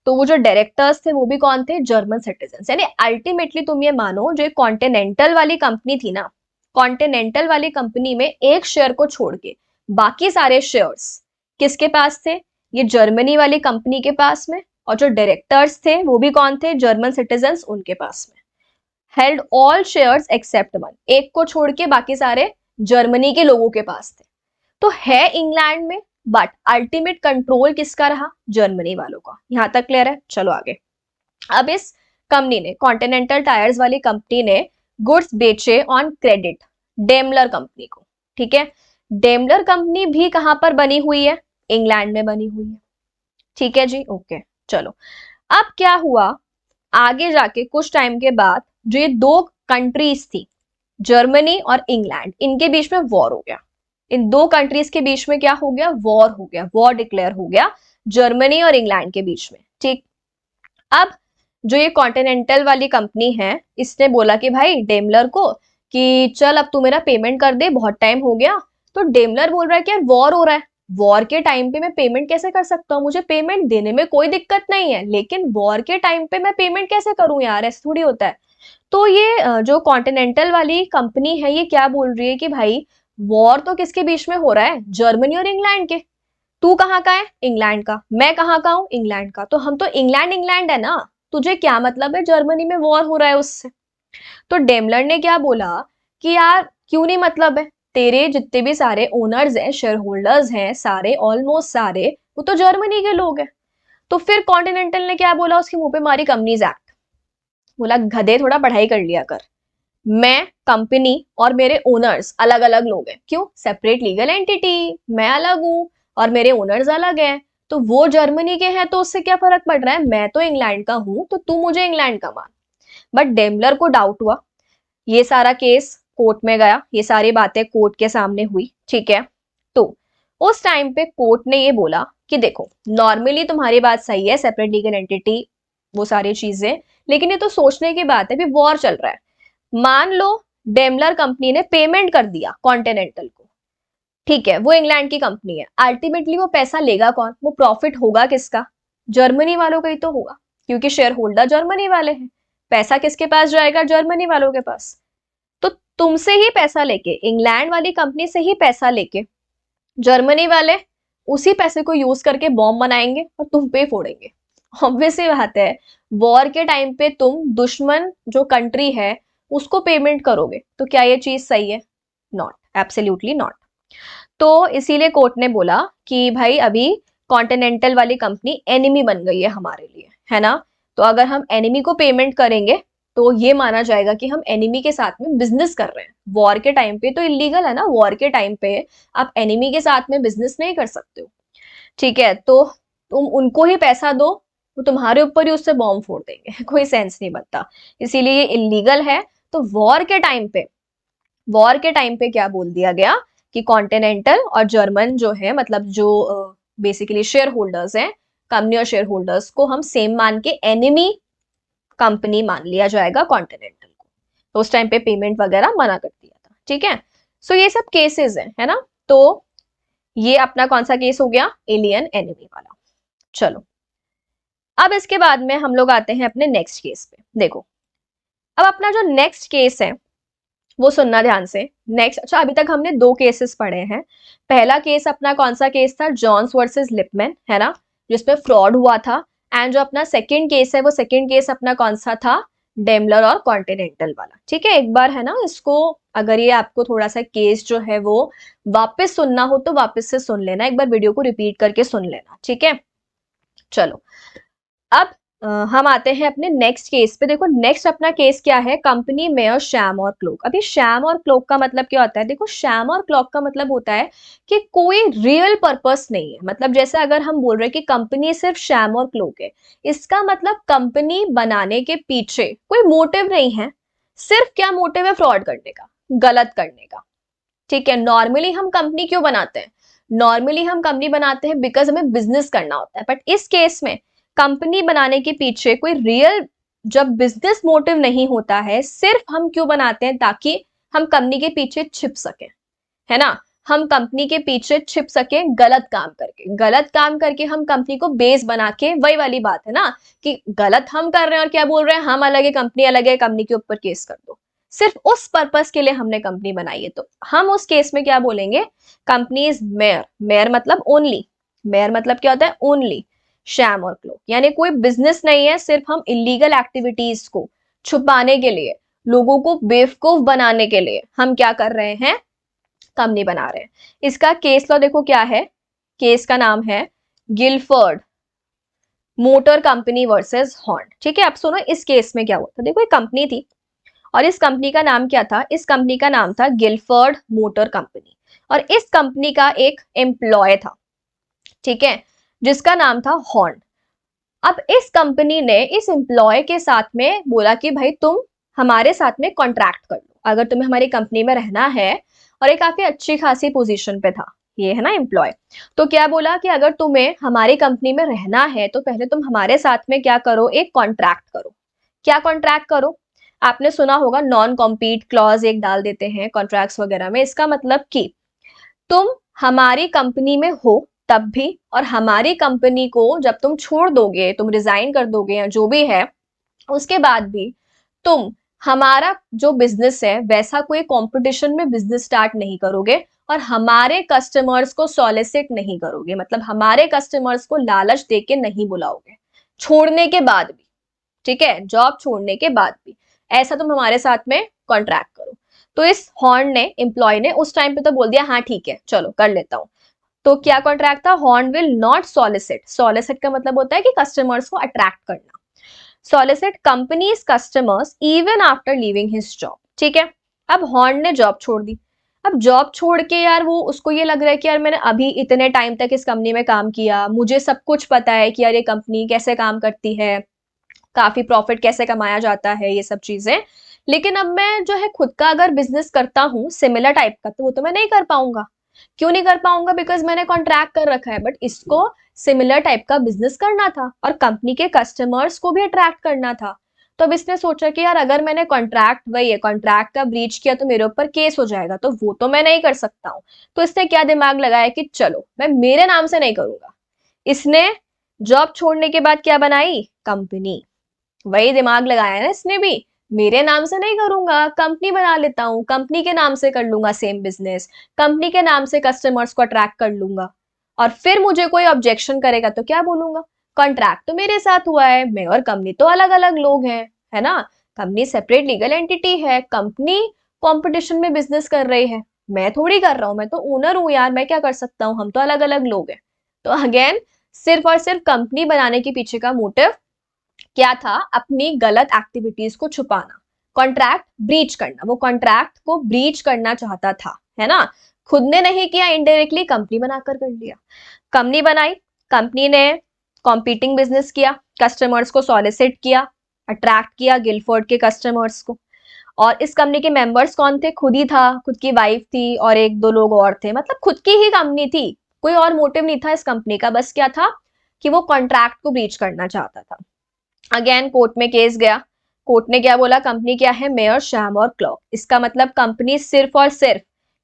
तो वो जो डायरेक्टर्स थे वो भी कौन थे, जर्मन सिटीजन। यानी अल्टीमेटली तुम ये मानो जो कॉन्टिनेंटल वाली कंपनी थी ना, कॉन्टिनेंटल वाली कंपनी में एक शेयर को छोड़ के बाकी सारे शेयर्स किसके पास थे, ये जर्मनी वाली कंपनी के पास में। और जो डायरेक्टर्स थे वो भी कौन थे, जर्मन सिटीजन, उनके पास में। Held all shares except one, एक को छोड़ के बाकी सारे जर्मनी के लोगों के पास थे। तो है इंग्लैंड में, बट अल्टीमेट कंट्रोल किसका रहा, जर्मनी वालों का। यहां तक क्लियर है, चलो आगे। अब इस कंपनी ने, कॉन्टिनेंटल टायर्स वाली कंपनी ने गुड्स बेचे ऑन क्रेडिट डेमलर कंपनी को, ठीक है। डेमलर कंपनी भी कहां पर बनी हुई है, इंग्लैंड में बनी हुई है, ठीक है जी, ओके। चलो अब क्या हुआ, आगे जाके कुछ टाइम के बाद जो ये दो कंट्रीज थी, जर्मनी और इंग्लैंड, इनके बीच में वॉर हो गया। इन दो कंट्रीज के बीच में क्या हो गया, वॉर हो गया, वॉर डिक्लेयर हो गया जर्मनी और इंग्लैंड के बीच में, ठीक। अब जो ये कॉन्टिनेंटल वाली कंपनी है, इसने बोला कि भाई डेमलर को कि चल अब तू मेरा पेमेंट कर दे, बहुत टाइम हो गया। तो डेमलर बोल रहा है कि यार वॉर हो रहा है, वॉर के टाइम पे मैं पेमेंट कैसे कर सकता हूँ, मुझे पेमेंट देने में कोई दिक्कत नहीं है, लेकिन वॉर के टाइम पे मैं पेमेंट कैसे करूं यार, ऐसा थोड़ी होता है। तो ये जो कॉन्टिनेंटल वाली कंपनी है ये क्या बोल रही है कि भाई वॉर तो किसके बीच में हो रहा है, जर्मनी और इंग्लैंड के। तू कहाँ का है, इंग्लैंड का, मैं कहाँ का हूँ, इंग्लैंड का, तो हम तो इंग्लैंड इंग्लैंड है ना, तुझे क्या मतलब है जर्मनी में वॉर हो रहा है उससे। तो डेमलर ने क्या बोला कि यार क्यों नहीं मतलब है, तेरे जितने भी सारे ओनर्स हैं, शेयर होल्डर्स हैं, सारे ऑलमोस्ट सारे वो तो जर्मनी के लोग हैं। तो फिर कॉन्टिनेंटल ने क्या बोला, उसके मुंह पे मारी कंपनीज एक्ट। बोला गधे थोड़ा पढ़ाई कर लिया कर, मैं कंपनी और मेरे ओनर्स अलग अलग लोग हैं, क्यों, सेपरेट लीगल एंटिटी, मैं अलग हूं और मेरे ओनर्स अलग हैं। तो वो जर्मनी के हैं तो उससे क्या फर्क पड़ रहा है, मैं तो इंग्लैंड का हूं तो तू मुझे इंग्लैंड का मान। बट डेमलर को डाउट हुआ, ये सारा केस कोर्ट में गया, ये सारी बातें कोर्ट के सामने हुई, ठीक है। तो उस टाइम पे कोर्ट ने ये बोला कि देखो नॉर्मली तुम्हारी बात सही है, सेपरेट लीगल एंटिटी, वो सारी चीजें, लेकिन ये तो सोचने की बात है, अभी वॉर चल रहा है। मान लो डेमलर कंपनी ने पेमेंट कर दिया कॉन्टिनेंटल को, ठीक है, वो इंग्लैंड की कंपनी है, अल्टीमेटली वो पैसा लेगा कौन, वो प्रॉफिट होगा किसका, जर्मनी वालों का ही तो होगा, क्योंकि शेयर होल्डर जर्मनी वाले हैं। पैसा किसके पास जाएगा, जर्मनी वालों के पास। तो तुमसे ही पैसा लेके, इंग्लैंड वाली कंपनी से ही पैसा लेके जर्मनी वाले उसी पैसे को यूज करके बॉम्ब बनाएंगे और तुम पे फोड़ेंगे। ऑब्वियस सी बात है, वॉर के टाइम पे तुम दुश्मन जो कंट्री है उसको पेमेंट करोगे, तो क्या ये चीज सही है, नॉट, एब्सोल्युटली नॉट। तो इसीलिए कोर्ट ने बोला कि भाई अभी कॉन्टिनेंटल वाली कंपनी एनिमी बन गई है हमारे लिए, है ना। तो अगर हम एनिमी को पेमेंट करेंगे तो ये माना जाएगा कि हम एनिमी के साथ में बिजनेस कर रहे हैं। वॉर के टाइम पे तो इलीगल है ना, वॉर के टाइम पे आप एनिमी के साथ में बिजनेस नहीं कर सकते हो, ठीक है। तो तुम उनको ही पैसा दो, वो तुम्हारे ऊपर ही उससे बॉम्ब फोड़ देंगे कोई सेंस नहीं बनता, इसीलिए ये इलीगल है। तो वॉर के टाइम पे क्या बोल दिया गया कि कॉन्टिनेंटल और जर्मन जो है, मतलब जो बेसिकली शेयर होल्डर्स हैं, कंपनी और शेयर होल्डर्स को हम सेम मान के एनिमी कंपनी मान लिया जाएगा कॉन्टिनेंटल को। तो उस टाइम पे पेमेंट वगैरह मना कर दिया था, ठीक है। सो ये सब केसेस हैं, है ना। तो ये अपना कौन सा केस हो गया, एलियन एनिमी वाला। चलो अब इसके बाद में हम लोग आते हैं अपने नेक्स्ट केस पे। देखो अब अपना जो नेक्स्ट केस है वो सुनना ध्यान से। नेक्स्ट, अच्छा अभी तक हमने दो केसेस पढ़े हैं। पहला केस अपना कौन सा केस था, जॉन्स वर्सेस लिपमैन, है ना, जिसमें फ्रॉड हुआ था। एंड जो अपना सेकंड केस है वो सेकंड केस अपना कौन सा था, डेमलर और कॉन्टिनेंटल वाला, ठीक है। एक बार है ना इसको, अगर ये आपको थोड़ा सा केस जो है वो वापस सुनना हो तो वापस से सुन लेना, एक बार वीडियो को रिपीट करके सुन लेना, ठीक है। चलो अब हम आते हैं अपने नेक्स्ट केस पे। देखो नेक्स्ट अपना केस क्या है, कंपनी मेयर शैम और क्लोक। अभी शैम और क्लोक का मतलब क्या होता है, देखो शैम और क्लोक का मतलब होता है कि कोई रियल पर्पस नहीं है। मतलब जैसे अगर हम बोल रहे हैं कि कंपनी सिर्फ शैम और क्लोक है, इसका मतलब कंपनी बनाने के पीछे कोई मोटिव नहीं है, सिर्फ क्या मोटिव है, फ्रॉड करने का, गलत करने का, ठीक है। नॉर्मली हम कंपनी क्यों बनाते हैं, नॉर्मली हम कंपनी बनाते हैं बिकॉज हमें बिजनेस करना होता है, बट इस केस में कंपनी बनाने के पीछे कोई रियल जब बिजनेस मोटिव नहीं होता है, सिर्फ हम क्यों बनाते हैं, ताकि हम कंपनी के पीछे छिप सके, है ना। हम कंपनी के पीछे छिप सके गलत काम करके हम कंपनी को बेस बना के, वही वाली बात है ना कि गलत हम कर रहे हैं और क्या बोल रहे हैं, हम अलग है कंपनी के ऊपर केस कर दो। सिर्फ उस पर्पस के लिए हमने कंपनी बनाई है, तो हम उस केस में क्या बोलेंगे, कंपनी इज मेयर। मेयर मतलब ओनली, मेयर मतलब क्या होता है, ओनली शैम और क्लोक, यानी कोई बिजनेस नहीं है, सिर्फ हम इलीगल एक्टिविटीज को छुपाने के लिए, लोगों को बेवकूफ बनाने के लिए हम क्या कर रहे हैं, कंपनी बना रहे हैं। इसका केस लॉ देखो क्या है, केस का नाम है Gilford motor company versus Horne. ठीक है, अब सुनो इस केस में क्या हुआ था। देखो एक कंपनी थी और इस कंपनी का नाम क्या था, इस कंपनी का नाम था गिलफोर्ड मोटर कंपनी, और इस कंपनी का एक एम्प्लॉय था, ठीक है, जिसका नाम था हॉर्न। अब इस कंपनी ने इस एम्प्लॉय के साथ में बोला कि भाई तुम हमारे साथ में कॉन्ट्रैक्ट कर लो, अगर तुम्हें हमारी कंपनी में रहना है, और एक काफी अच्छी खासी पोजीशन पे था ये, है ना, एम्प्लॉय। तो क्या बोला कि अगर तुम्हें हमारी कंपनी में रहना है तो पहले तुम हमारे साथ में क्या करो, एक कॉन्ट्रैक्ट करो। क्या कॉन्ट्रैक्ट करो, आपने सुना होगा नॉन कॉम्पीट क्लॉज एक डाल देते हैं कॉन्ट्रैक्ट्स वगैरह में। इसका मतलब कि तुम हमारी कंपनी में हो तब भी, और हमारी कंपनी को जब तुम छोड़ दोगे, तुम रिजाइन कर दोगे या जो भी है, उसके बाद भी तुम हमारा जो बिजनेस है वैसा कोई कंपटीशन में बिजनेस स्टार्ट नहीं करोगे, और हमारे कस्टमर्स को सॉलिसिट नहीं करोगे, मतलब हमारे कस्टमर्स को लालच देके नहीं बुलाओगे छोड़ने के बाद भी। ठीक है, जॉब छोड़ने के बाद भी ऐसा तुम हमारे साथ में कॉन्ट्रैक्ट करो। तो इस हॉर्न ने, एम्प्लॉय ने उस टाइम पे तो बोल दिया हाँ ठीक है चलो कर लेता हूँ। तो क्या कॉन्ट्रैक्ट था, horn will not solicit. Solicit का मतलब होता है कि कस्टमर्स को अट्रैक्ट करना। Solicit companies customers even after leaving his job. ठीक है, अब हॉर्न ने जॉब छोड़ दी। अब जॉब छोड़ के यार वो, उसको ये लग रहा है कि यार मैंने अभी इतने टाइम तक इस कंपनी में काम किया, मुझे सब कुछ पता है कि यार ये कंपनी कैसे काम करती है, काफी प्रॉफिट कैसे कमाया जाता है, ये सब चीजें। लेकिन अब मैं जो है खुद का अगर बिजनेस करता हूँ सिमिलर टाइप का, तो वो तो मैं नहीं कर पाऊंगा। क्यों नहीं कर पाऊंगा, बिकॉज मैंने कॉन्ट्रैक्ट कर रखा है, बट इसको सिमिलर टाइप का बिजनेस करना था और कंपनी के कस्टमर्स को भी अट्रैक्ट करना था। तो अब इसने सोचा कि यार अगर मैंने कॉन्ट्रैक्ट, वही है, कॉन्ट्रैक्ट का ब्रीच किया तो मेरे ऊपर केस हो जाएगा, तो वो तो मैं नहीं कर सकता हूँ। तो इसने क्या दिमाग लगाया कि चलो मैं मेरे नाम से नहीं करूंगा। इसने जॉब छोड़ने के बाद क्या बनाई, कंपनी। वही दिमाग लगाया ना इसने भी, मेरे नाम से नहीं करूंगा, कंपनी बना लेता हूँ, कंपनी के नाम से कर लूंगा सेम बिजनेस, कंपनी के नाम से कस्टमर्स को अट्रैक्ट कर लूंगा, और फिर मुझे कोई ऑब्जेक्शन करेगा तो क्या बोलूंगा, कॉन्ट्रैक्ट तो मेरे साथ हुआ है, मैं और कंपनी तो अलग अलग लोग हैं, है ना। कंपनी सेपरेट लीगल एंटिटी है, कंपनी कॉम्पिटिशन में बिजनेस कर रही है, मैं थोड़ी कर रहा हूँ, मैं तो ओनर हूँ यार, मैं क्या कर सकता हूँ, हम तो अलग अलग लोग हैं। तो अगेन सिर्फ और सिर्फ कंपनी बनाने के पीछे का मोटिव क्या था, अपनी गलत एक्टिविटीज को छुपाना, कॉन्ट्रैक्ट ब्रीच करना। वो कॉन्ट्रैक्ट को ब्रीच करना चाहता था, है ना। खुद ने नहीं किया, इनडायरेक्टली कंपनी बनाकर कर लिया। कंपनी बनाई, कंपनी ने कॉम्पीटिंग बिजनेस किया, कस्टमर्स को सॉलिसिट किया, अट्रैक्ट किया गिलफोर्ड के कस्टमर्स को। और इस कंपनी के मेंबर्स कौन थे, खुद ही था, खुद की वाइफ थी और एक दो लोग और थे, मतलब खुद की ही कंपनी थी, कोई और मोटिव नहीं था इस कंपनी का, बस क्या था कि वो कॉन्ट्रैक्ट को ब्रीच करना चाहता था। अगेन कोर्ट में केस गया, कोर्ट ने क्या बोला, कंपनी क्या है, मेयर शैम और क्लॉक। इसका मतलब कंपनी सिर्फ और सिर्फ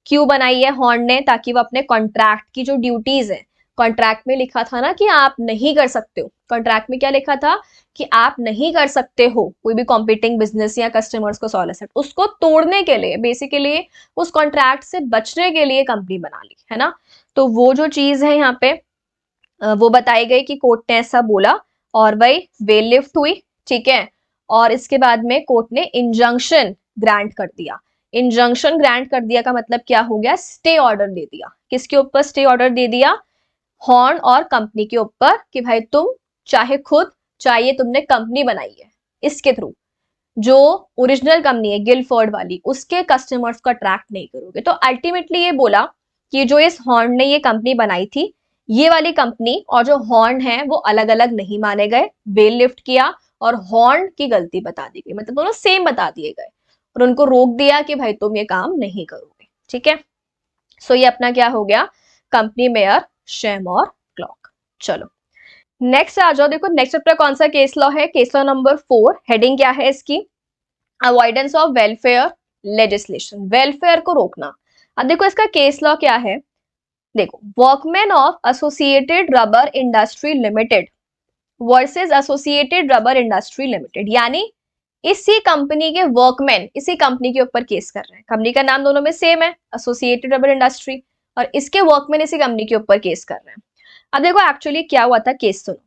क्यों बनाई है हॉर्न ने, ताकि वो अपने कॉन्ट्रैक्ट की जो ड्यूटीज है, कॉन्ट्रैक्ट में लिखा था ना कि आप नहीं कर सकते हो, कॉन्ट्रैक्ट में क्या लिखा था कि आप नहीं कर सकते हो कोई भी कॉम्पिटिंग बिजनेस या कस्टमर्स को सॉलिसिट, उसको तोड़ने के लिए, बेसिकली उस कॉन्ट्रैक्ट से बचने के लिए कंपनी बना ली, है ना। तो वो जो चीज है यहाँ पे वो बताई गई कि कोर्ट ने ऐसा बोला, और वही बेल लिफ्ट हुई, ठीक है। और इसके बाद में कोर्ट ने इंजंक्शन ग्रांट कर दिया। इंजंक्शन ग्रांट कर दिया का मतलब क्या हो गया, स्टे ऑर्डर दे दिया। किसके ऊपर स्टे ऑर्डर दे दिया, हॉर्न और कंपनी के ऊपर, कि भाई तुम चाहे खुद, चाहे तुमने कंपनी बनाई है इसके थ्रू, जो ओरिजिनल कंपनी है गिलफोर्ड वाली, उसके कस्टमर्स को अट्रैक्ट नहीं करोगे। तो अल्टीमेटली ये बोला कि जो इस हॉर्न ने ये कंपनी बनाई थी, ये वाली कंपनी और जो हॉर्न है वो अलग अलग नहीं माने गए, बेल लिफ्ट किया और हॉर्न की गलती बता दी गई, मतलब दोनों सेम बता दिए गए और उनको रोक दिया कि भाई तुम ये काम नहीं करोगे, ठीक है। सो ये अपना क्या हो गया, कंपनी मेयर शैम और क्लॉक। चलो नेक्स्ट आ जाओ, देखो नेक्स्ट चैप्टर कौन सा केस लॉ है, केस लॉ नंबर 4। हेडिंग क्या है इसकी, avoidance of welfare legislation, welfare को रोकना। अब देखो इसका केस लॉ क्या है, देखो workman of associated rubber industry limited versus associated rubber industry limited, यानी इसी कंपनी के वर्कमैन इसी कंपनी के ऊपर केस कर रहे हैं, कंपनी का नाम दोनों में सेम है, एसोसिएटेड रबर इंडस्ट्री, और इसके वर्कमैन इसी कंपनी के ऊपर केस कर रहे हैं। अब देखो एक्चुअली क्या हुआ था, केस सुनो।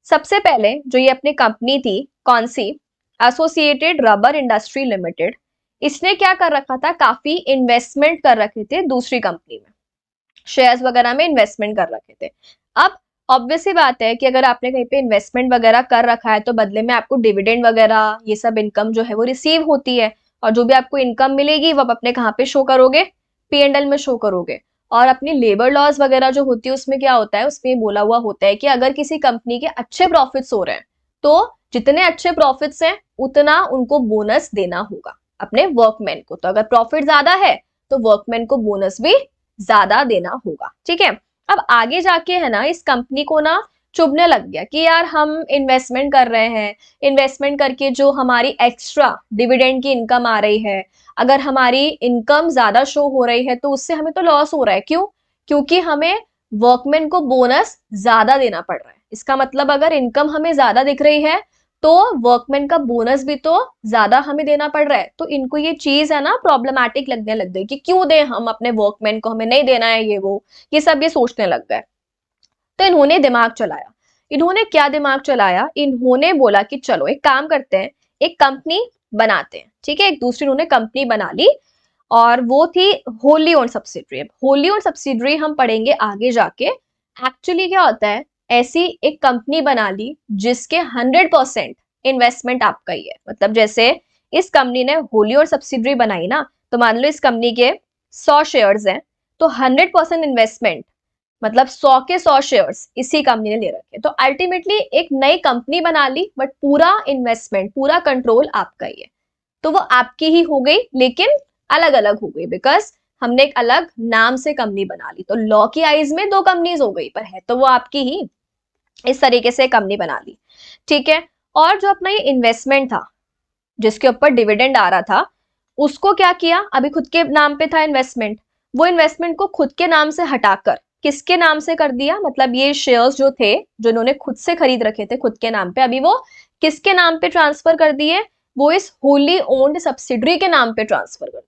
सबसे पहले जो ये अपनी कंपनी थी, कौन सी, एसोसिएटेड रबर इंडस्ट्री लिमिटेड, इसने क्या कर रखा था, काफी इन्वेस्टमेंट कर रखे थे दूसरी कंपनी में, शेयर्स वगैरह में इन्वेस्टमेंट कर रखे थे। अब ऑब्वियस सी बात है कि अगर आपने कहीं पे इन्वेस्टमेंट वगैरह कर रखा है तो बदले में आपको डिविडेंड वगैरह ये सब इनकम जो है वो रिसीव होती है, और जो भी आपको इनकम मिलेगी वो आप अपने कहाँ पे शो करोगे, P&L में शो करोगे। और अपनी लेबर लॉस वगैरह जो होती है उसमें क्या होता है, उसमें बोला हुआ होता है कि अगर किसी कंपनी के अच्छे प्रॉफिट्स हो रहे हैं तो जितने अच्छे प्रॉफिट्स हैं उतना उनको बोनस देना होगा अपने वर्कमैन को, तो अगर प्रॉफिट ज्यादा है तो वर्कमैन को बोनस भी ज्यादा देना होगा, ठीक है। अब आगे जाके है ना इस कंपनी को ना चुभने लग गया कि यार हम इन्वेस्टमेंट कर रहे हैं, इन्वेस्टमेंट करके जो हमारी एक्स्ट्रा डिविडेंड की इनकम आ रही है, अगर हमारी इनकम ज्यादा शो हो रही है तो उससे हमें तो लॉस हो रहा है, क्यों, क्योंकि हमें वर्कमैन को बोनस ज्यादा देना पड़ रहा है। इसका मतलब अगर इनकम हमें ज्यादा दिख रही है तो वर्कमैन का बोनस भी तो ज्यादा हमें देना पड़ रहा है, तो इनको ये चीज है ना प्रॉब्लमैटिक लगने लग गई कि क्यों दे हम अपने वर्कमैन को, हमें नहीं देना है ये सब ये सोचने लग गए। तो इन्होंने दिमाग चलाया, इन्होंने क्या दिमाग चलाया, इन्होंने बोला कि चलो एक काम करते हैं, एक कंपनी बनाते हैं, ठीक है, एक दूसरी उन्होंने कंपनी बना ली, और वो थी Holi own subsidiary. Holi own subsidiary हम पढ़ेंगे आगे जाके, एक्चुअली क्या होता है, ऐसी एक कंपनी बना ली जिसके 100% इन्वेस्टमेंट आपका ही है, मतलब जैसे इस कंपनी ने होली ओन सब्सिडरी बनाई ना, तो मान लो इस कंपनी के 100 शेयर्स हैं, तो 100% इन्वेस्टमेंट मतलब 100 के 100 शेयर्स इसी कंपनी ने ले रखे, तो अल्टीमेटली एक नई कंपनी बना ली बट पूरा इन्वेस्टमेंट पूरा कंट्रोल आपका ही है, तो वो आपकी ही हो गई लेकिन अलग अलग हो गई, बिकॉज हमने एक अलग नाम से कंपनी बना ली, तो लॉ की आइज में दो कंपनीज हो गई पर है तो वो आपकी ही, इस तरीके से कंपनी बना ली, ठीक है। और जो अपना ये इन्वेस्टमेंट था जिसके ऊपर डिविडेंड आ रहा था, उसको क्या किया, अभी खुद के नाम पे था इन्वेस्टमेंट, वो इन्वेस्टमेंट को खुद के नाम से हटाकर किसके नाम से कर दिया, मतलब ये शेयर्स जो थे जो इन्होंने खुद से खरीद रखे थे खुद के नाम पे, अभी वो किसके नाम पे ट्रांसफर कर दिए, वो इस होली ओन्ड सब्सिडरी के नाम पे ट्रांसफर कर दिया।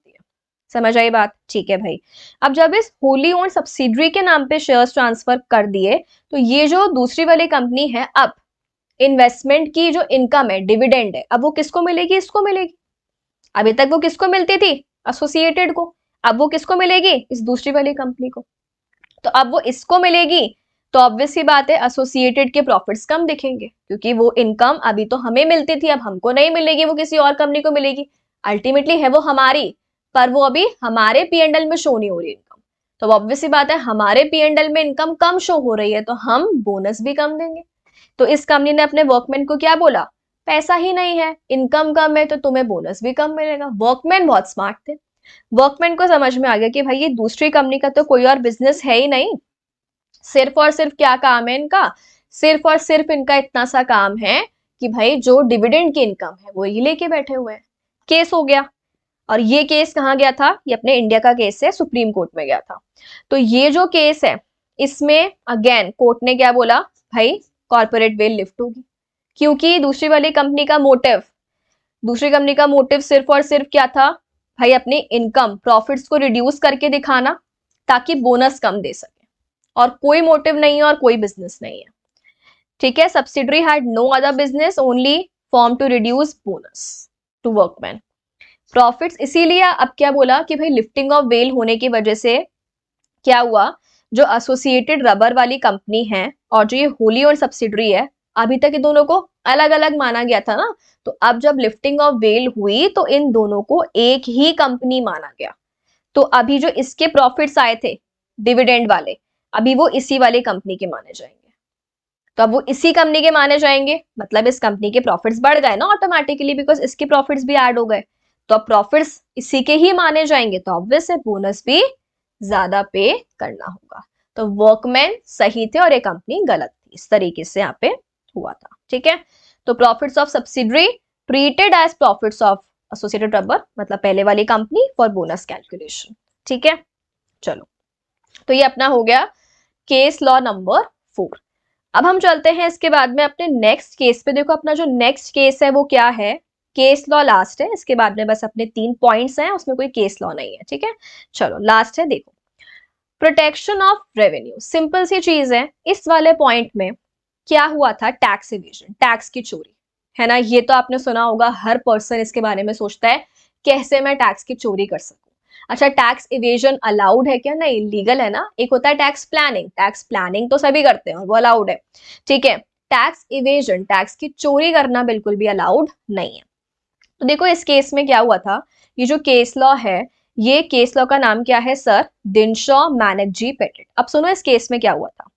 समझ आई बात, ठीक है भाई। अब जब इस होली ओन्ड सब्सिडरी के नाम पे शेयर्स ट्रांसफर कर दिए, तो ये जो दूसरी वाली कंपनी है, अब इन्वेस्टमेंट की जो इनकम है, डिविडेंड है, अब वो किसको मिलेगी, इसको मिलेगी। अभी तक वो किसको मिलती थी, एसोसिएटेड को, अब वो किसको मिलेगी, इस दूसरी वाली कंपनी को, तो अब वो इसको मिलेगी, तो ऑब्वियस सी बात है एसोसिएटेड के प्रॉफिट्स कम दिखेंगे, क्योंकि वो इनकम अभी तो हमें मिलती थी अब हमको नहीं मिलेगी, वो किसी और कंपनी को मिलेगी, अल्टीमेटली है वो हमारी, पर वो अभी हमारे P&L में शो नहीं हो रही इनकम, तो ऑब्वियस सी बात है हमारे P&L में इनकम कम शो हो रही है तो हम बोनस भी कम देंगे। तो इस कंपनी ने अपने वर्कमैन को क्या बोला, पैसा ही नहीं है, इनकम कम है तो तुम्हें बोनस भी कम मिलेगा। वर्कमैन बहुत स्मार्ट थे, वर्कमैन को समझ में आ गया कि भाई ये दूसरी कंपनी का तो कोई और बिजनेस है ही नहीं, सिर्फ और सिर्फ क्या काम है इनका, सिर्फ और सिर्फ इनका इतना सा काम है कि भाई जो डिविडेंड की इनकम है वो ये लेके बैठे हुए हैं। केस हो गया, और ये केस कहाँ गया था, ये अपने इंडिया का केस है, सुप्रीम कोर्ट में गया था। तो ये जो केस है इसमें अगेन कोर्ट ने क्या बोला, भाई कॉर्पोरेट वेल लिफ्ट होगी, क्योंकि दूसरी कंपनी का मोटिव सिर्फ और सिर्फ क्या था, भाई अपनी इनकम प्रॉफिट्स को रिड्यूस करके दिखाना ताकि बोनस कम दे सके, और कोई मोटिव नहीं है और कोई बिजनेस नहीं है, ठीक है। Subsidiary had no other business only form to reduce bonus to workman profits, इसीलिए अब क्या बोला कि भाई लिफ्टिंग ऑफ वेल होने की वजह से क्या हुआ, जो एसोसिएटेड रबर वाली कंपनी है और जो ये होली और सब्सिडरी है, अभी तक इन दोनों को अलग अलग माना गया था ना, तो अब जब लिफ्टिंग ऑफ वेल हुई तो इन दोनों को एक ही कंपनी माना गया, तो अभी जो इसके प्रॉफिट्स आए थे डिविडेंड वाले, अभी वो इसी वाली कंपनी के माने जाएंगे, तो अब वो इसी कंपनी के माने जाएंगे, मतलब इस कंपनी के प्रॉफिट्स बढ़ गए ना ऑटोमेटिकली, बिकॉज इसके प्रॉफिट्स भी ऐड हो गए, तो अब प्रॉफिट्स इसी के ही माने जाएंगे, तो ऑब्वियस है बोनस भी ज्यादा पे करना होगा। तो वर्कमैन सही थे और ये कंपनी गलत थी। इस तरीके से यहाँ पे हुआ था, ठीक है। तो profits of subsidiary treated as profits of associated rubber, मतलब पहले वाली कंपनी, फॉर बोनस कैलकुलेशन, ठीक है। चलो, तो ये अपना हो गया केस लॉ नंबर 4। अब हम चलते हैं इसके बाद में अपने नेक्स्ट केस पे। देखो अपना जो नेक्स्ट केस है वो क्या है, केस लॉ लास्ट है, इसके बाद में बस अपने 3 पॉइंट्स हैं, उसमें कोई केस लॉ नहीं है, ठीक है। चलो लास्ट है, देखो प्रोटेक्शन ऑफ रेवेन्यू, सिंपल सी चीज है। इस वाले पॉइंट में क्या हुआ था, टैक्स इवेजन, टैक्स की चोरी, है ना। ये तो आपने सुना होगा, हर पर्सन इसके बारे में सोचता है कैसे मैं टैक्स की चोरी कर सकूं। अच्छा, टैक्स इवेजन अलाउड है क्या? नहीं, लीगल है ना। एक होता है टैक्स प्लानिंग तो सभी करते हैं और वो अलाउड है, ठीक है। टैक्स इवेजन, टैक्स की चोरी करना बिल्कुल भी अलाउड नहीं है। तो देखो इस केस में क्या हुआ था, ये जो केस लॉ है, ये केस लॉ का नाम क्या है सर, दिनशॉ मैनेजी पेटेंट। अब सुनो इस केस में क्या हुआ था।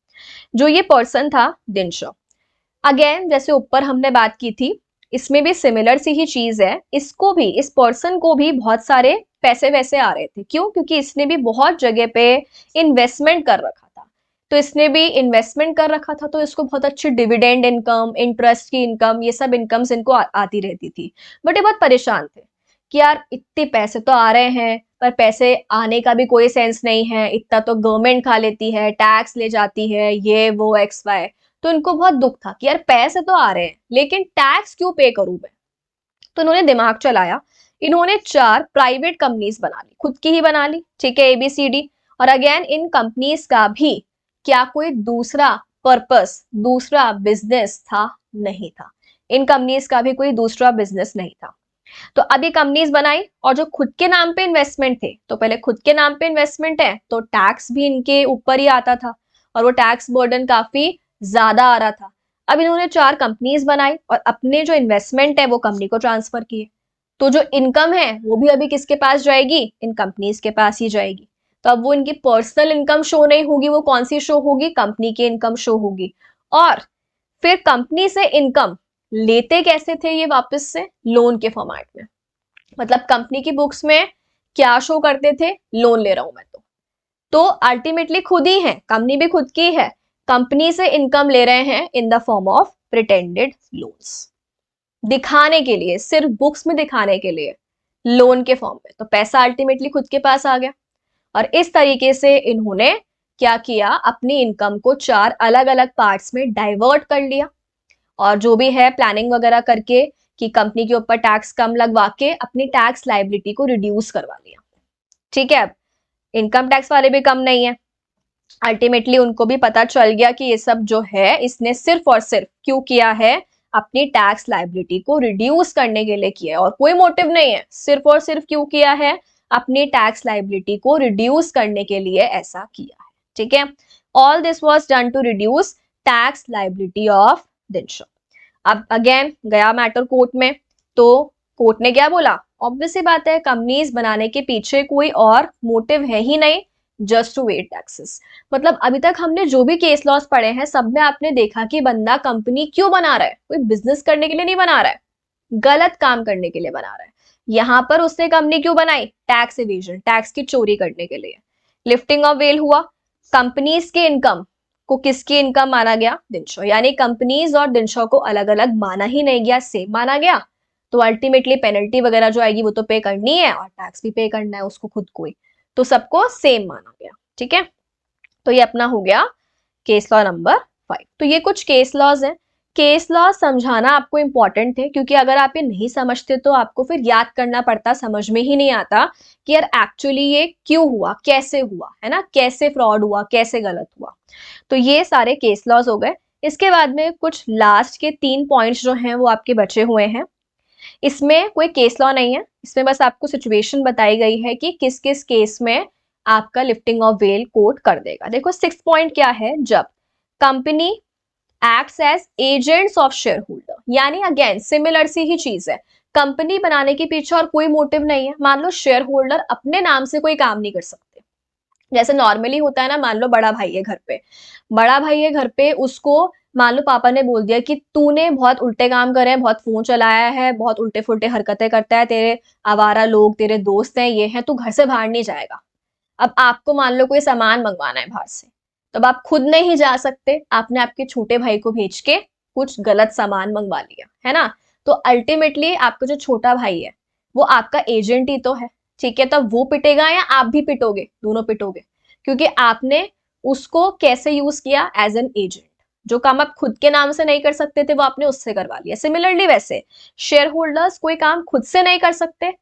जो ये पर्सन था दिनशॉ, अगेन जैसे ऊपर हमने बात की थी, इसमें भी सिमिलर सी ही चीज है। इसको भी, इस पर्सन को भी बहुत सारे पैसे वैसे आ रहे थे। क्यों? क्योंकि इसने भी बहुत जगह पे इन्वेस्टमेंट कर रखा था। तो इसने भी इन्वेस्टमेंट कर रखा था, तो इसको बहुत अच्छी डिविडेंड इनकम, इंटरेस्ट की इनकम, ये सब इनकम्स इनको आती रहती थी। बट ये बहुत परेशान थे कि यार इतने पैसे तो आ रहे हैं, पर पैसे आने का भी कोई सेंस नहीं है। इतना तो गवर्नमेंट खा लेती है, टैक्स ले जाती है, ये वो एक्स वाई। तो इनको बहुत दुख था कि यार पैसे तो आ रहे हैं, लेकिन टैक्स क्यों पे करूं मैं। तो इन्होंने दिमाग चलाया, इन्होंने 4 प्राइवेट कंपनीज बना ली, खुद की ही बना ली, ठीक है, ABCD। और अगेन इन कंपनीज का भी क्या कोई दूसरा पर्पस, दूसरा बिजनेस था? नहीं था। इन कंपनीज का भी कोई दूसरा बिजनेस नहीं था। तो अभी कंपनीज बनाई, और जो खुद के नाम पे इन्वेस्टमेंट थे, तो पहले खुद के नाम पे इन्वेस्टमेंट है तो टैक्स भी इनके ऊपर ही आता था, और वो टैक्स बर्डन काफी ज्यादा आ रहा था। अब इन्होंने 4 कंपनीज बनाई और अपने जो इन्वेस्टमेंट है वो कंपनी को ट्रांसफर किए। तो जो इनकम है वो भी अभी किसके पास जाएगी? इन कंपनीज के पास ही जाएगी। तो अब वो इनकी पर्सनल इनकम शो नहीं होगी, वो कौन सी शो होगी? कंपनी की इनकम शो होगी। और फिर कंपनी से इनकम लेते कैसे थे ये वापस से? लोन के फॉर्मेट में। मतलब कंपनी की बुक्स में क्या शो करते थे? लोन ले रहा हूं मैं तो अल्टीमेटली खुद ही है, कंपनी भी खुद की है, कंपनी से इनकम ले रहे हैं in the form of pretended loans, दिखाने के लिए, सिर्फ बुक्स में दिखाने के लिए, लोन के फॉर्म में। तो पैसा अल्टीमेटली खुद के पास आ गया। और इस तरीके से इन्होंने क्या किया, अपनी इनकम को 4 अलग अलग पार्ट्स में डाइवर्ट कर लिया, और जो भी है प्लानिंग वगैरह करके कि कंपनी के ऊपर टैक्स कम लगवा के अपनी टैक्स लाइबिलिटी को रिड्यूस करवा लिया, ठीक है। अब इनकम टैक्स वाले भी कम नहीं है, अल्टीमेटली उनको भी पता चल गया कि ये सब जो है इसने सिर्फ और सिर्फ क्यों किया है, अपनी टैक्स लाइबिलिटी को रिड्यूस करने के लिए किया है, और कोई मोटिव नहीं है, सिर्फ और सिर्फ क्यों किया है, अपनी टैक्स लाइबिलिटी को रिड्यूस करने के लिए ऐसा किया है, ठीक है। All this was done to reduce tax liability of Dinshaw. अब अगेन गया मैटर कोर्ट में, तो कोर्ट ने क्या बोला? ऑब्वियस सी बात है, कंपनीज बनाने के पीछे कोई और मोटिव है ही नहीं, जस्ट टू वेट टैक्सेस। मतलब अभी तक हमने जो भी केस लॉस पढ़े हैं, सब में आपने देखा कि बंदा कंपनी क्यों बना रहा है, कोई बिजनेस करने के लिए नहीं बना रहा है, गलत काम करने के लिए बना रहा है। यहां पर उसने कंपनी क्यों बनाई? टैक्स इवेजन, टैक्स की चोरी करने के लिए। लिफ्टिंग ऑफ वेल हुआ, कंपनीज के इनकम को किसकी इनकम माना गया? दिनशॉ। यानी कंपनीज और दिनशॉ को अलग अलग माना ही नहीं गया, सेम माना गया। तो अल्टीमेटली पेनल्टी वगैरह जो आएगी वो तो पे करनी है, और टैक्स भी पे करना है उसको खुद को ही, तो सबको सेम माना गया, ठीक है। तो ये अपना हो गया केस लॉ नंबर 5। तो ये कुछ केस लॉज हैं। केस लॉ समझाना आपको इंपॉर्टेंट है, क्योंकि अगर आप ये नहीं समझते तो आपको फिर याद करना पड़ता, समझ में ही नहीं आता कि यार एक्चुअली ये क्यों हुआ, कैसे हुआ, है ना, कैसे फ्रॉड हुआ, कैसे गलत हुआ। तो ये सारे केस लॉज हो गए। इसके बाद में कुछ लास्ट के 3 पॉइंट्स जो हैं वो आपके बचे हुए हैं। इसमें कोई केस लॉ नहीं है, इसमें बस आपको सिचुएशन बताई गई है कि किस किस केस में आपका लिफ्टिंग ऑफ वेल कोर्ट कर देगा। देखो 6 पॉइंट क्या है, जब company acts as agents of shareholder, यानी अगेन सिमिलर सी ही चीज है, कंपनी बनाने के पीछे और कोई मोटिव नहीं है। मान लो शेयर होल्डर अपने नाम से कोई काम नहीं कर सकते, जैसे नॉर्मली होता है ना, मान लो बड़ा भाई है घर पे, बड़ा भाई है घर पे, उसको मान लो पापा ने बोल दिया कि तूने बहुत उल्टे काम करे हैं, बहुत फोन चलाया है, बहुत उल्टे फुल्टे हरकतें करता है, तेरे आवारा लोग तेरे दोस्त हैं, ये हैं, तू घर से बाहर नहीं जाएगा। अब आपको मान लो कोई सामान मंगवाना है बाहर से, तो अब आप खुद नहीं जा सकते, आपने आपके छोटे भाई को भेज के कुछ गलत सामान मंगवा लिया, है ना। तो अल्टीमेटली आपका जो छोटा भाई है वो आपका एजेंट ही तो है, ठीक है। तब वो पिटेगा या आप भी पिटोगे, दोनों पिटोगे, क्योंकि आपने उसको कैसे यूज किया, एज एन एजेंट। जो काम आप खुद के नाम से नहीं कर सकते थे वो आपने उससे करवा लिया। सिमिलरली वैसे शेयर होल्डर्स कोई काम खुद से नहीं कर सकते,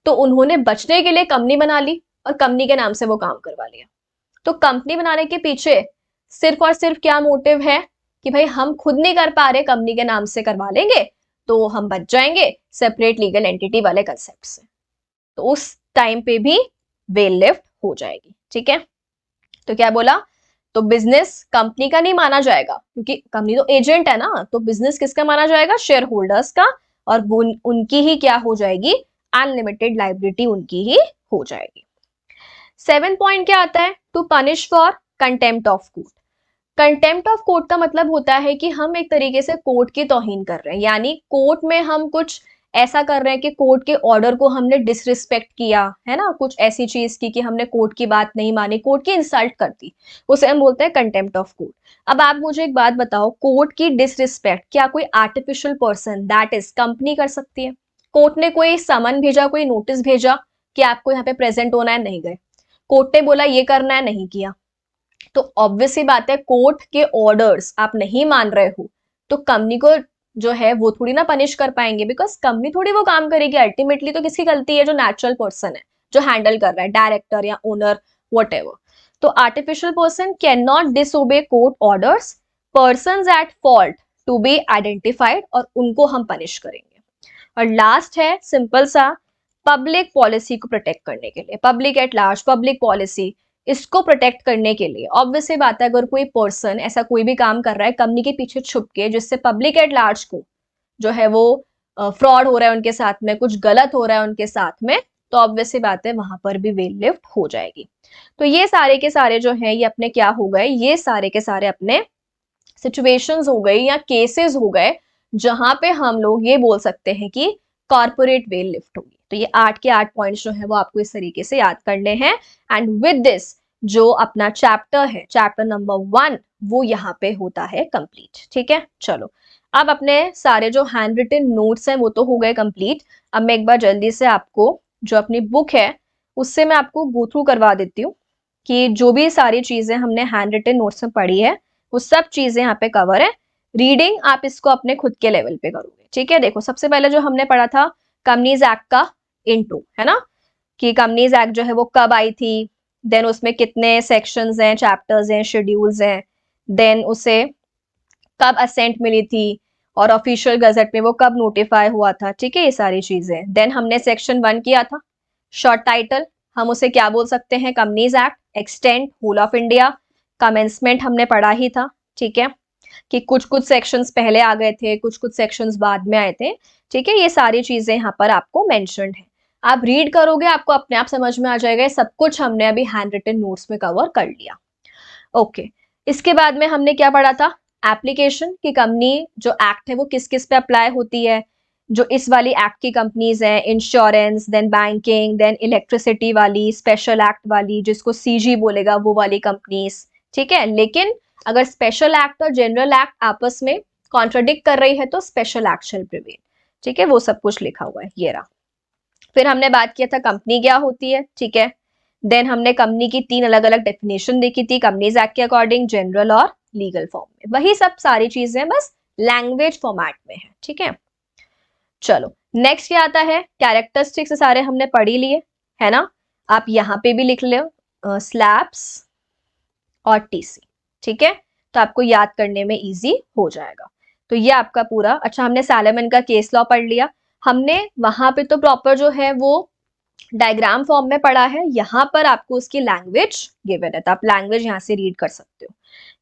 तो उन्होंने बचने के लिए कंपनी बना ली और कंपनी के नाम से वो काम करवा लिया। तो कंपनी बनाने के पीछे सिर्फ और सिर्फ क्या मोटिव है कि भाई हम खुद नहीं कर पा रहे, कंपनी के नाम से करवा लेंगे तो हम बच जाएंगे सेपरेट लीगल एंटिटी वाले कंसेप्ट से। तो उस टाइम पे भी वेल लिफ्ट हो जाएगी, ठीक है। तो क्या बोला, तो बिजनेस कंपनी का नहीं माना जाएगा, क्योंकि कंपनी तो एजेंट है ना, तो बिजनेस किसका माना जाएगा, शेयर होल्डर्स का। और वो उनकी ही क्या हो जाएगी, अनलिमिटेड लाइबिलिटी उनकी ही हो जाएगी। 7 पॉइंट क्या आता है, to punish for contempt of court. Contempt of court का मतलब होता है कि हम एक तरीके से कोर्ट की तौहीन कर रहे हैं, यानी कोर्ट में हम कुछ ऐसा कर रहे हैं कि कोर्ट के ऑर्डर को हमने डिसरिस्पेक्ट किया, है ना, कुछ ऐसी चीज की कि हमने कोर्ट की बात नहीं मानी, कोर्ट की इंसल्ट कर दी, उसे हम बोलते हैं कंटेम्प्ट ऑफ कोर्ट। अब आप मुझे एक बात बताओ, कोर्ट की डिसरिस्पेक्ट क्या कोई artificial person that is company कर सकती है? कोर्ट ने कोई समन भेजा, कोई नोटिस भेजा कि आपको यहाँ पे प्रेजेंट होना है, नहीं गए। कोर्ट ने बोला ये करना है, नहीं किया। तो ऑब्वियस सी बात है, कोर्ट के ऑर्डर्स आप नहीं मान रहे हो तो कंपनी को जो है वो थोड़ी ना पनिश कर पाएंगे, बिकॉज कंपनी थोड़ी वो काम करेगी। अल्टीमेटली तो किसकी गलती है, जो नेचुरल पर्सन है जो हैंडल कर रहा है, डायरेक्टर या ओनर वट एवर। तो artificial person cannot disobey court orders, person at fault to be identified, और उनको हम पनिश करेंगे। और लास्ट है सिंपल सा, पब्लिक पॉलिसी को प्रोटेक्ट करने के लिए, public at large, public policy, इसको प्रोटेक्ट करने के लिए ऑब्वियसली बात है, अगर कोई पर्सन ऐसा कोई भी काम कर रहा है कंपनी के पीछे छुप के, जिससे पब्लिक एट लार्ज को जो है वो फ्रॉड हो रहा है उनके साथ में, कुछ गलत हो रहा है उनके साथ में, तो ऑब्वियसली बात है वहां पर भी वेल लिफ्ट हो जाएगी। तो ये सारे के सारे जो है ये अपने क्या हो गए, ये सारे के सारे अपने सिचुएशंस हो गई या केसेस हो गए जहां पे हम लोग ये बोल सकते हैं कि कॉर्पोरेट वेल लिफ्ट होगी। तो ये 8 के 8 पॉइंट्स जो है वो आपको इस तरीके से याद करने हैं। एंड विद दिस जो अपना चैप्टर है, चैप्टर नंबर 1, वो यहाँ पे होता है कंप्लीट, ठीक है। चलो अब अपने सारे जो हैंड रिटन नोट्स हैं वो तो हो गए कंप्लीट। अब मैं एक बार जल्दी से आपको जो अपनी बुक है उससे मैं आपको गो थ्रू करवा देती हूँ कि जो भी सारी चीजें हमने हैंड रिटन नोट्स में पढ़ी है वो सब चीजें यहाँ पे कवर है। रीडिंग आप इसको अपने खुद के लेवल पे करोगे, ठीक है। देखो सबसे पहले जो हमने पढ़ा था कंपनीज एक्ट का इंट्रो, है ना, कि कंपनीज एक्ट जो है वो कब आई थी, देन उसमें कितने सेक्शंस हैं, चैप्टर्स हैं, शेड्यूल्स हैं, देन उसे कब असेंट मिली थी और ऑफिशियल गजट में वो कब नोटिफाई हुआ था, ठीक है, ये सारी चीजें। देन हमने सेक्शन 1 किया था, शॉर्ट टाइटल, हम उसे क्या बोल सकते हैं, companies act, extent, whole of India, commencement हमने पढ़ा ही था, ठीक है, कि कुछ कुछ सेक्शंस पहले आ गए थे, कुछ कुछ सेक्शंस बाद में आए थे, ठीक है। ये सारी चीजें यहाँ पर आपको मेंशन्ड है, आप रीड करोगे आपको अपने आप समझ में आ जाएगा। सब कुछ हमने अभी हैंड रिटन नोट्स में कवर कर लिया, ओके। इसके बाद में हमने क्या पढ़ा था, एप्लीकेशन की कंपनी जो एक्ट है वो किस किस पे अप्लाई होती है। जो इस वाली एक्ट की कंपनीज हैं, insurance, then banking, then electricity वाली, स्पेशल एक्ट वाली जिसको सीजी बोलेगा वो वाली कंपनीज, ठीक है। लेकिन अगर स्पेशल एक्ट और जनरल एक्ट आपस में कॉन्ट्राडिक्ट कर रही है तो स्पेशल एक्ट शैल प्रिवेल, ठीक है, वो सब कुछ लिखा हुआ है, ये रहा। फिर हमने बात किया था कंपनी क्या होती है, ठीक है। देन हमने कंपनी की 3 अलग अलग डेफिनेशन देखी थी, कंपनीज एक्ट के अकॉर्डिंग, जनरल और लीगल फॉर्म में। वही सब सारी चीजें बस लैंग्वेज फॉर्मेट में है, ठीक है। चलो नेक्स्ट क्या आता है, कैरेक्टरिस्टिक्स सारे हमने पढ़ ही लिए, है ना। आप यहाँ पे भी लिख लो स्लैब्स और टीसी, ठीक है, तो आपको याद करने में इजी हो जाएगा। तो ये आपका पूरा, अच्छा हमने सैलमन का केस लॉ पढ़ लिया, हमने वहां पे तो प्रॉपर जो है वो डायग्राम फॉर्म में पढ़ा है, यहाँ पर आपको उसकी लैंग्वेज गिवन है तो आप लैंग्वेज यहाँ से रीड कर सकते हो,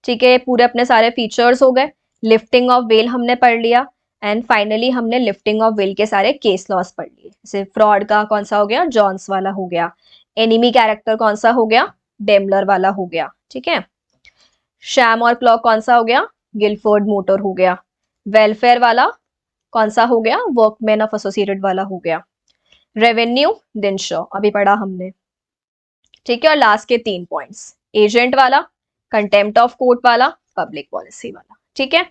ठीक है। पूरे अपने सारे फीचर्स हो गए, लिफ्टिंग ऑफ वेल हमने पढ़ लिया, एंड फाइनली हमने लिफ्टिंग ऑफ वेल के सारे केस लॉस पढ़ लिए। जैसे फ्रॉड का कौन सा हो गया, जॉन्स वाला हो गया, एनिमी कैरेक्टर कौन सा हो गया, डेमलर वाला हो गया, ठीक है। शैम और क्लॉक कौन सा हो गया, गिलफोर्ड मोटर हो गया, वेलफेयर वाला कौन सा हो गया, वर्कमैन ऑफ एसोसिएटेड वाला हो गया, रेवेन्यू दिनशॉ अभी पढ़ा हमने, ठीक है। और लास्ट के 3 पॉइंट्स, एजेंट वाला, कंटेम्प्ट ऑफ कोर्ट वाला, पब्लिक पॉलिसी वाला, ठीक है।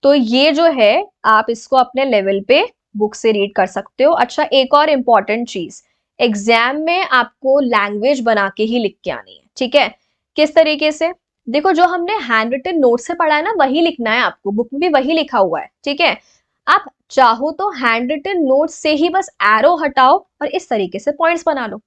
तो ये जो है आप इसको अपने लेवल पे बुक से रीड कर सकते हो। अच्छा, एक और इम्पॉर्टेंट चीज, एग्जाम में आपको लैंग्वेज बना के ही लिख के आनी है, ठीक है। किस तरीके से? देखो, जो हमने हैंड रिटन नोट से पढ़ा है ना, वही लिखना है आपको, बुक में भी वही लिखा हुआ है, ठीक है। आप चाहो तो हैंड रिटन नोट से ही बस एरो हटाओ और इस तरीके से पॉइंट्स बना लो।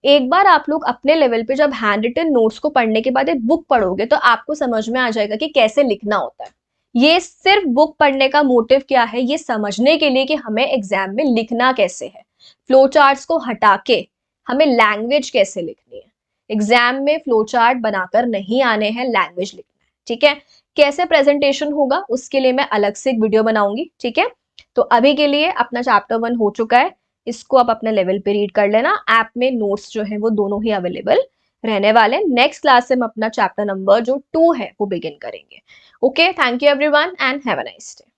एक बार आप लोग अपने लेवल पे जब हैंड रिटन नोट्स को पढ़ने के बाद एक बुक पढ़ोगे तो आपको समझ में आ जाएगा कि कैसे लिखना होता है। ये सिर्फ बुक पढ़ने का मोटिव क्या है, ये समझने के लिए कि हमें एग्जाम में लिखना कैसे है। फ्लो चार्ट्स को हटा के हमें लैंग्वेज कैसे लिखनी है। एग्जाम में फ्लो चार्ट बनाकर नहीं आने हैं, लैंग्वेज लिखना है, ठीक है। कैसे प्रेजेंटेशन होगा उसके लिए मैं अलग से एक वीडियो बनाऊंगी, ठीक है। तो अभी के लिए अपना चैप्टर 1 हो चुका है, इसको आप अपने लेवल पे रीड कर लेना। ऐप में नोट्स जो है वो दोनों ही अवेलेबल रहने वाले हैं। नेक्स्ट क्लास से हम अपना चैप्टर नंबर जो 2 है वो बिगिन करेंगे। Okay, thank you everyone and have a nice day.